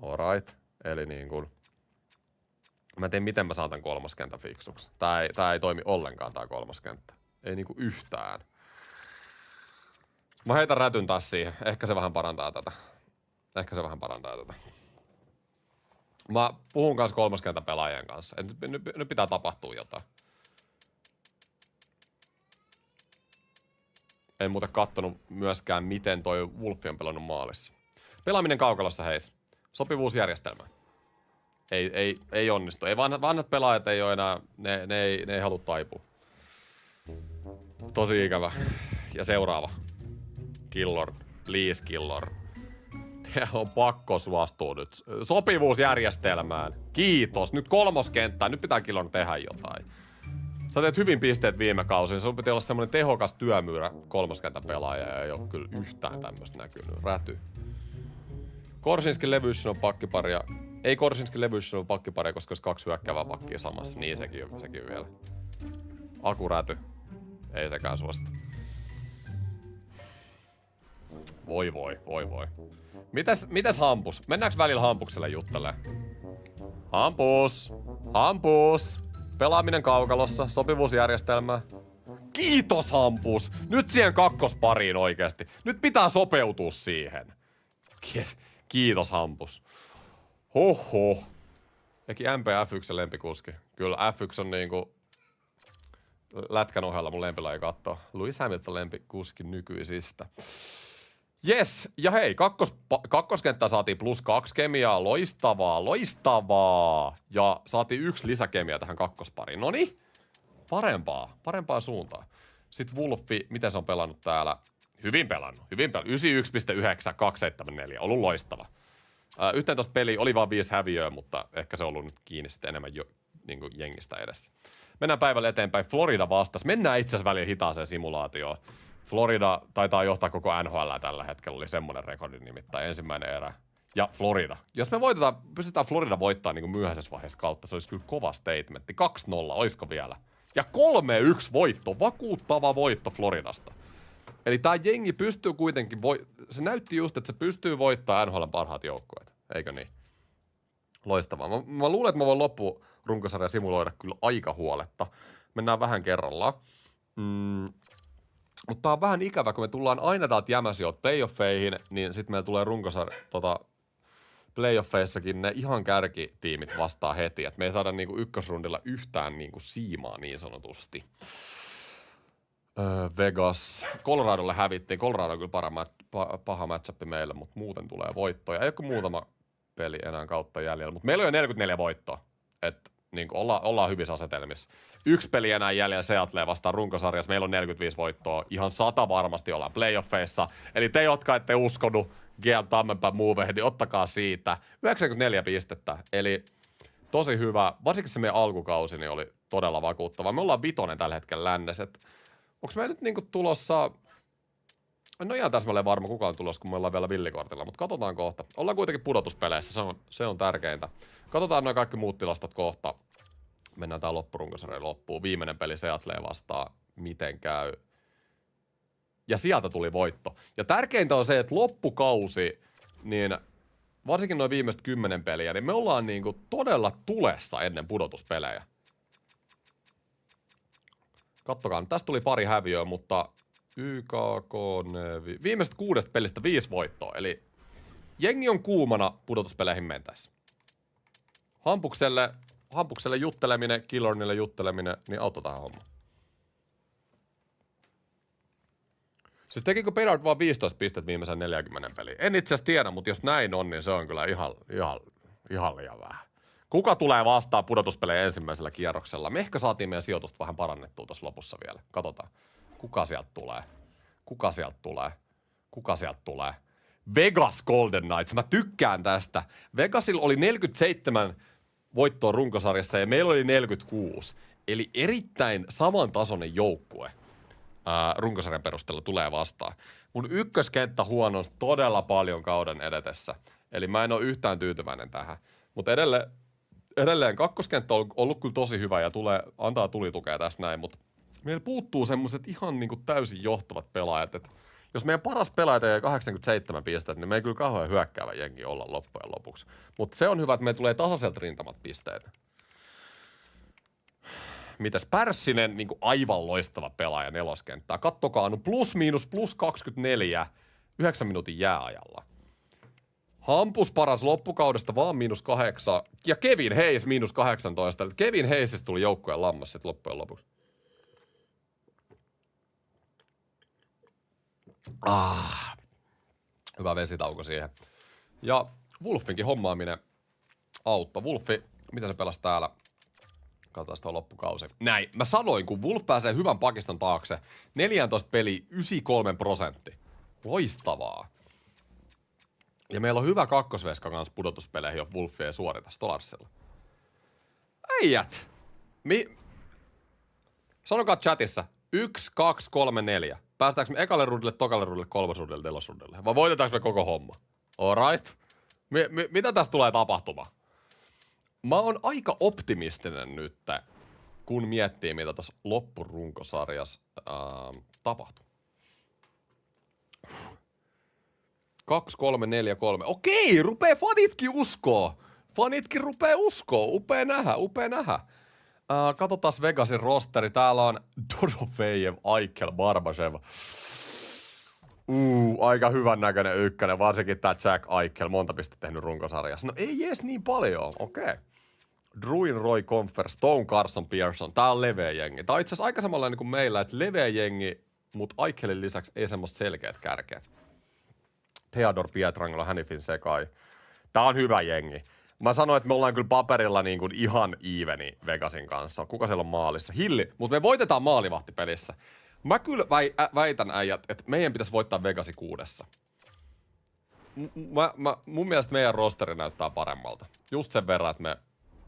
Alright. Eli niin kuin mä en tiedä, miten mä saan tän kolmoskentän fiksuksi. Tää ei toimi ollenkaan tää kolmoskenttä. Ei niinku yhtään. Mä heitän rätyn taas siihen. Ehkä se vähän parantaa tätä. Mä puhun kanssa kolmoskentän pelaajien kanssa. Nyt pitää tapahtua jotain. En muuten kattonut myöskään, miten toi Wolfi on pelannut maalissa. Pelaaminen kaukalossa, heis. Sopivuusjärjestelmä. Ei onnistu. Ei vanhat pelaajat ei ole enää, ne ei halua taipua. Tosi ikävä. Ja seuraava. Killorn. Please, Killorn. On pakko suostua nyt. Sopivuusjärjestelmään. Kiitos. Nyt kolmoskenttää. Nyt pitää Killorn tehdä jotain. Sä teet hyvin pisteet viime kausin. Sun piti olla semmonen tehokas työmyyrä kolmoskentän pelaaja ja ei oo kyllä yhtään tämmöstä näkynyt. Räty. Korsinskin Levyshin on pakkiparia. Ei Korsinskin Levyshin on pakkiparia, koska olisi 2 hyökkäävää pakkia samassa. Niin sekin vielä. Akuräty. Ei sekään suosta. Voi. Mitäs hampus? Mennäänkö välillä hampukselle juttelemaan? Hampus! Pelaaminen kaukalossa, sopivuusjärjestelmä. Kiitos hampus! Nyt siihen kakkospariin oikeesti. Nyt pitää sopeutua siihen. Kiitos hampus. Hoho. Eikin MP F1 lempikuski. Kyllä F1 on niinku lätkän ohella mun lempilaji kattoo. Lewis Hamilton lempikuski nykyisistä. Jes, ja hei, kakkoskenttää saatiin +2 kemiaa, loistavaa. Ja saatiin 1 lisäkemiaa tähän kakkospariin. Noniin, parempaa suuntaan. Sitten Wolfi, miten se on pelannut täällä? Hyvin pelannut. 91,9, 274. Ollut loistava. 11 peli oli vaan 5 häviöä, mutta ehkä se on ollut nyt kiinni sitten enemmän niin kuin jengistä edessä. Mennään päivälle eteenpäin. Florida vastas. Mennään itse asiassa väliin hitaaseen simulaatioon. Florida taitaa johtaa koko NHL tällä hetkellä. Oli semmoinen rekordi nimittäin. Ensimmäinen erä. Ja Florida. Jos me pystytään Florida voittaa niin kuin myöhäisessä vaiheessa kautta, se olisi kyllä kova statementti. 2-0, olisiko vielä? Ja 3-1 voitto. Vakuuttava voitto Floridasta. Eli tää jengi pystyy kuitenkin, se näytti just, että se pystyy voittamaan NHL:n parhaat joukkueet. Eikö niin? Loistavaa. Mä luulen, että mä voin loppurunkosarja simuloida kyllä aika huoletta. Mennään vähän kerrallaan. Mutta tää on vähän ikävä, kun me tullaan aina täältä jämäsijoilta playoffeihin, niin sitten meillä tulee runkosarja, playoffeissakin ne ihan kärkitiimit vastaa heti. Että me ei saada niinku ykkösrundilla yhtään niinku siimaa niin sanotusti. Vegas. Coloradolle hävittiin. Colorado on kyllä paha matchup meille, mutta muuten tulee voittoja. Ei ole kuin muutama peli enää kautta jäljellä, mutta meillä on jo 44 voittoa. Että niin ollaan hyvissä asetelmissa. 1 peli enää jäljellä Seattle vastaan runkosarjassa. Meillä on 45 voittoa. Ihan 100 varmasti ollaan playoffeissa. Eli te, jotka ette uskonut GM Tammenpää Moveen, niin ottakaa siitä. 94 pistettä. Eli tosi hyvä. Varsinkin se meidän alkukausi niin oli todella vakuuttava. Me ollaan 5 tällä hetkellä lännessä. Onko me nyt niinku tulossa, en ole ihan täsmälleen varma kuka on tulossa, kun me ollaan vielä villikortilla, mutta katsotaan kohta. Ollaan kuitenkin pudotuspeleissä, se on tärkeintä. Katsotaan noin kaikki muut tilastot kohta. Mennään tää loppurunkosarjan loppuun. Viimeinen peli Seattle vastaan, miten käy. Ja sieltä tuli voitto. Ja tärkeintä on se, että loppukausi, niin varsinkin noin viimeiset 10 peliä, niin me ollaan niinku todella tulessa ennen pudotuspelejä. Kattokaa, tästä tuli pari häviöä, mutta YKK, viimeisestä 6 pelistä 5 voittoa. Eli jengi on kuumana pudotuspeleihin mentäessä. Hampukselle jutteleminen, Killornille jutteleminen, niin auttoi tähän hommaan. Siis tekikö Bedard vaan 15 pistettä viimeisen 40 peliin? En itse asiassa tiedä, mutta jos näin on, niin se on kyllä ihan liian vähän. Kuka tulee vastaan pudotuspelejä ensimmäisellä kierroksella? Me ehkä saatiin meidän sijoitusta vähän parannettua tuossa lopussa vielä. Katsotaan. Kuka sieltä tulee? Kuka sieltä tulee? Kuka sieltä tulee? Vegas Golden Knights. Mä tykkään tästä. Vegasilla oli 47 voittoa runkosarjassa ja meillä oli 46. Eli erittäin samantasoinen joukkue runkosarjan perusteella tulee vastaan. Mun ykköskenttä huonosti todella paljon kauden edetessä. Eli mä en ole yhtään tyytyväinen tähän. Mutta edelleen kakkoskenttä on ollut kyllä tosi hyvä ja antaa tulitukea tästä näin, mutta meillä puuttuu semmoiset ihan niinku täysin johtavat pelaajat. Et jos meidän paras pelaaja tekee 87 pistettä, niin me ei kyllä kauhean hyökkäävä jengi olla loppujen lopuksi. Mutta se on hyvä, että meillä tulee tasaiselta rintamat pisteitä. Mitäs Pärssinen, niinku aivan loistava pelaaja neloskenttää. Kattokaa, no plus 24, 9 minuutin jääajalla. Hampus paras loppukaudesta vaan -8. Ja Kevin Hayes -18. Eli Kevin Hayesista tuli joukkueen lammas sitten loppujen lopuksi. Hyvä vesitauko siihen. Ja Wolfinkin hommaaminen auttoi. Wolfi, mitä se pelasi täällä? Katsotaan sitä loppukausi. Näin. Mä sanoin, kun Wolf pääsee hyvän pakiston taakse, 14 peli 93%. Loistavaa. Ja meillä on hyvä kakkosveska kanssa pudotuspeleihin, jos Wolf ei suorita Stolarsilla. Äijät! Sanokaa chatissa. 1, 2, 3, 4. Päästäänkö me ekalle rundille, tokalle rundille, kolmosrundille, nelosrundille? Vai voitetaanko me koko homma? Alright. Mitä tästä tulee tapahtumaan? Mä oon aika optimistinen nyt, kun miettii, mitä tässä loppurunkosarjassa tapahtuu. 2, 3, 4, 3. Okei, rupee fanitkin uskoo. Fanitkin rupee uskoo. Upea nähdä. Katsotaan Vegasin rosteri. Täällä on Dorofejev, Eichel, Barbashev. Aika hyvän näköinen ykkönen, varsinkin tää Jack Eichel. Monta pistettä tehnyt runkosarjassa. No ei edes niin paljon, okei. Druin, Roy Confer, Stone, Carson, Pearson. Tää on leveä jengi. Tää on itse asiassa aika samanlainen kuin meillä, että leveä jengi, mutta Eichelin lisäksi ei semmoista selkeät kärkeä. Theodor Pietrangelo, Hannifin Sekai. Tää on hyvä jengi. Mä sanoin, että me ollaan kyllä paperilla niin kuin ihan eveni Vegasin kanssa. Kuka siellä on maalissa? Hilli, mutta me voitetaan maalivahtipelissä. Mä kyllä väitän äijät, että meidän pitäisi voittaa Vegasi 6. Mun mielestä meidän rosteri näyttää paremmalta. Just sen verran, että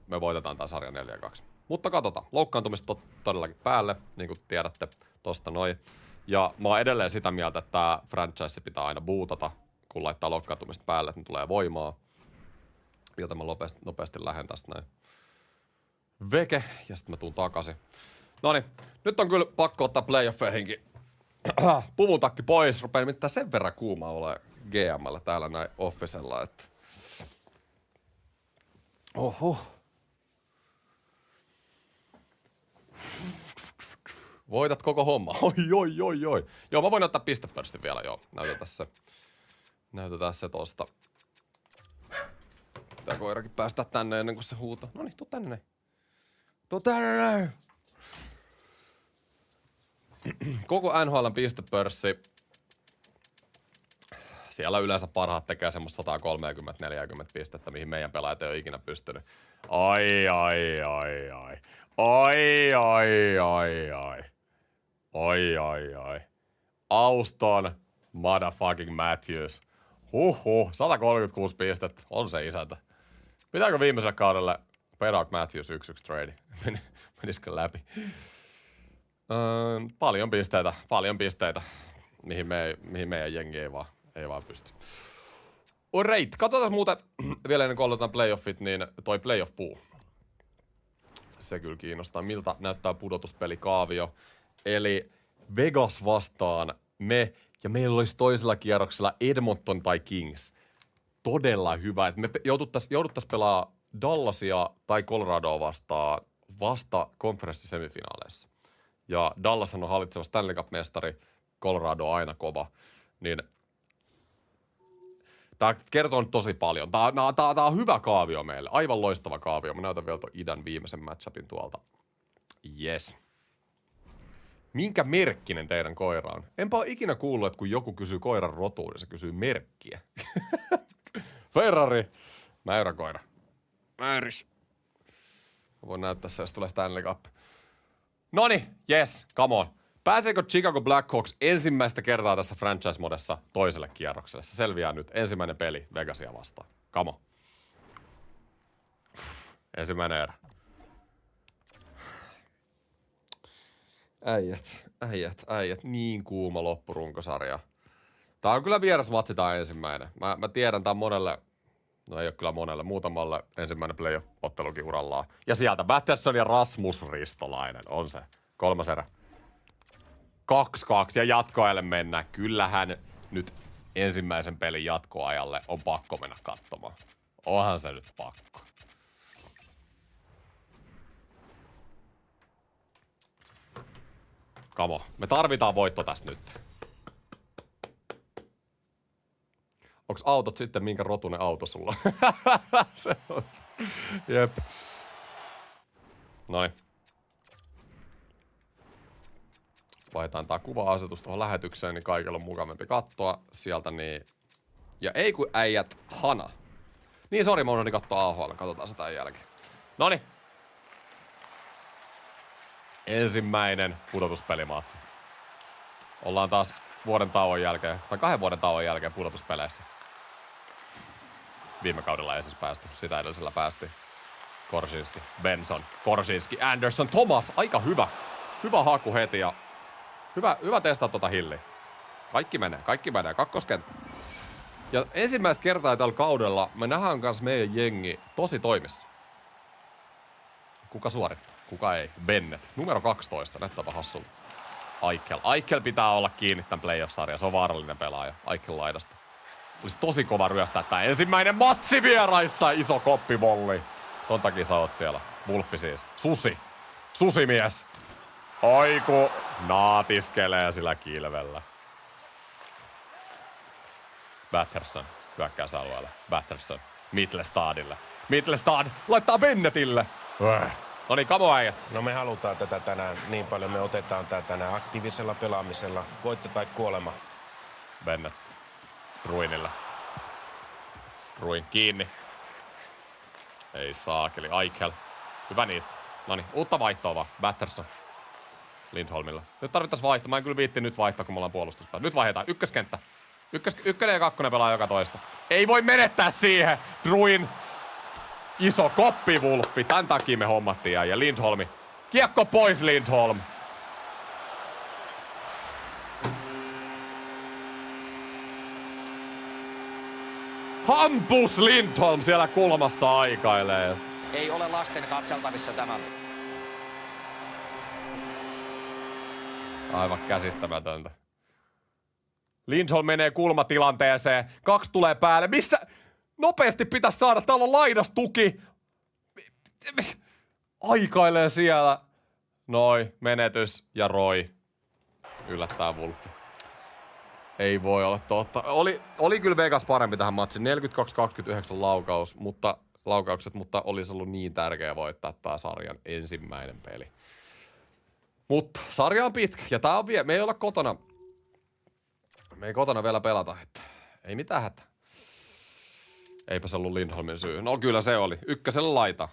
me voitetaan tää sarja 4-2. Mutta katsotaan. Loukkaantumista todellakin päälle, niin kuin tiedätte tosta noin. Ja mä oon edelleen sitä mieltä, että tää franchise pitää aina bootata, kun laittaa loukkaantumista päälle, että ne tulee voimaa. Joten mä nopeasti lähden tästä näin. Veke, ja sitten mä tuun takaisin. Noniin, nyt on kyllä pakko ottaa playoffeihinkin puvun takki pois. Rupee nimittäin sen verran kuuma ole GM:llä täällä näin officella, että... Oho. Voitat koko homma. Oi. Joo, mä voin ottaa pistepörssin vielä, joo. Näytetään se tosta. Pitää koirakin päästä tänne ennen kuin se huutaa. Noniin, tuu tänne näin. Tuu tänne näin. Koko NHL:n pistepörssi. Siellä yleensä parhaat tekee semmoista 130-40 pistettä, mihin meidän pelaajat ei ole ikinä pystynyt. Ai. Auston motherfucking Matthews. 136 pistettä. On se isäntä. Pitääkö viimeiselle kaudelle Pedrock Matthews 1-1 trade? Menisikö läpi? Paljon pisteitä, mihin meidän jengi ei vaan pysty. Alright, katsotaan muuten vielä ennen kuin aloitetaan playoffit, niin toi playoff pool. Se kyllä kiinnostaa, miltä näyttää pudotuspelikaavio. Eli Vegas vastaan me, ja meillä olisi toisella kierroksella Edmonton tai Kings. Todella hyvä, että me jouduttais pelaa Dallasia tai Coloradoa vastaan vasta konferenssisemifinaaleissa. Ja Dallas on hallitseva Stanley Cup-mestari, Colorado on aina kova. Niin tää kertoo nyt tosi paljon. Tää on hyvä kaavio meille, aivan loistava kaavio. Mä näytän vielä tuon idän viimeisen matchupin tuolta. Yes. Minkä merkkinen teidän koira on? Enpä ole ikinä kuullut, että kun joku kysyy koiran rotuun, niin se kysyy merkkiä. Ferrari. Mäyräkoira. Mäyris. Mä voin näyttää se, jos tulee Stanley Cup. Noni, yes, come on. Pääseekö Chicago Blackhawks ensimmäistä kertaa tässä franchise-modessa toiselle kierrokselle? Se selviää nyt. Ensimmäinen peli Vegasia vastaan. Come on. Ensimmäinen erä. Äijät. Niin kuuma loppurunkosarja. Tää on kyllä vierasmatsi tää ensimmäinen. Mä tiedän tää monelle, no ei oo kyllä monelle, muutamalle ensimmäinen playoff-ottelukin urallaan. Ja sieltä Batterson ja Rasmus Ristolainen on se. 3. erä. 2-2 ja jatkoajalle mennään. Kyllähän nyt ensimmäisen pelin jatkoajalle on pakko mennä katsomaan. Onhan se nyt pakko. Kamo, me tarvitaan voitto tästä nyt. Onks autot sitten minkä rotunen auto sulla? Se on. Jep. Noin. Vaihdetaan tää kuva-asetus tuohon lähetykseen, niin kaikilla on mukavampi katsoa sieltä niin. Ja ei kun äijät hana. Niin sori, mä unohdin katsoa AHL. Katsotaan sitä jälkeen. Noniin. Ensimmäinen pudotuspelimatsi. Ollaan taas vuoden tauon jälkeen, tai 2 vuoden tauon jälkeen pudotuspeleissä. Viime kaudella ei siis päästy, sitä edellisellä päästiin. Korsinski, Benson, Korsinski, Anderson, Thomas, aika hyvä. Hyvä haku heti ja hyvä testaa tota hilliä. Kaikki menee, kakkoskenttä. Ja ensimmäistä kertaa tällä kaudella me nähdään kanssa meidän jengi tosi toimissa. Kuka suorittaa? Kuka ei? Bennett. Numero 12. Näyttääpä hassulta. Aikel pitää olla kiinni tämän playoff-sarjan. Se on vaarallinen pelaaja. Aikel laidasta. Olisi tosi kova ryöstää tää ensimmäinen matsi vieraissa. Iso koppibolli. Ton takia sä oot siellä. Wolfi siis. Susimies. Aiku naatiskelee sillä kilvellä. Batterson hyökkäysalueelle. Batterson Mittelstadille. Mittelstad laittaa Bennettille. No niin, kamo äijät. No me halutaan tätä tänään niin paljon. Me otetaan tää tänään aktiivisella pelaamisella. Voitto tai kuolema. Bennett. Ruinille. Ruin kiinni. Ei saakeli. Aikel. Hyvä niin. Noniin, uutta vaihtoa vaan. Batterson. Lindholmilla. Nyt tarvittaisiin vaihtaa. Mä en kyllä viitti nyt vaihtaa, kun me ollaan puolustuspää. Nyt vaihdetaan. Ykköskenttä. Ykkönen ja kakkonen pelaa joka toista. Ei voi menettää siihen. Druin. Iso koppivulppi. Tän takia me hommattiin ja Lindholmi. Kiekko pois, Lindholm. Hampus Lindholm siellä kulmassa aikailee. Ei ole lasten katseltavissa tämä. Aivan käsittämätöntä. Lindholm menee kulmatilanteeseen. 2 tulee päälle. Missä? Nopeasti pitäisi saada. Täällä on laidastuki. Aikailee siellä. Noi, menetys ja Roy. Yllättää Wolfi. Ei voi olla totta. Oli kyllä Vegas parempi tähän matsiin. 42-29 laukaukset, mutta olisi ollut niin tärkeää voittaa tää sarjan ensimmäinen peli. Mutta sarja on pitkä ja tää on me ei olla kotona. Me ei kotona vielä pelata, että ei mitään hätää. Eipä se ollut Lindholmin syy. No kyllä se oli. Ykkösellä laita.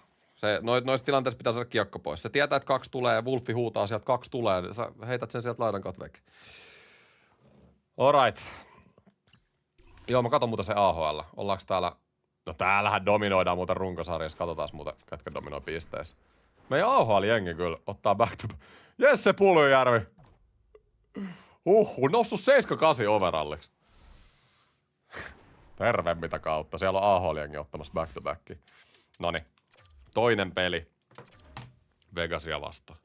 Noissa tilanteissa pitää saada kiekko pois. Se tietää, että 2 tulee ja Wolfi huutaa sieltä 2 tulee. Sä heität sen sieltä laidan katveeksi. Alright. Joo, mä katon muuten se AHL. Ollaanko täällä... No täällähän dominoidaan muuten runkosarjassa. Katsotaan muuten, ketkä dominoi pisteissä. Meidän AHL-jengi kyllä ottaa back to... Jesse Puljujärvi. Noussut 7-8 overalliksi. Terve mitä kautta. Siellä on AHL-jengi ottamassa back to back. Noniin. Toinen peli. Vegasia vastaan.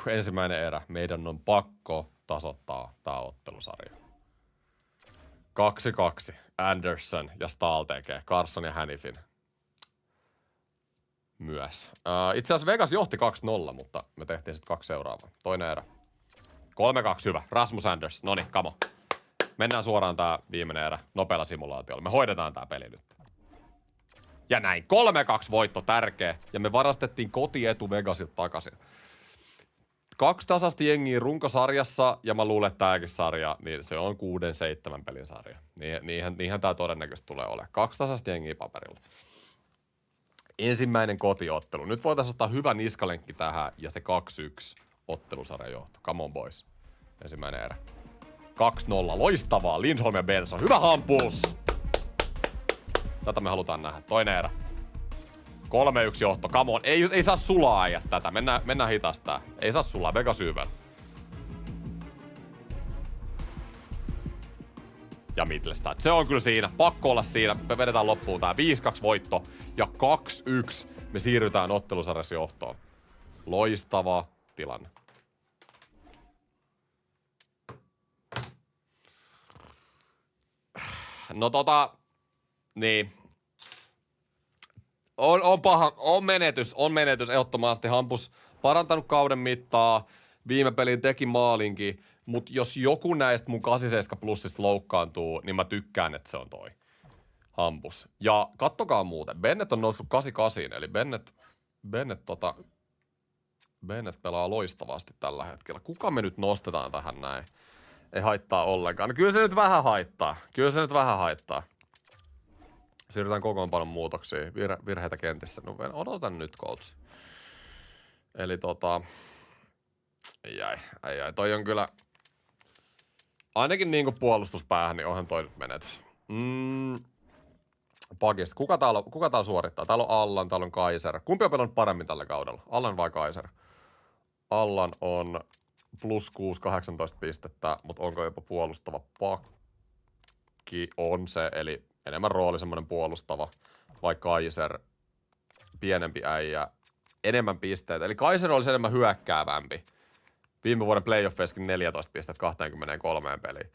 Ensimmäinen erä. Meidän on pakko tasoittaa tää ottelusarja. 2-2. Anderson ja Stahl tekee. Carson ja Hanifin. Myös. Itse asiassa Vegas johti 2-0, mutta me tehtiin sitten 2 seuraavaa. Toinen erä. 3-2, hyvä. Rasmus Anderson. Noniin, come on. Mennään suoraan tää viimeinen erä nopealla simulaatiolla. Me hoidetaan tää peli nyt. Ja näin. 3-2 voitto tärkeä. Ja me varastettiin kotietu Vegasilta takaisin. 2 tasasta jengiä runkosarjassa, ja mä luulen, että tääkin sarja, niin se on 6-7 pelin sarja. Niinhän tää todennäköisesti tulee olemaan. 2 tasasta jengiä paperilla. Ensimmäinen kotiottelu. Nyt voitaisiin ottaa hyvä niskalenkki tähän, ja se 2-1 ottelusarjan johto. Come on boys. Ensimmäinen erä. 2-0. Loistavaa. Lindholm ja Benson. Hyvä Hampus! Tätä me halutaan nähdä. Toinen erä. 3-1 johto. Come on. Ei saa sulaa äijät tätä. Mennään hitastaa. Ei saa sulaa. Vega syvällä. Ja Mittelstad. Se on kyllä siinä. Pakko olla siinä. Me vedetään loppuun tää 5-2 voitto. Ja 2-1 me siirrytään ottelusarjassa johtoon. Loistava tilanne. No niin. On paha, on menetys ehdottomasti. Hampus parantanut kauden mittaa, viime pelin teki maalinkin, mutta jos joku näistä mun 87 plussista loukkaantuu, niin mä tykkään, että se on toi Hampus. Ja kattokaa muuten, Bennett on noussut 88, eli Bennett pelaa loistavasti tällä hetkellä. Kuka me nyt nostetaan tähän näin? Ei haittaa ollenkaan. No kyllä se nyt vähän haittaa. Siirrytään kokoonpanon muutoksiin. Virheitä kentissä. No odotan nyt, coach. Eli Ai. Toi on kyllä... Ainakin niinku puolustuspäähän, niin onhan toi nyt menetys. Pakista. Kuka täällä suorittaa? Täällä on Allan, täällä on Kaiser. Kumpi on pelannut paremmin tällä kaudella? Allan vai Kaiser? Allan on plus 6, 18 pistettä, mutta onko jopa puolustava pakki? On se, eli enemmän rooli semmoinen puolustava. Vai Kaiser, pienempi äijä, enemmän pisteitä. Eli Kaiser olisi enemmän hyökkäävämpi. Viime vuoden playoffeissakin 14 pistettä 23 peliin.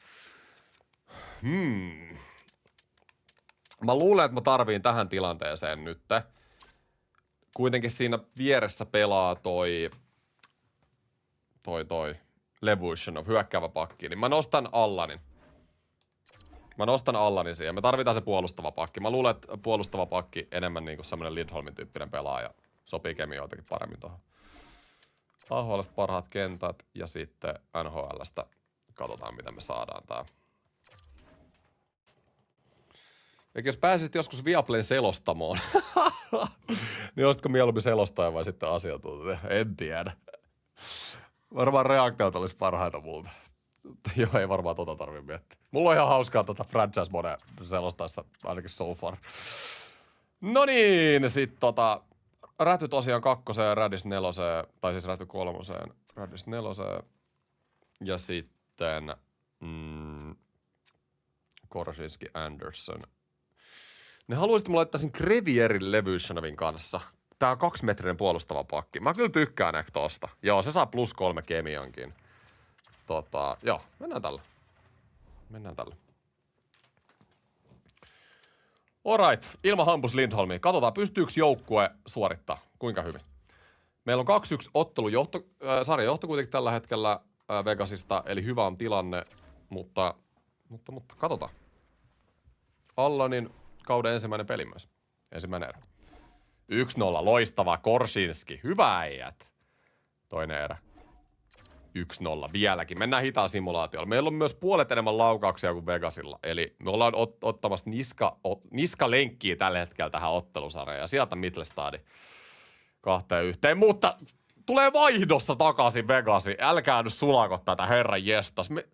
Mä luulen, että mä tarviin tähän tilanteeseen nyt. Kuitenkin siinä vieressä pelaa toi Levushonov, hyökkäävä pakki, niin mä nostan Allanin siihen. Me tarvitaan se puolustava pakki. Mä luulen, että puolustava pakki enemmän niinku semmonen Lindholmin tyyppinen pelaaja sopii kemioitakin paremmin tuohon. AHL:stä parhaat kentät ja sitten NHL:stä katsotaan, mitä me saadaan tää. Eikä jos pääsisit joskus Viaplayn selostamoon. Niin olisitko mieluummin selostaja vai sitten asiantuntija? En tiedä. Varmaan reaktiot olisi parhaita multa. Joo, ei varmaan tarvitse miettiä. Mulla on ihan hauskaa franchise mode selostaessa, ainakin so far. No niin, sit Räty tosiaan 2, Radis 4, tai siis Räty 3, Radis 4, ja sitten Korsinski Anderson. Ne haluaisit, että mä laittaisin Krevierin Levyshanovin kanssa. Tää on 2-metrinen puolustava pakki. Mä kyllä tykkään ehkä tosta. Joo, se saa +3 kemiankin. Joo, mennään tällä. Alright, ilman Hampus Lindholmia. Katsotaan, pystyykö joukkue suorittaa. Kuinka hyvin. Meillä on 2-1 sarjan johto kuitenkin tällä hetkellä Vegasista, eli hyvä on tilanne, mutta katsotaan. Allanin kauden ensimmäinen peli myös. Ensimmäinen erä. 1-0, loistava Korsinski. Hyvä äijät. Toinen erä. 1-0 vieläkin. Mennään hitaan simulaatiolla. Meillä on myös puolet enemmän laukauksia kuin Vegasilla. Eli me ollaan ottamassa niskalenkkiä tällä hetkellä tähän ottelusarjaan. Ja sieltä Mittelstadi 2-1. Mutta tulee vaihdossa takaisin Vegasi. Älkää nyt sulako tätä, herran jestas. Me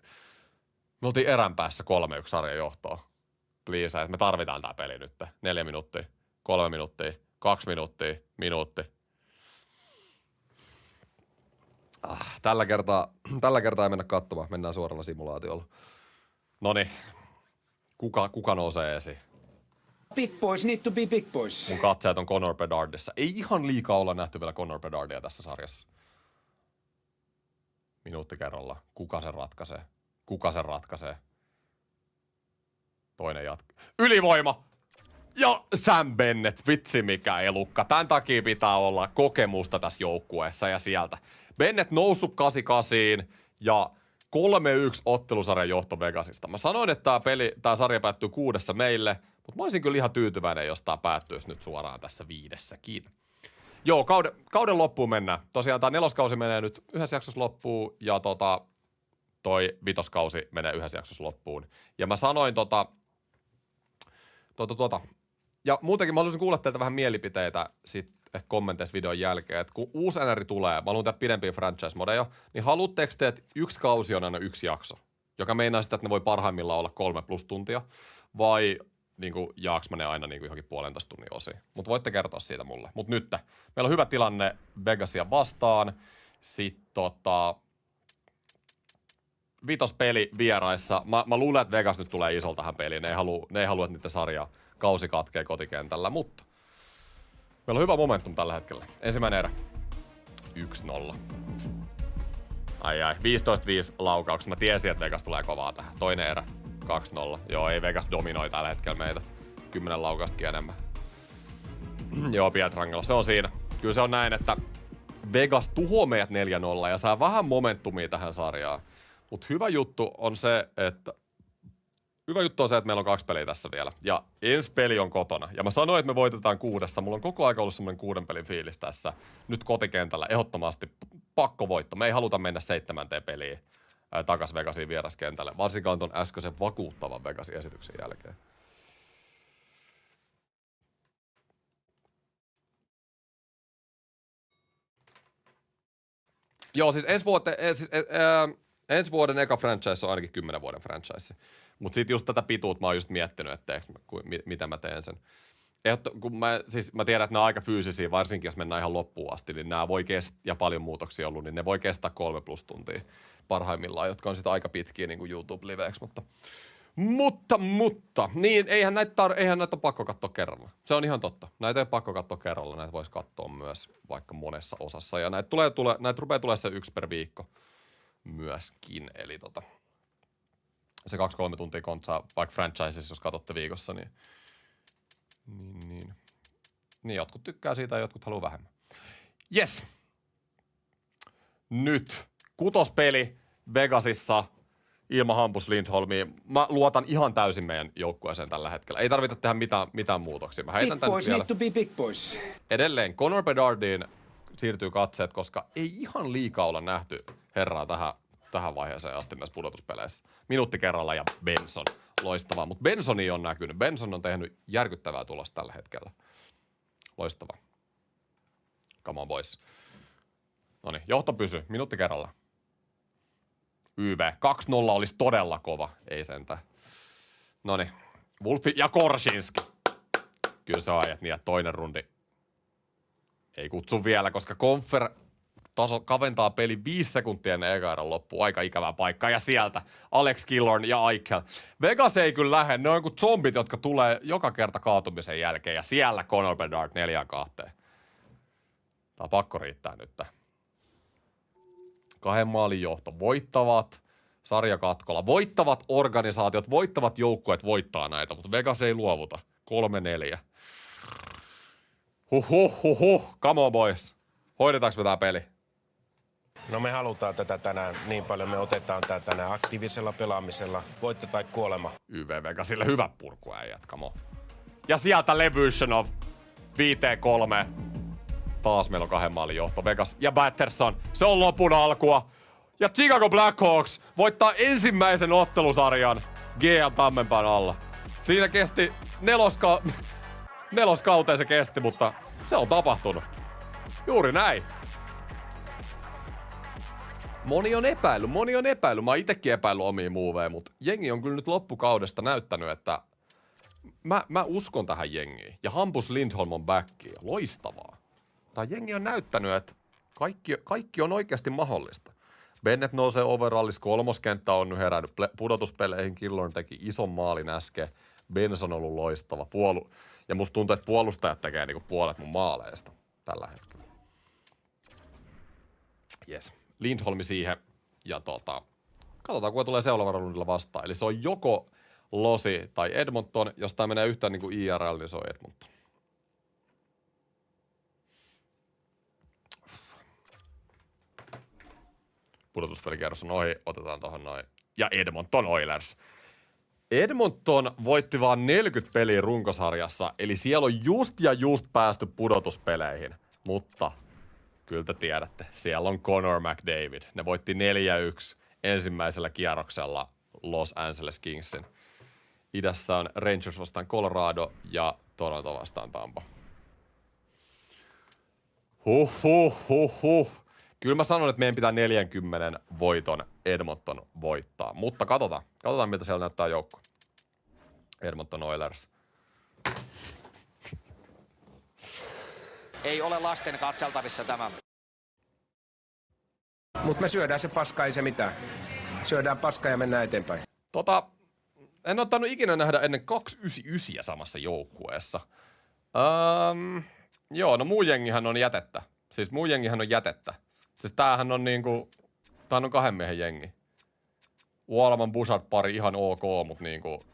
oltiin erän päässä 3-1 sarjan johtoa. Please, me tarvitaan tää peli nyt. 4 minuuttia, 3 minuuttia, 2 minuuttia, minuutti. Tällä kertaa ei mennä katsomaan. Mennään suoralla simulaatiolla. Noniin. Kuka nousee esiin? Big boys need to be big boys. Mun katseet on Connor Bedardissa. Ei ihan liikaa olla nähty vielä Connor Bedardia tässä sarjassa. Minuutti kerrallaan. Kuka sen ratkaisee? Toinen jatka. Ylivoima! Ja Sam Bennett, vitsi mikä elukka. Tän takia pitää olla kokemusta tässä joukkueessa ja sieltä. Bennett noussut 88 ja 3-1 ottelusarjan johto Vegasista. Mä sanoin, että tää sarja päättyy 6 meille, mutta mä olisin kyllä ihan tyytyväinen, jos tää päättyisi nyt suoraan tässä 5. Joo, kauden loppuun mennään. Tosiaan tää 4. kausi menee nyt yhdessä jaksossa loppuun ja toi 5. kausi menee yhdessä jaksossa loppuun. Ja mä sanoin ja muutenkin mä haluaisin kuulla teiltä vähän mielipiteitä sitten kommenteissa videon jälkeen, että kun uusi NR tulee, mä haluan tehdä pidempiä franchise-modeja, niin haluatteko te, että 1 kausi on aina 1 jakso, joka meinaa sitä, että ne voi parhaimmillaan olla 3+ tuntia, vai niin kuin, jaaks mä ne aina niin kuin johonkin 1,5 tunnin osiin. Mutta voitte kertoa siitä mulle. Mutta nyt, meillä on hyvä tilanne Vegasia vastaan, sitten vitospeli vieraissa. Mä luulen, että Vegas nyt tulee isolta tähän peliin. Ne ei halua, että niiden sarja kausi katkee kotikentällä, mutta meillä on hyvä momentum tällä hetkellä. Ensimmäinen erä. 1-0. Ai, 15-5 laukaukset. Mä tiesin, että Vegas tulee kovaa tähän. Toinen erä. 2-0. Joo, ei Vegas dominoi tällä hetkellä meitä. 10 laukaustakin enemmän. Joo, Pietrangelo. Se on siinä. Kyllä se on näin, että Vegas tuhoaa meidät 4-0 ja saa vähän momentumia tähän sarjaan. Mutta hyvä juttu on se, että meillä on 2 peliä tässä vielä. Ja ensi peli on kotona. Ja mä sanoin, että me voitetaan 6. Mulla on koko aika ollut semmoinen 6 pelin fiilis tässä. Nyt kotikentällä ehdottomasti pakkovoitto. Me ei haluta mennä 7. peliin takas Vegasiin vieraskentälle. Varsinkaan ton äskeisen vakuuttavan Vegasin esityksen jälkeen. Joo, siis ensi vuoden eka franchise on ainakin 10 vuoden franchise. Mutta sitten just tätä pituutta mä oon just miettinyt, että mitä mä teen sen. Mä tiedän, että nämä on aika fyysisiä, varsinkin jos mennään ihan loppuun asti, niin nämä voi kestää, ja paljon muutoksia ollut, niin ne voi kestää 3+ tuntia parhaimmillaan, jotka on sitten aika pitkiä niin kuin YouTube-liveeksi, mutta, niin eihän näitä ole pakko katsoa kerralla. Se on ihan totta. Näitä ei ole pakko katsoa kerralla, näitä voisi katsoa myös vaikka monessa osassa, ja näitä rupeaa tulemaan se 1 per viikko myöskin, eli se 2-3 tuntia kontsaa, vaikka franchises, jos katsotte viikossa, niin jotkut tykkää siitä ja jotkut haluaa vähemmän. Yes. Nyt 6. peli Vegasissa ilman Hampus Lindholmia. Mä luotan ihan täysin meidän joukkueeseen tällä hetkellä. Ei tarvita tehdä mitään muutoksia. Mä heitän Big boys vielä. need to be big boys. Edelleen Connor Bedardiin siirtyy katseet, koska ei ihan liikaa olla nähty herraa tähän vaiheeseen asti näissä pudotuspeleissä. Minuutti kerralla ja Benson. Loistavaa, mutta Bensoni on näkynyt. Benson on tehnyt järkyttävää tulosta tällä hetkellä. Loistava. Come on, boys. Noniin, johto pysy. Minuutti kerralla. YV. 2-0 olisi todella kova. Ei sentään. Noniin. Wolfi ja Korsinski. Kyllä se on ajat niin, että toinen rundi ei kutsu vielä, koska Confer taso kaventaa peli 5 sekuntia ennen eka erän loppuun. Aika ikävää paikkaa. Ja sieltä Alex Killorn ja Eichel. Vegas ei kyllä lähde. Ne on kuin zombit, jotka tulee joka kerta kaatumisen jälkeen. Ja siellä Connor Bedard 4-2. Tää on pakko riittää nyt. 2 maalin johto. Voittavat sarjakatkolla. Voittavat organisaatiot, voittavat joukkueet voittaa näitä, mutta Vegas ei luovuta. 3-4. Come on, boys. Hoidetaanko me tää peli? No me halutaan tätä tänään niin paljon, me otetaan tää tänään aktiivisella pelaamisella, voitto tai kuolema. YV Vegasille hyvä purku äijät, come on. Ja sieltä Levyshenov 5-3. Taas meillä on 2 maalin johto. Vegas ja Batterson. Se on lopun alkua. Ja Chicago Blackhawks voittaa ensimmäisen ottelusarjan GM Tammenpään alla. Siinä kesti neloskauteen se kesti, mutta se on tapahtunut. Juuri näin. Moni on epäillyt. Mä oon itekin epäillyt omia muuveja, mutta jengi on kyllä nyt loppukaudesta näyttänyt, että mä uskon tähän jengiin. Ja Hampus Lindholm on backiin. Loistavaa. Tää jengi on näyttänyt, että kaikki on oikeasti mahdollista. Bennett nousee overallis, 3. kenttä on nyt herännyt pudotuspeleihin. Killorn teki ison maalin äsken. Benson on ollut loistava. Ja musta tuntuu, että puolustajat tekee niinku puolet mun maaleista tällä hetkellä. Yes. Lindholmi siihen. Ja katsotaan, kuka tulee seuraavalla rundilla vastaan. Eli se on joko Losi tai Edmonton. Jos tää menee yhtään niinku IRL, niin se on Edmonton. Pudotuspelikierros on ohi. Otetaan tohon noin. Ja Edmonton Oilers. Edmonton voitti vaan 40 peliä runkosarjassa, eli siellä on just päästy pudotuspeleihin. Mutta kyllä te tiedätte, siellä on Connor McDavid. Ne voitti 4-1 ensimmäisellä kierroksella Los Angeles Kingsin. Idässä on Rangers vastaan Colorado ja Toronto vastaan Tampa. Kyllä mä sanon, että meidän pitää 40 voiton Edmonton voittaa. Mutta katsotaan miltä siellä näyttää joukko. Edmonton Oilers. Ei ole lasten katseltavissa tämä. Mut me syödään se paska, ei se mitään. Syödään paska ja mennään eteenpäin. En ole tainnut ikinä nähdä ennen 299 samassa joukkueessa. Joo, no muu jengihän on jätettä. Siis tämähän on niinku, tämähän on 2 miehen jengi. Wallman Bouchard pari ihan ok, mut niinku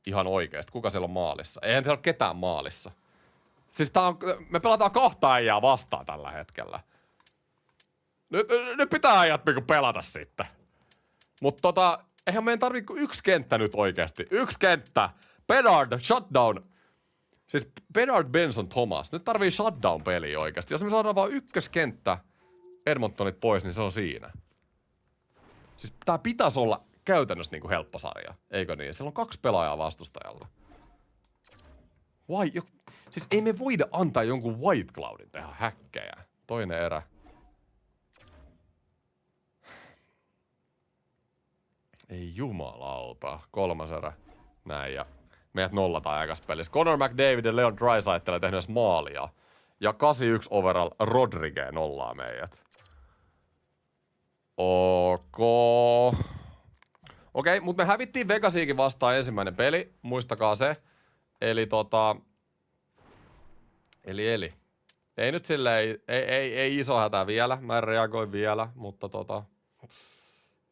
ihan oikeesti. Kuka siellä on maalissa? Eihän siellä ole ketään maalissa. Siis me pelataan 2 äijää vastaan tällä hetkellä. Nyt pitää äijät niinku pelata sitten. Mut eihän meidän tarvii kuin 1 kenttä nyt oikeesti. 1 kenttä. Bedard, shutdown. Siis Bedard, Benson, Thomas. Nyt tarvii shutdown-peliä oikeesti. Jos me saadaan vaan 1 kenttä Edmontonit pois, niin se on siinä. Siis tää pitäisi olla käytännössä niinku helppo sarja, eikö niin? Siellä on 2 pelaajaa vastustajalla. Siis ei me voida antaa jonkun White Cloudin tehdä häkkejä. Toinen erä. Ei jumalauta. 3. erä. Näin ja meidät nollataan aikas pelissä. Connor McDavid ja Leon Draisaitl tehnyt edes maalia. Ja 81 overall Rodriguez nollaa meidät. Okei, mutta me hävittiin Vegasiikin vastaan ensimmäinen peli. Muistakaa se. Eli Eli. Ei nyt silleen, ei iso hätä vielä. Mä en reagoi vielä, mutta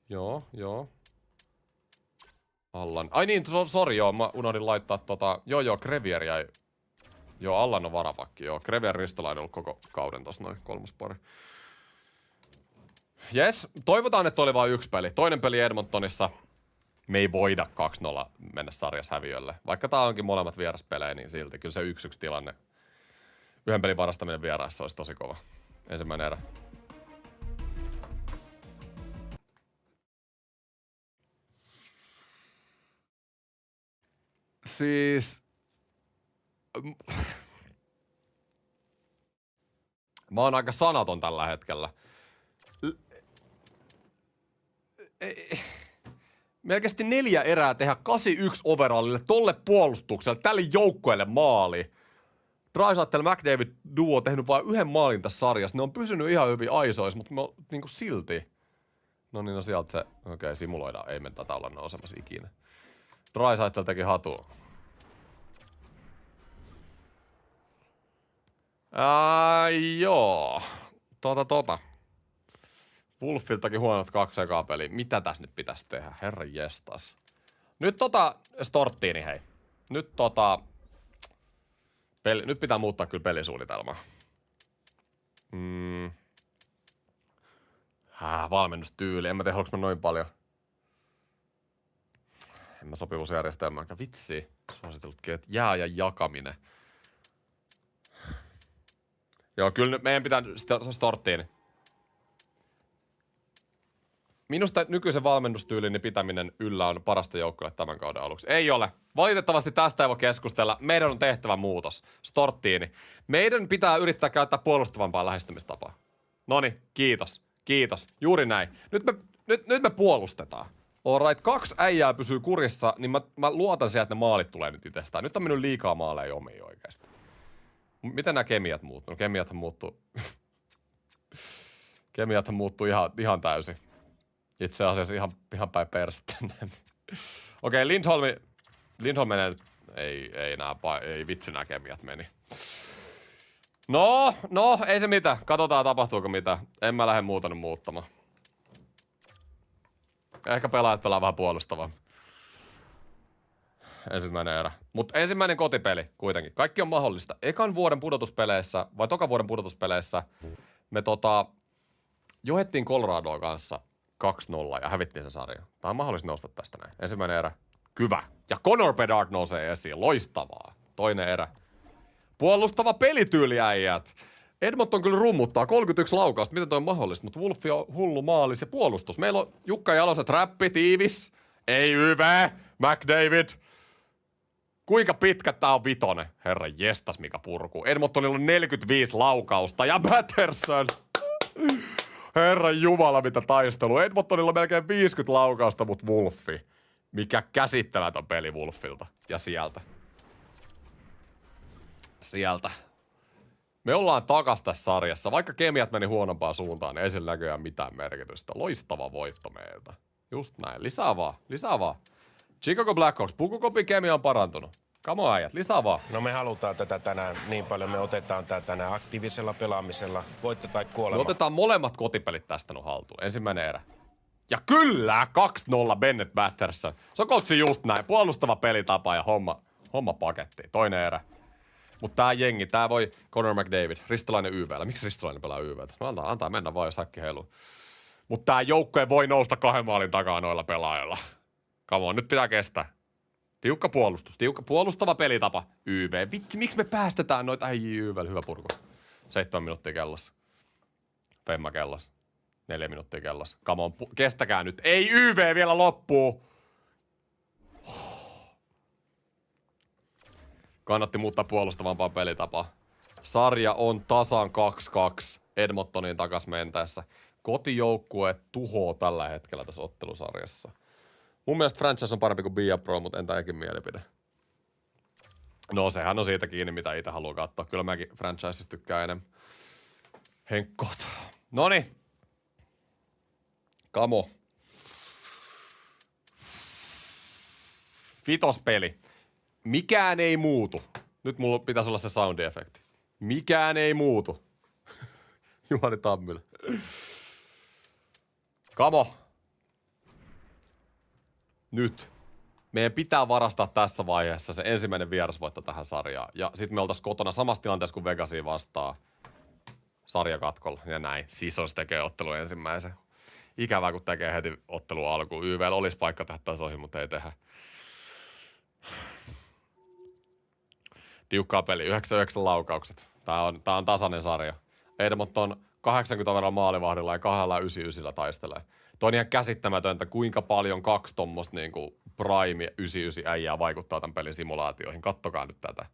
Joo. Allan. Ai niin, sori joo, mä unohdin laittaa Joo, Crevier jäi. Joo, Allan on varapakki, joo. Crevier Ristolainen on ollut koko kauden tossa noin 3. pari. Jes, toivotaan, että oli vain 1 peli. Toinen peli Edmontonissa. Me ei voida 2-0 mennä sarjassa häviölle. Vaikka tää onkin molemmat vieraspelejä, niin silti. Kyllä se 1-1 tilanne. 1 pelin varastaminen vieraissa olisi tosi kova. Ensimmäinen erä. Siis Mä oon aika sanaton tällä hetkellä. Melkein 4 erää tehdä 81 overallille tolle puolustukselle, tälle joukkueelle maali. Draisaitl McDavid duo on tehnyt vain 1 maalin tässä sarjassa. Ne on pysynyt ihan hyvin aisoissa, mutta niinku silti. No niin, no sieltä se... Okei, simuloidaan. Ei mennä tätä olla nousemassa ikinä. Draisaitl teki hatua. Joo. Wolfiltakin huonot 2 ekaa peliä. Mitä tässä nyt pitäisi tehdä? Herra jestas. Nyt Storttiini, hei. Nyt nyt pitää muuttaa kyllä pelisuunnitelmaa. Valmennustyyli. En mä tiedä, haluanko mä noin paljon. En mä sopivuusjärjestelmään. Vitsi. Suositellut jää ja jakaminen. Joo, kyllä nyt meidän pitää Storttiini. Minusta nykyisen valmennustyylin pitäminen yllä on parasta joukkueelle tämän kauden aluksi. Ei ole. Valitettavasti tästä ei voi keskustella. Meidän on tehtävä muutos. Storttiini. Meidän pitää yrittää käyttää puolustavampaa lähestymistapaa. Noniin, kiitos. Kiitos. Juuri näin. Nyt me puolustetaan. Alright, 2 äijää pysyy kurissa, niin mä luotan siihen, että ne maalit tulee nyt itsestään. Nyt on mennyt liikaa maaleja omiin oikeasti. Miten nämä kemiat muuttuu? No kemiathan muuttuu. Kemiathan muuttuu ihan täysin. Itse asiassa ihan päin persettä. Okei, Lindholm menee nyt. Ei vitsi nää kemiat meni. No, ei se mitään. Katsotaan tapahtuuko mitä. En mä lähde muuta nyt muuttamaan. Ehkä pelaajat pelaa vähän puolustavaa. Ensimmäinen erä. Mutta ensimmäinen kotipeli kuitenkin. Kaikki on mahdollista. Ekan vuoden pudotuspeleissä, vai tokan vuoden pudotuspeleissä, me johettiin Coloradoa kanssa 2-0 ja hävittiin sen sarjan. Tämä on mahdollista nousta tästä näin. Ensimmäinen erä. Kyvä. Ja Connor Bedard nousee esiin. Loistavaa. Toinen erä. Puolustava pelityyli, äijät. Edmonton kyllä rummuttaa 31 laukausta. Miten toi on mahdollista? Mutta Wolfi on hullu maalis ja puolustus. Meillä on Jukka Jalosen trappi, tiivis. Ei hyvä. McDavid. Kuinka pitkä tää on vitonen? Herra jestas, mikä purku. Edmontonilla on 45 laukausta ja Patterson. Herra jumala, mitä taistelu. Edmontonilla on melkein 50 laukausta, mutta Wolfi. Mikä käsittämätön peli Wolfilta. Ja sieltä. Me ollaan takas tässä sarjassa. Vaikka kemiat meni huonompaan suuntaan, niin ei sillä näköjään mitään merkitystä. Loistava voitto meiltä. Just näin. Lisää vaan. Chicago Blackhawks. Pukukopin kemia on parantunut. Come on, äijät. Lisää vaan. No me halutaan tätä tänään niin paljon. Me otetaan tää tänään aktiivisella pelaamisella. Voitto tai kuolema. Me otetaan molemmat kotipelit tästä nyt haltuun. Ensimmäinen erä. Ja kyllä! 2-0 Bennett Batterson. Se on koutsi just näin. Puolustava pelitapa ja homma paketti. Toinen erä. Mutta tää jengi, tää voi Connor McDavid, Ristolainen YV:llä. Miksi Ristolainen pelaa YV:tä? No antaa mennä vaan, jos häkki heiluu. Mutta tää joukkue voi nousta 2 maalin takaa noilla pelaajilla. Come on, nyt pitää kestää. Tiukka puolustus, puolustava pelitapa. YV. Vitsi, miksi me päästetään noita? Ei YV:llä, hyvä purku. 7 minuuttia kellossa. Femma kellossa. 4 minuuttia kellossa. Come on, kestäkää nyt. Ei YV vielä loppuu. Kannatti muuttaa puolustavampaa pelitapaa. Sarja on tasan 2-2 Edmontonin takas mentäessä. Kotijoukkue tuhoo tällä hetkellä tässä ottelusarjassa. Mun mielestä franchise on parempi kuin Bia Pro, mutta entä ekin mielipide? No sehän on siitä kiinni, mitä itse haluaa katsoa. Kyllä mäkin franchisesta tykkään enemmän. Henkkot. Noniin. Kamo. Vitospeli. Mikään ei muutu. Nyt mulla pitäisi olla se sound-efekti. Mikään ei muutu. Juhani Tammila. Kamo. Nyt. Meidän pitää varastaa tässä vaiheessa se ensimmäinen vierasvoitto tähän sarjaan. Ja sit me oltais kotona samassa tilanteessa kuin Vegasiin vastaan. Sarjakatkolla ja näin. Sisos tekee ottelun ensimmäisen. Ikävää, kun tekee heti ottelun alkuun. YV:llä olisi paikka tehdä tasoihin, mutta ei tehdä. Tiukkaa peli, 99 laukaukset. Tää on tasainen sarja. Edmonton 80 verran maalivahdilla ja 299 taistelee. Toi on ihan käsittämätöntä, kuinka paljon 2 tommoista niinku prime 99 äijää vaikuttaa tämän pelin simulaatioihin. Kattokaa nyt tätä.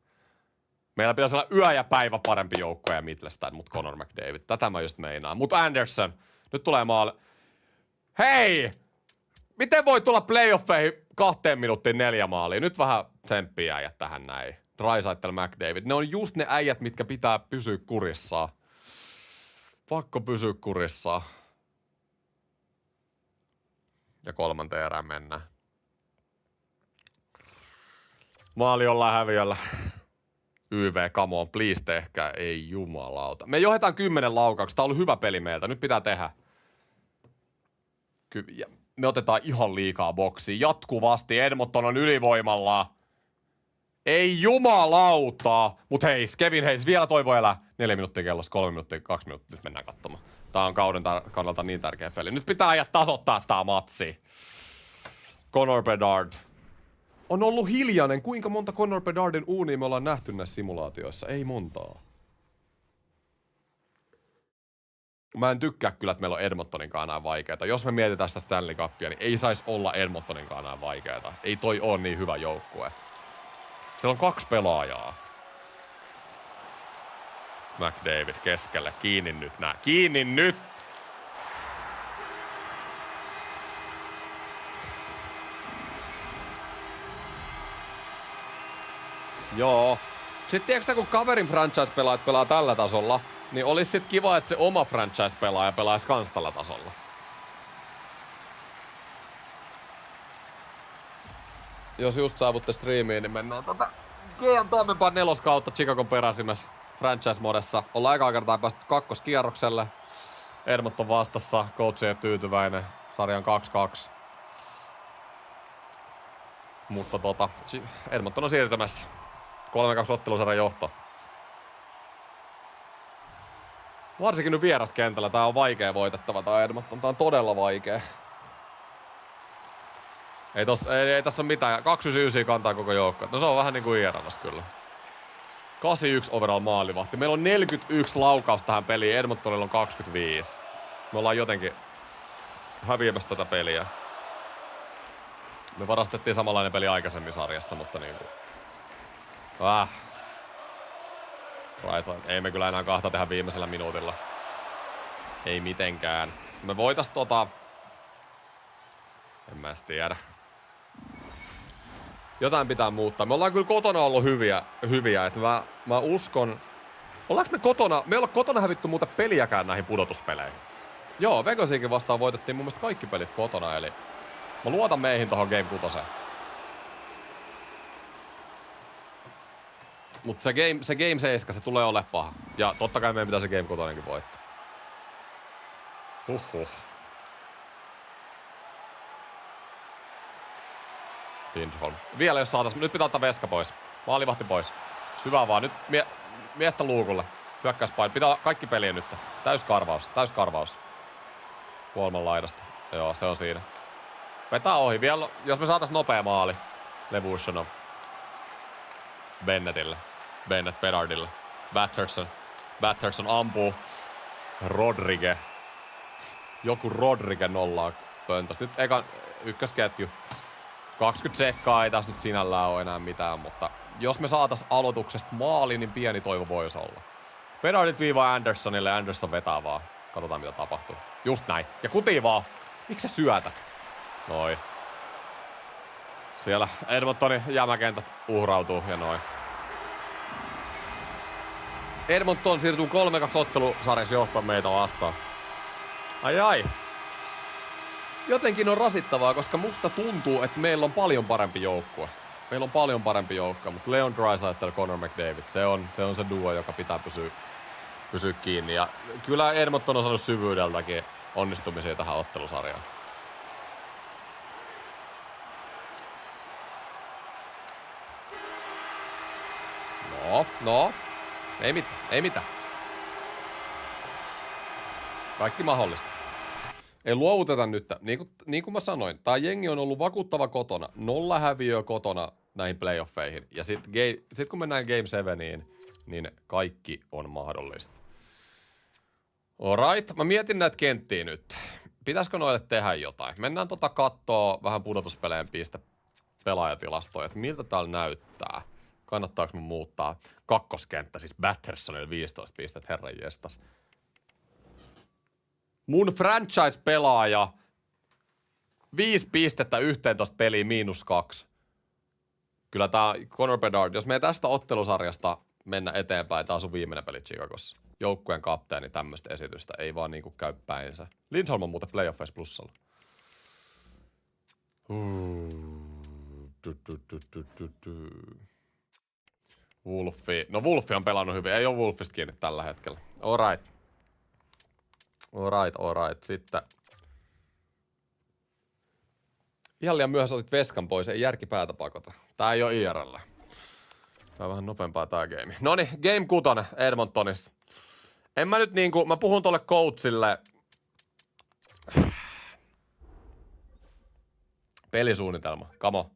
Meillä pitäisi olla yö ja päivä parempi joukko ja Midlestad, mutta Connor McDavid. Tätä mä just meinaan. Mutta Anderson, nyt tulee maali. Hei! Miten voi tulla playoffeihin 2 minuuttiin 4 maalia? Nyt vähän tsemppiä äijät tähän näin. Draisaitl, McDavid. Ne on just ne äijät, mitkä pitää pysyä kurissaan. Pakko pysyä kurissaan. Ja 3. erään mennään. Maali ollaan häviöllä. YV, come on, please tehkää. Ei jumalauta. Me johdetaan 10 laukauksia. Tää on ollut hyvä peli meiltä. Nyt pitää tehdä. Me otetaan ihan liikaa boksia. Jatkuvasti Edmonton on ylivoimalla. Ei jumalauta. Mut hei, Kevin Hayes, vielä toivo elää. 4 minuuttia kellossa, 3 minuuttia, 2 minuuttia. Nyt mennään katsomaan. Tää on kauden kannalta niin tärkeä peli. Nyt pitää ajat tasoittaa tää matsi. Connor Bedard. On ollut hiljainen. Kuinka monta Connor Bedardin uunia me ollaan nähty näissä simulaatioissa? Ei montaa. Mä en tykkää kyllä, että meillä on Edmontoninkaan näin vaikeeta. Jos me mietitään sitä Stanley Cupia, niin ei saisi olla Edmontoninkaan näin vaikeeta. Ei toi ole niin hyvä joukkue. Siellä on 2 pelaajaa. McDavid keskelle. Kiinni nyt nää. Kiinni nyt! Joo. Sitten tiedätkö kun kaverin franchise-pelaajat pelaa tällä tasolla, niin olisi sit kiva, että se oma franchise-pelaaja pelaisi kans tällä tasolla. Jos just saavutte striimiin, niin mennään GM Toimenpaan 4 kautta Chicagon peräsimessä franchise-modessa. Ollaan ekaa kertaa päästy 2. kierrokselle. Edmonton vastassa, coach ei tyytyväinen. Sarjan 2-2. Mutta Edmonton on siirtymässä. 3-2 ottelusarjan johto. Varsinkin nyt vieraskentällä. Tää on vaikea voitettava tää Edmonton. Tää on todella vaikea. Ei tässä ole mitään. 299 kantaa koko joukko. No se on vähän niinku IRL:s kyllä. 81 overall maalivahti. Meillä on 41 laukausta tähän peliin. Edmontonilla on 25. Me ollaan jotenkin häviämässä tätä peliä. Me varastettiin samanlainen peli aikaisemmin sarjassa, mutta niinku... Ei me kyllä enää 2 tehdä viimeisellä minuutilla. Ei mitenkään. Me voitais en mä edes tiedä. Jotain pitää muuttaa. Me ollaan kyllä kotona ollut hyviä että mä uskon... Ollaanko me kotona... Me ei olla kotona hävitty muuta peliäkään näihin pudotuspeleihin. Joo, Vegasiinkin vastaan voitettiin mun mielestä kaikki pelit kotona, eli... Mä luotan meihin tohon Game 6. Mut se Game 7, se tulee olemaan paha. Ja totta kai meidän pitää se Game 6 voittaa. Lindholm. Vielä jos saatais. Nyt pitää ottaa veska pois. Maalivahti pois. Syvää vaan. Nyt miestä luukulle. Hyökkäyspaino. Pitää kaikki peliä nyt. Täyskarvaus. Kuolman laidasta. Joo, se on siinä. Vetää ohi. Vielä, jos me saatais nopea maali. Levushonov. Bennettille. Bennett Bedardille. Batterson ampuu. Rodriguez. Joku Rodriguez nollaa pöntös. Nyt ekan ykkösketju. 20 sekkaa ei tässä nyt sinällään ole enää mitään, mutta jos me saatais aloituksesta maali, niin pieni toivo voisi olla. Bedardit viivaa Andersonille, Anderson vetää vaan. Katsotaan mitä tapahtuu. Just näin. Ja kuti vaan. Miksi sä syötät? Noin. Siellä Edmontonin jämäkentät uhrautuu ja noin. Edmonton siirtyy 3-2 ottelusarjassa johtoon meitä vastaan. Ai. Jotenkin on rasittavaa, koska musta tuntuu, että meillä on paljon parempi joukkue. Mutta Leon Draisaitl ja Connor McDavid, se on se duo, joka pitää pysyä kiinni. Ja kyllä Edmonton on saanut syvyydeltäkin onnistumisia tähän ottelusarjaan. No. Ei mitään. Kaikki mahdollista. Ei luovuteta nyt. Niin kuin mä sanoin, tää jengi on ollut vakuuttava kotona. 0 häviöä kotona näihin playoffeihin. Ja sit kun mennään Game 7, niin kaikki on mahdollista. Alright, mä mietin näitä kenttiä nyt. Pitäisikö noille tehdä jotain? Mennään kattoo vähän pudotuspeleen pelaajatilastoja, että miltä täällä näyttää. Kannattaako mun muuttaa kakkoskenttä, siis Battersonille 15 pistettä, herran jestas. Mun franchise-pelaaja 5 pistettä 11 peliin -2. Kyllä tää Connor Bedard, jos me tästä ottelusarjasta mennä eteenpäin, tää on sun viimeinen peli Chicagossa. Joukkueen kapteeni tämmöistä esitystä, ei vaan niinku käy päinsä. Lindholm on muuten playoffeissa plussalla. Wolfi. No Wolfi on pelannut hyvin, ei oo Wolfista kiinni tällä hetkellä. Alright. Sitten. Ihan liian myöhässä otit veskan pois, ei järki päätä pakota. Tää ei oo IRL. Tää on vähän nopeampaa tää game. Noniin, game 6 Edmontonissa. En mä nyt niinku, mä puhun tolle coachille. Pelisuunnitelma, kamo.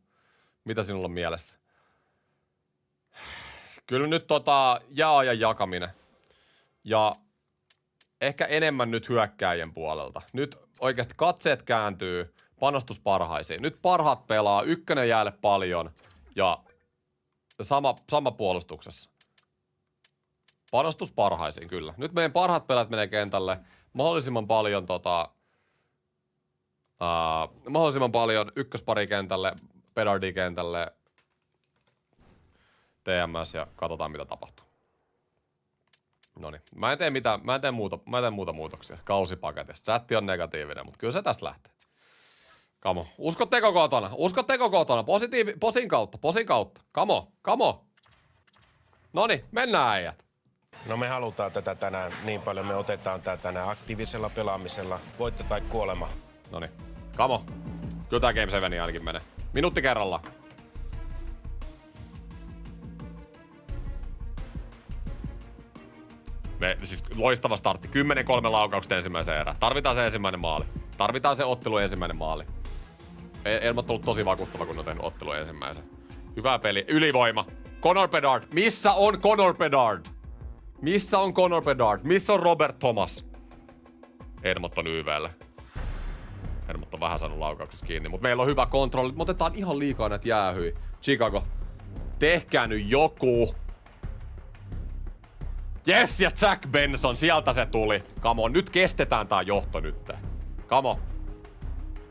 Mitä sinulla on mielessä? Kyllä nyt jääajan jakaminen. Ja ehkä enemmän nyt hyökkääjien puolelta. Nyt oikeasti katseet kääntyy panostus parhaisiin. Nyt parhaat pelaa, ykkönen jäälle paljon ja sama puolustuksessa. Panostus parhaisiin, kyllä. Nyt meidän parhaat pelaajat menee kentälle mahdollisimman paljon ykköspari kentälle, Bedardi kentälle, TMS ja katsotaan mitä tapahtuu. Noniin. Mä en tee muuta muutoksia kausipaketista. Chatti on negatiivinen, mutta kyllä se tästä lähtee. Kamo. Uskotteko kotona? Posin kautta. Kamo. Noniin, mennään äijät. No me halutaan tätä tänään niin paljon, me otetaan tää tänään aktiivisella pelaamisella. Voitto tai kuolema. Noniin. Kamo. Kyllä tää Game 7 ainakin menee. Minuutti kerrallaan. Siis loistava startti. 10-3 laukaukset ensimmäiseen erään. Tarvitaan se ensimmäinen maali. Tarvitaan se ottelun ensimmäinen maali. Elmot on ollut tosi vakuuttava, kun on tehnyt ottelun ensimmäisen. Hyvä peli. Ylivoima. Connor Bedard. Missä on Connor Bedard? Missä on Robert Thomas? Edmont on YV:llä. Edmont on vähän saanut laukauksessa kiinni, mutta meillä on hyvä kontrolli. Me otetaan ihan liikaa näitä jäähyi. Chicago. Tehkää nyt joku. Yes, ja Jack Benson, sieltä se tuli. Come on, nyt kestetään tää johto nyt. Come on.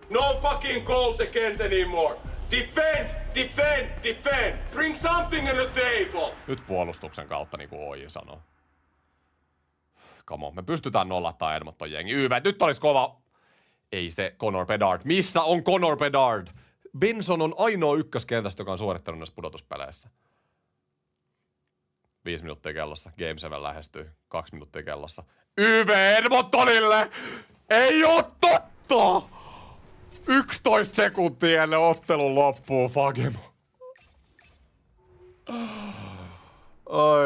No fucking goals against anymore. Defend. Bring something on the table. Nyt puolustuksen kautta, niin kuin Oji sanoo. Come on, me pystytään nollattaa Edmonton jengi. Hyvä, nyt olisi kova. Ei se Connor Bedard. Missä on Connor Bedard? Benson on ainoa ykköskentästä, joka on suorittanut näissä pudotuspeleissä. 5 minuuttia kellossa. Game 7 lähestyy. 2 minuuttia kellossa. YV Edmontonille! Ei oo totta! 11 sekuntia ennen ottelun loppuun, Fagemo. Ai.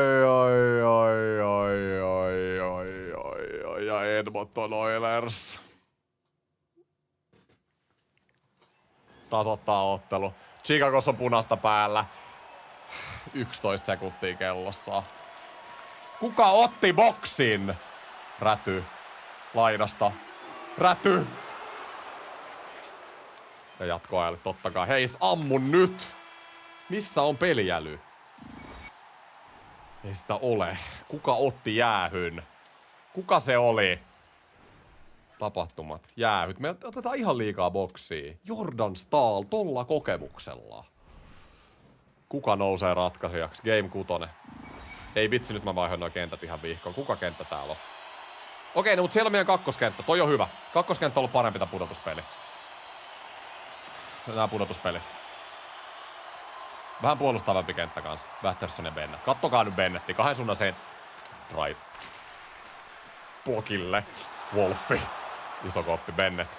Ja Edmonton Oilers. Tasoittaa ottelu. Chicagossa on punaista päällä. 11 sekuntia kellossa. Kuka otti boksin? Räty. Laidasta. Räty. Ja jatkoajalle totta kai. Hei, ammu nyt! Missä on peliäly? Ei sitä ole. Kuka otti jäähyn? Kuka se oli? Tapahtumat. Jäähyt. Me otetaan ihan liikaa boksia. Jordan Staal tolla kokemuksella. Kuka nousee ratkaisijaksi? Game 6. Ei vitsi, nyt mä vaihoin nuo kentät ihan viikkoon. Kuka kenttä täällä on? Okei, no, mutta siellä on meidän kakkoskenttä. Toi on hyvä. Kakkoskenttä on ollut parempi tää pudotuspeli. Nää pudotuspelit. Vähän puolustavampi kenttä kanssa. Batterson ja Bennett. Kattokaa nyt Bennetti. 2 suunnan sen. Right. Pokille. Wolfi. Iso koppi. Bennett.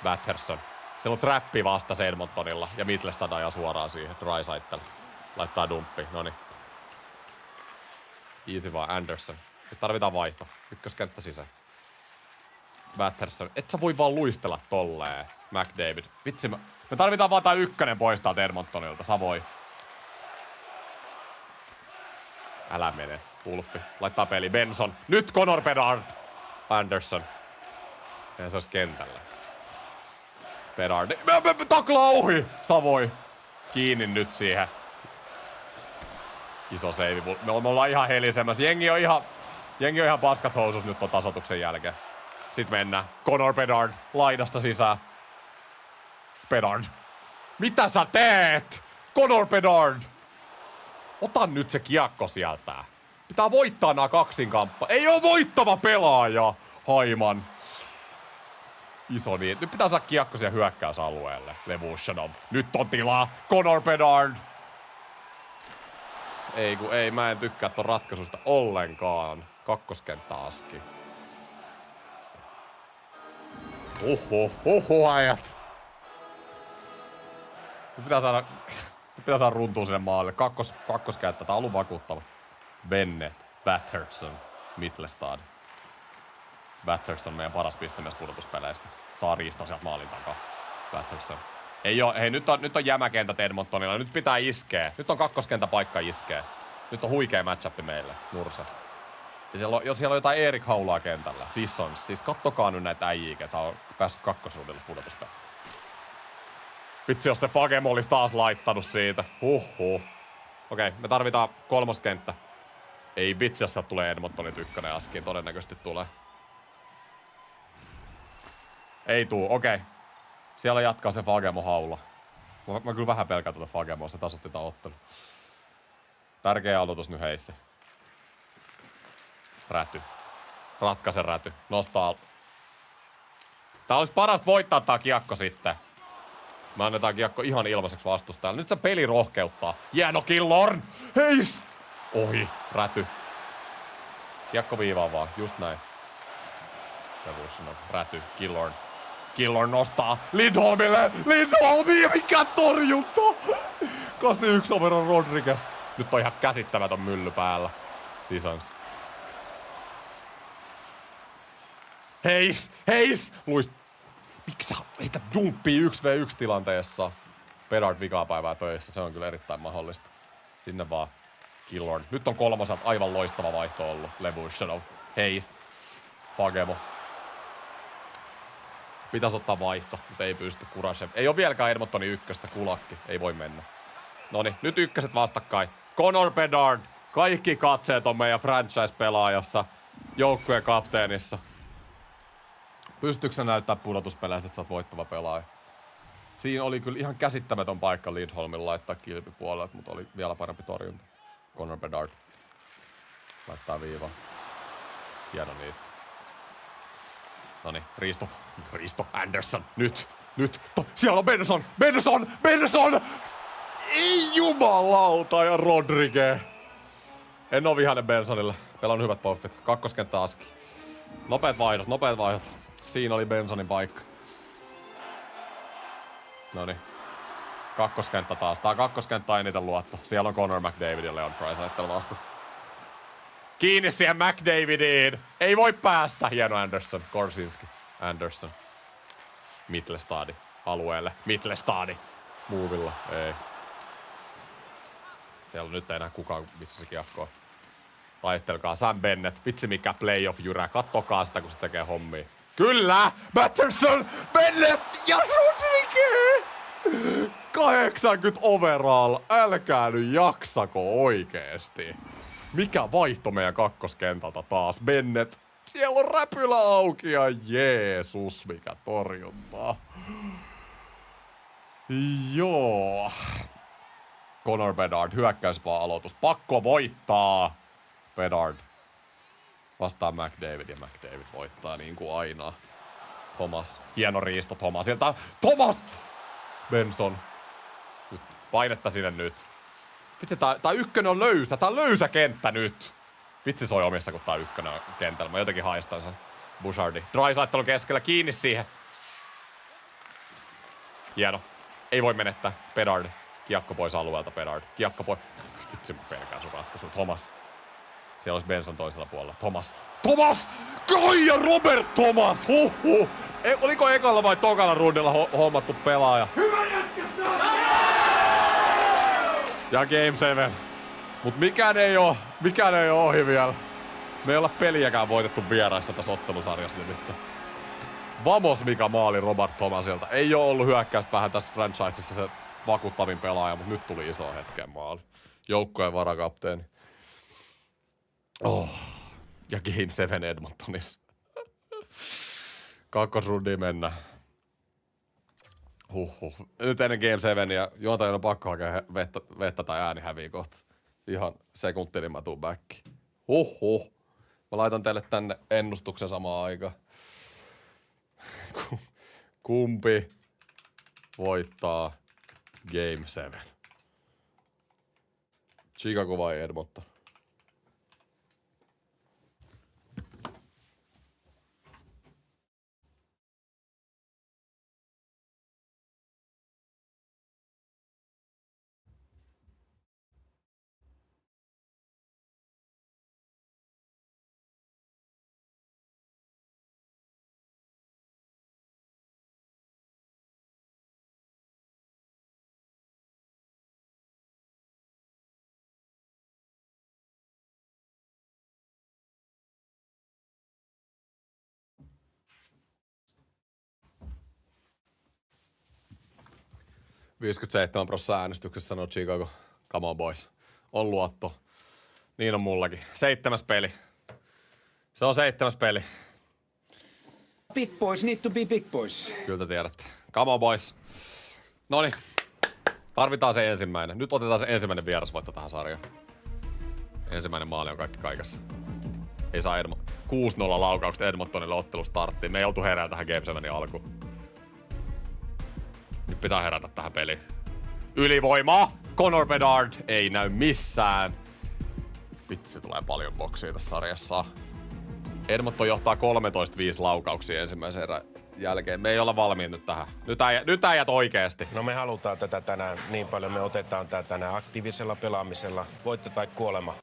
Batterson. Se on trappi vasta Edmontonilla. Ja Mittelstad ajaa suoraan siihen. Draisaitl. Laittaa dumppi. Noniin. Easy vaan. Anderson. Nyt tarvitaan vaihto. Ykköskenttä sisään. Batterson. Et sä voi vaan luistella tolleen. McDavid. Vitsi, me tarvitaan vaan tää ykkönen poistaa Edmontonilta. Savoi. Älä mene. Wolfi. Laittaa peli. Benson. Nyt Connor Bedard. Anderson. Ja se olisi kentällä. Bedard. Taklaa ohi. Savoi. Kiinni nyt siihen. Iso seivi. Me ollaan ihan helisemässä. Jengi on ihan paskat housus nyt ton tasoituksen jälkeen. Sitten mennään. Connor Bedard laidasta sisään. Bedard. Mitä sä teet? Connor Bedard. Ota nyt se kiekko sieltä. Pitää voittaa nää kaksinkamppa. Ei oo voittava pelaaja. Haiman. Iso niin. Nyt pitää saada kiekko siihen hyökkäysalueelle. Levushanov. Nyt on tilaa. Connor Bedard. Ei, mä en tykkää ton ratkaisusta ollenkaan. Kakkoskenttä aski. Ajat. Nyt pitää saada runtua sinne maalle. Kakkoskenttä. Tää on ollut vakuuttava. Bennett, Batterson, Mittelstad. Batterson meidän paras pistemies pudotuspeleissä. Saa riistaa sieltä maalin takaa. Batterson. Hei, nyt on jämäkentät Edmontonilla. Nyt pitää iskeä. Nyt on kakkoskentä paikka iskeä. Nyt on huikea matchup meille, Nurse. Ja siellä on jotain Erik Haulaa kentällä. Sissons. Siis kattokaa nyt näitä äijiä, ketä on päässyt kakkosruudelle pudotuspeliin. Vitsi, jos se Fagemo olisi taas laittanut siitä. Okei, me tarvitaan kolmoskenttä. Ei vitsi, jos sieltä tulee Edmontonin ykkönen askiin. Todennäköisesti tulee. Ei tuu, okei. Siellä jatkaa se Fagemo Haula. Mä kyllä vähän pelkään tuota Fagemoa, se tasoitti tää ottelu. Tärkeä aloitus nyt heissä. Räty. Ratkaise räty. Nostaa. Tää olisi parasta voittaa tää kiekko sitten. Me annetaan kiekko ihan ilmaiseksi vastustajalle. Nyt se peli rohkeuttaa. Hieno Killorn! Heis! Ohi. Räty. Kiekko viivaan vaan. Just näin. Räty. Killorn. Killorn nostaa Lindholmille! Lindholmi! Mikä torjunta! 81 overon Rodriguez. Nyt on ihan käsittämätön mylly päällä. Sissons. Heis! Luis. Miksi sä heität dumppia 1v1 tilanteessa? Bedard vikapäivää töissä. Se on kyllä erittäin mahdollista. Sinne vaan. Killorn. Nyt on kolmoselta aivan loistava vaihto ollut. Levushanov. Heis. Fagemo. Pitäis ottaa vaihto, mutta ei pysty. Kurashev. Ei oo vieläkään Edmontonin ykköstä. Kulakki. Ei voi mennä. Noniin, nyt ykköset vastakkain. Connor Bedard. Kaikki katseet on meidän franchise-pelaajassa. Joukkueen kapteenissa. Pystyykö sä näyttää pudotuspeleissä, että sä oot voittava pelaaja? Siinä oli kyllä ihan käsittämätön paikka Lindholmin laittaa kilpipuolelle, mutta oli vielä parempi torjunta. Connor Bedard. Laittaa viivaa. Hieno niitä. Noniin, Riisto. Anderson. Nyt. Siellä on Benson! Ei jumalauta ja Rodriguez. En oo vihainen Bensonille. Pelannut hyvät poffit. Kakkoskenttä aski. Nopeat vaihdot. Siinä oli Bensonin paikka. Noniin. Kakkoskenttä taas. Tää kakkoskenttä eniten luotto. Siellä on Connor McDavid ja Leon Draisaitl vastassa. Kiinni siihen McDavidiin! Ei voi päästä! Hieno Anderson. Korsinski. Anderson. Mittelstadi. Alueelle. Mittelstadi. Muuvilla. Ei. Siellä on nyt ei enää kukaan, missä se kiekko on. Taistelkaa. Sam Bennett. Vitsi mikä playoff-jyrä. Kattokaa sitä, kun se tekee hommia. Kyllä! Batterson! Bennett ja Rodriguez! 80 overall. Älkää nyt jaksako oikeesti. Mikä vaihto meidän kakkoskentältä taas? Bennett. Siellä on räpylä auki ja Jeesus, mikä torjuntaa. Joo. Connor Bedard, hyökkäyspää aloitus. Pakko voittaa. Bedard. Vastaa McDavid ja McDavid voittaa niin kuin aina. Thomas. Hieno riisto Thomasilta. Thomas! Benson. Nyt painetta sinne nyt. Vitsi, tää ykkönen on löysä. Tää on löysä kenttä nyt. Vitsi soi omissa, kun tää ykkönen on kentällä. Mä jotenkin haistan sen. Bouchardi. Draisaitl keskellä. Kiinni siihen. Hieno. Ei voi menettää. Bedard. Kiekko pois alueelta, Bedard. Kiekko pois. Vitsi, mä pelkään sun ratkaisu. Thomas. Siellä olisi Benson toisella puolella. Thomas! Kai ja Robert Thomas! Oliko ekalla vai tokalla rundilla hommattu pelaaja? Hyvä jätkä! Ja Game 7. Mut mikään ei oo ohi vielä. Me ei olla peliäkään voitettu vieraissa tässä ottelusarjassa nyt. Vamos mikä maali Robert Thomasilta. Ei oo ollut hyökkäyspäähän tässä franchisessa se vakuuttavin pelaaja, mutta nyt tuli iso hetken maali. Joukkojen varakapteeni. Oh. Ja Game 7 Edmontonissa. Kakkosrundiin mennään. Huhhuh. Nyt ennen Game 7 ja juontajan on pakko hakea vettä tai ääni häviä kohta. Ihan sekunti, niin mä tuun backiin. Huhhuh. Mä laitan teille tänne ennustuksen samaan aikaan. Kumpi voittaa Game 7? Chicago vai Edmonton? %57 äänestyksessä sanoo Chicago. Come on boys. On luotto. Niin on mullakin. 7. peli. Se on 7. peli. Big boys need to be big boys. Kyllä te tiedätte. Come on boys. Noniin. Tarvitaan se ensimmäinen. Nyt otetaan se ensimmäinen vierasvoitto tähän sarjaan. Ensimmäinen maali on kaikki kaikessa. Ei saa 6-0 laukaukset Edmontonille ottelustarttiin. Me ei oltu herää tähän Game 7 alkuun. Nyt pitää herätä tähän peliin. Ylivoima! Connor Bedard ei näy missään. Vitsi, tulee paljon boksia tässä sarjassa. Edmonton johtaa 13-5 laukauksia ensimmäisen erän jälkeen. Me ei olla valmiit nyt tähän. Nyt äijät oikeesti. No me halutaan tätä tänään niin paljon. Me otetaan tää tänään aktiivisella pelaamisella. Voitto tai kuolema.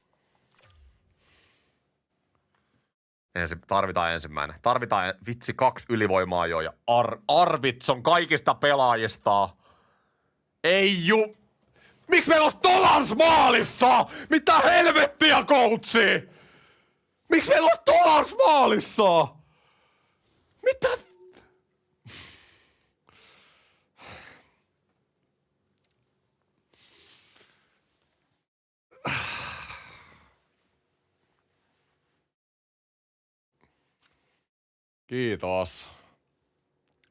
Tarvitaan ensimmäinen. Tarvitaan vitsi 2 ylivoimaa jo ja Arvidsson kaikista pelaajista. Ei Miksi meillä on Stolars maalissa? Mitä helvettiä, coachi? Miksi meillä on Stolars maalissa? Mitä? Kiitos.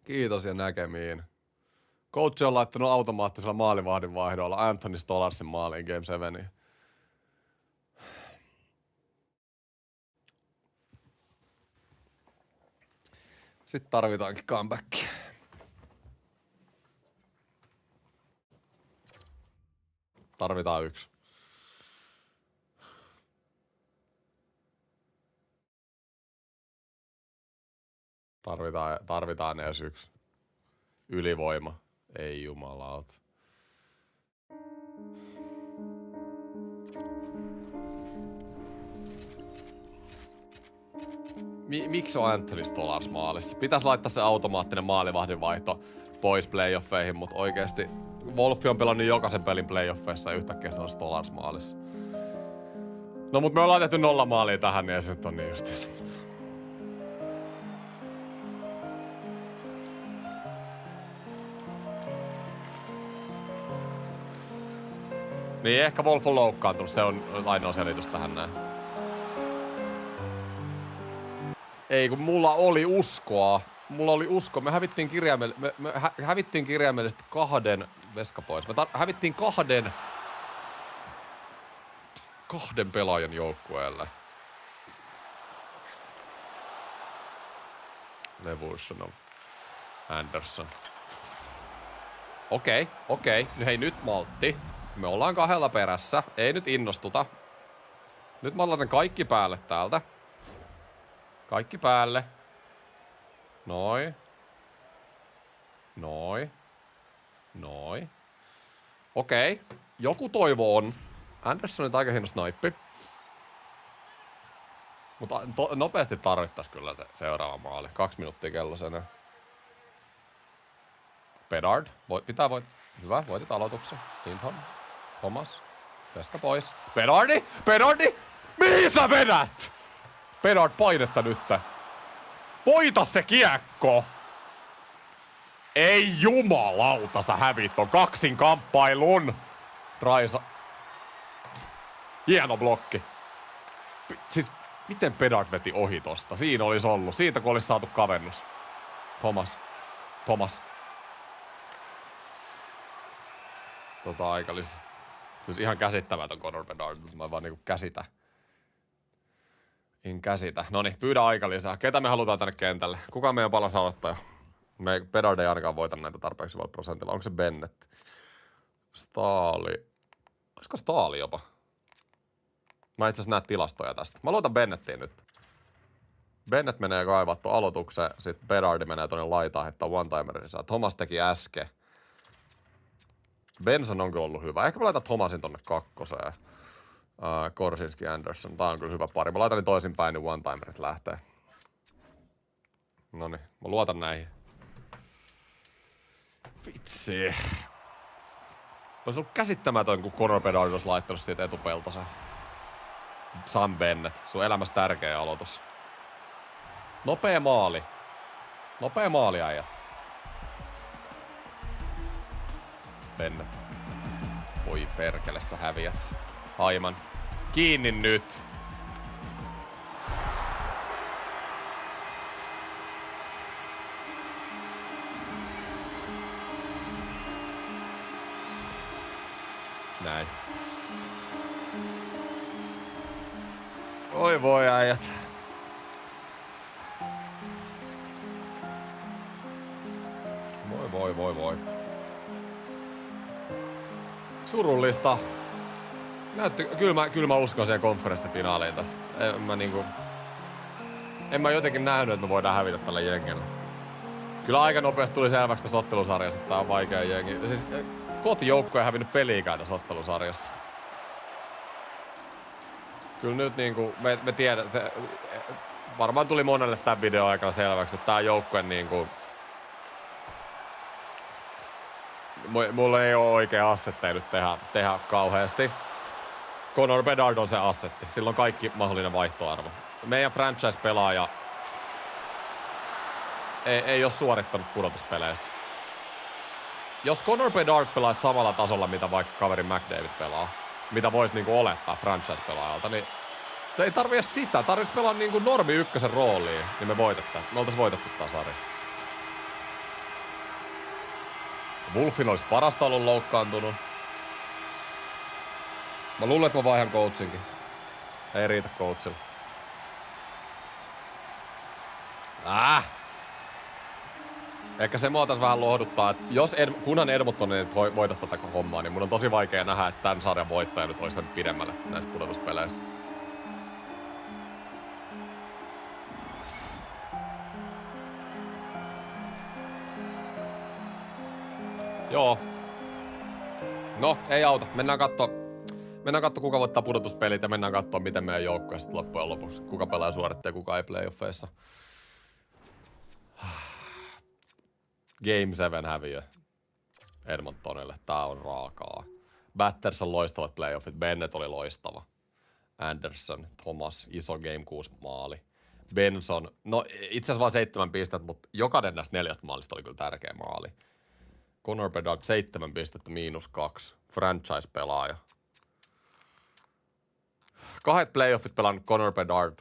Kiitos ja näkemiin. Coach on laittanut automaattisella maalivahdin vaihdolla Anthony Stolarsin maaliin Game 7. Sitten tarvitaankin comebackia. Tarvitaan 1. Tarvitaan edes 1. Ylivoima. Ei jumalauta. Miksi on Anthony Stolars maalissa? Pitäis laittaa se automaattinen maalivahdin vaihto pois playoffeihin, mutta oikeesti Wolfi on pelannut jokaisen pelin playoffeissa ja yhtäkkiä se on Stolars maalissa. No mut me ollaan tehty 0 maalia tähän, niin ei se nyt on niin justiinsa. Niin ehkä Wolf on loukkaantunut, se on ainoa selitys tähän näin. Ei kun mulla oli uskoa. Me hävittiin kirjaimellisesti 2 veska pois. Me hävittiin 2 pelaajan joukkueelle. Levushonov. Anderson. Okei. Hei nyt maltti. Me ollaan 2 perässä. Ei nyt innostuta. Nyt mä laitan kaikki päälle täältä. Kaikki päälle. Noi. Okei. Joku toivo on. Anderson on aika hieno snaippi. Mutta nopeasti tarvittais kyllä se seuraava maali. 2 minuuttia kellosena. Bedard. Hyvä, voitit aloituksen. Lindholm. Thomas. Veska pois. Bedardi! Mihin sä vedät? Bedard painetta nytte. Voita se kiekko! Ei jumalauta, sä hävit ton kaksinkamppailun! Raisa. Hieno blokki. Siis miten Bedard veti ohi tosta? Siinä olisi ollut. Siitä kun olisi saatu kavennus. Thomas. Aikalis. Siis ihan käsittämätön Conor Bedard, mutta mä vaan niinku käsitä. En käsitä. Noniin, pyydä aikalisää. Ketä me halutaan tänne kentälle? Kuka meidän palas aloittaja? Bedard ei ainakaan voita näitä tarpeeksi vaan prosentilla. Onko se Bennett? Staali. Olisiko Staali jopa? Mä itse asiassa näe tilastoja tästä. Mä luotan Bennettiin nyt. Bennett menee kaivattu aloitukseen, sit Bedard menee tonne laitaan, heittää one-timerin sisään. Thomas teki äsken. Benson on kyllä ollut hyvä. Ehkä mä laitan Thomasin tonne kakkoseen. Korsinski Anderson. Tää on kyllä hyvä pari. Mä laitan niin toisinpäin, niin one-timerit lähtee. Noniin, mä luotan näihin. Vitsi. Olisi ollut käsittämätön, kun Conor Bedard olisi laittanut siitä etupeltosen. Sam Bennett, sun elämässä tärkeä aloitus. Nopea maali äijät. Bennett. Voi perkele, sä häviät. Haiman. Kiinni nyt. Näin. Oi voi äijät. Voi. Surullista. Kyllä mä uskon siihen konferenssifinaaliin tästä. En mä jotenkin nähnyt, että me voidaan hävitä tällä jengellä. Kyllä aika nopeasti tuli selväksi tässä ottelusarjassa, että tää on vaikea jengi. Siis kotijoukko ei hävinnyt peliikään tässä ottelusarjassa. Kyllä nyt niinku, me tiedät, varmaan tuli monelle tämän videon aikana selväksi, että tää joukkue niinku... Mulla ei oo oikea assetteja nyt tehdä kauheasti. Conor Bedard on se assetti. Sillä on kaikki mahdollinen vaihtoarvo. Meidän franchise-pelaaja ei ole suorittanut pudotuspeleissä. Jos Conor Bedard pelaisi samalla tasolla, mitä vaikka kaveri McDavid pelaa, mitä voisi niinku olettaa franchise-pelaajalta, niin ei tarvii sitä. Tarvitsisi pelaa niinku normi ykkösen rooliin, niin me oltais voitettu tää sarja. Wolfin olisi parasta ollut loukkaantunut. Mä luulen, että mä vaihan coachinkin. Ei riitä coachilla. Ehkä se mua taas vähän lohduttaa, että kunhan Edmonton ei voita tätä hommaa, niin mun on tosi vaikea nähdä, että tämän sarjan voittaja nyt olisi mennyt pidemmälle näissä pudotuspeleissä. Joo. No, ei auta. Mennään kattoo kuka voittaa pudotuspelit ja mennään kattoo miten meidän joukkue sitten loppujen lopuksi. Kuka pelaa suoritteen ja kuka ei playoffeissa. Game 7 häviö Edmontonille. Tää on raakaa. Batters on loistavat playoffit. Bennett oli loistava. Anderson, Thomas, iso Game 6 maali. Benson, no itse asiassa vaan 7 pistettä, mutta jokainen näistä 4 maalista oli kyllä tärkeä maali. Conor Bedard 7 pistettä, -2. Franchise-pelaaja. 2 playoffit pelannut Conor Bedard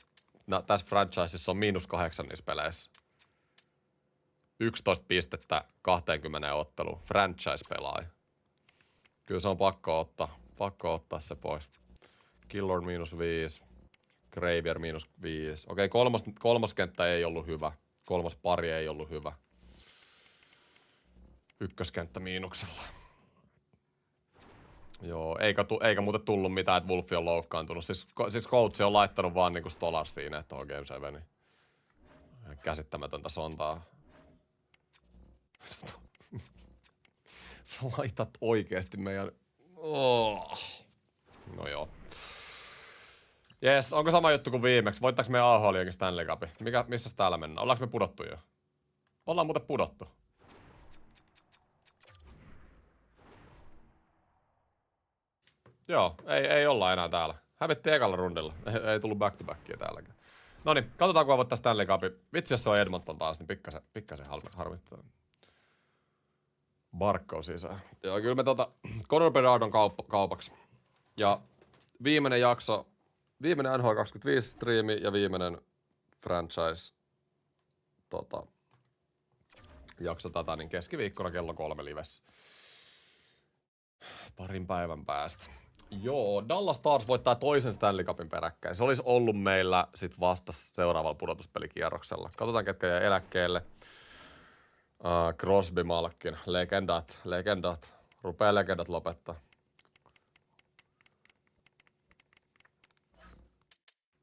tässä franchisessa on -8 niissä peleissä. 11 pistettä 20 otteluun. Franchise-pelaaja. Kyllä se on pakko ottaa se pois. Killorn -5. Gravier -5. Okei, kolmoskenttä ei ollut hyvä. Kolmas pari ei ollut hyvä. Ykköskenttä miinuksella. Joo, eikä muuten tullut mitään, että Wolfi on loukkaantunut. Siis coach on laittanut vaan niinku stolas siinä, että on Game 7. Käsittämätöntä sontaa. Sä laitat oikeesti meidän... Oh. No joo. Jes, onko sama juttu kuin viimeksi? Voittaako meidän AHL jonkin Stanley Cupin? Missäs täällä mennään? Ollaanko me pudottu jo? Ollaan muuten pudottu. Joo, ei olla enää täällä. Hävittiin ekalla rundilla. Ei tullut back-to-backia täälläkään. Noniin, katsotaan kuka voittaa Stanley Cupin. Vitsi, jos se on Edmonton taas, niin pikkasen harmittaa. Barkov sisään. Joo, kyllä me Conor Bedard on kaupaksi. Ja viimeinen jakso, viimeinen NHL 25 striimi ja viimeinen franchise jakso tätä, niin keskiviikkona kello 3 livessä. Parin päivän päästä. Joo, Dallas Stars voittaa toisen Stanley Cupin peräkkäin. Se olisi ollut meillä sit vasta seuraavalla pudotuspelikierroksella. Katsotaan, ketkä jää eläkkeelle. Crosby, Malkin, legendat. Rupee legendat lopettaa.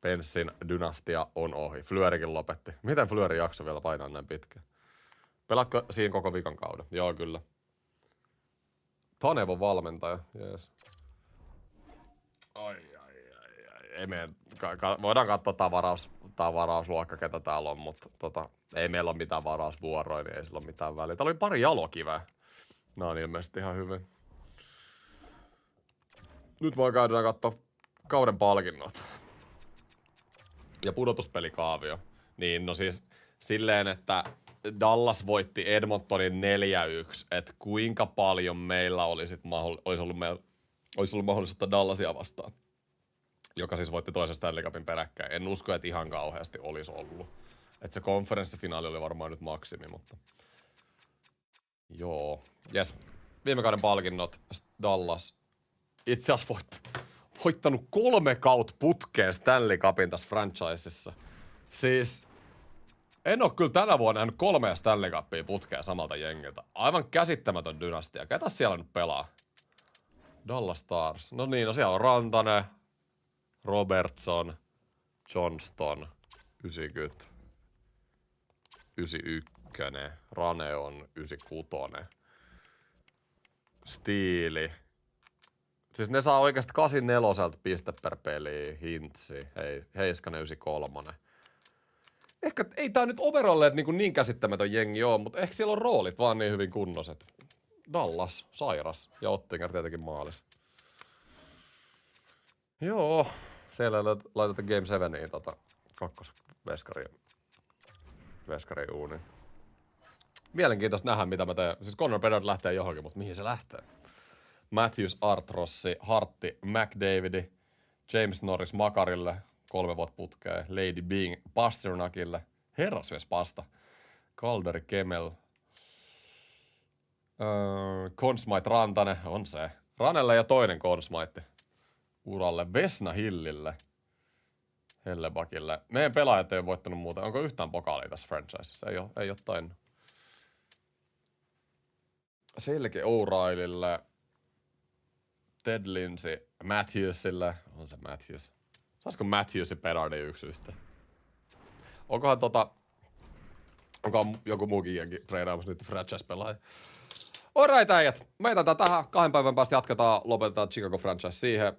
Penssin dynastia on ohi. Fleurykin lopetti. Miten Fleury jakso vielä painaa näin pitkään? Pelaatko siinä koko viikon kauden? Joo, kyllä. Tanev on valmentaja. Jees. Ai. Ei voidaan katsoa tavarausluokka, ketä täällä on, mutta ei meillä ole mitään varausvuoroja, niin ei sillä ole mitään väliä. Täällä oli pari jalokivää. Nämä on ilmeisesti ihan hyvin. Nyt voi käydä katsoa kauden palkinnot. Ja pudotuspelikaavio. Niin no siis silleen, että Dallas voitti Edmontonin 4-1, että kuinka paljon meillä olisi ollut mahdollisuutta Dallasia vastaan, joka siis voitti toisen Stanley Cupin peräkkäin. En usko, että ihan kauheasti olisi ollut. Että se konferenssifinaali oli varmaan nyt maksimi, mutta joo. Jes, viime kauden palkinnot Dallas itse asiassa voittanut 3 kautta putkeen Stanley Cupin tässä franchisessa. Siis en oo kyllä tänä vuonna nähnyt 3 Stanley Cupia putkeen samalta jengiltä. Aivan käsittämätön dynastia. Ketä siellä nyt pelaa? Dallas Stars. No niin, no siellä on Rantanen, Robertson, Johnston, 90, 91, Rane on 96, Stiili. Siis ne saa oikeasti 84 piste per peli, Hintsi, Heiskanen 93. Ehkä ei tää nyt overalleet niin käsittämätön jengi oo, mutta ehkä siellä on roolit vaan niin hyvin kunnoset. Dallas, sairas ja Ottinger tietenkin maalis. Joo, siellä laitetaan Game 7iin kakkosveskariin uuniin. Mielenkiintoista nähdä, mitä mä teen. Siis Connor Bedard lähtee johonkin, mutta mihin se lähtee? Matthews, Artrossi, Hartti, McDavidi, James Norris Makarille, 3 vuotta putkeen, Lady Byng Pasternakille, herrasmies pasta, Calderi Kemel, Consmite Rantanen, on se, Ranelle ja toinen Consmite uralle, Vesna Hillille, Hellebakille. Meidän pelaajat ei ole voittanut muuten, onko yhtään pokaalia tässä franchisessa? Ei ole tainnut. Selke O'Reillylle, Ted Lindsay, Matthewsille, on se Matthews. Saisiko Matthews ja Bedardin 1-1? Onkohan joku muukin jengi treenaamassa nyt franchise-pelaaja? Alright äijät, me jätetään tähän. 2 päivän päästä lopetetaan Chicago franchise siihen.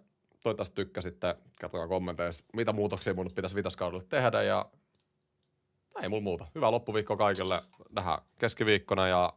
Toivottavasti tykkäsitte, kertokaa kommenteissa, mitä muutoksia mun pitäisi vitoskaudelle tehdä ja ei mulla muuta. Hyvää loppuviikkoa kaikille. Nähdään keskiviikkona ja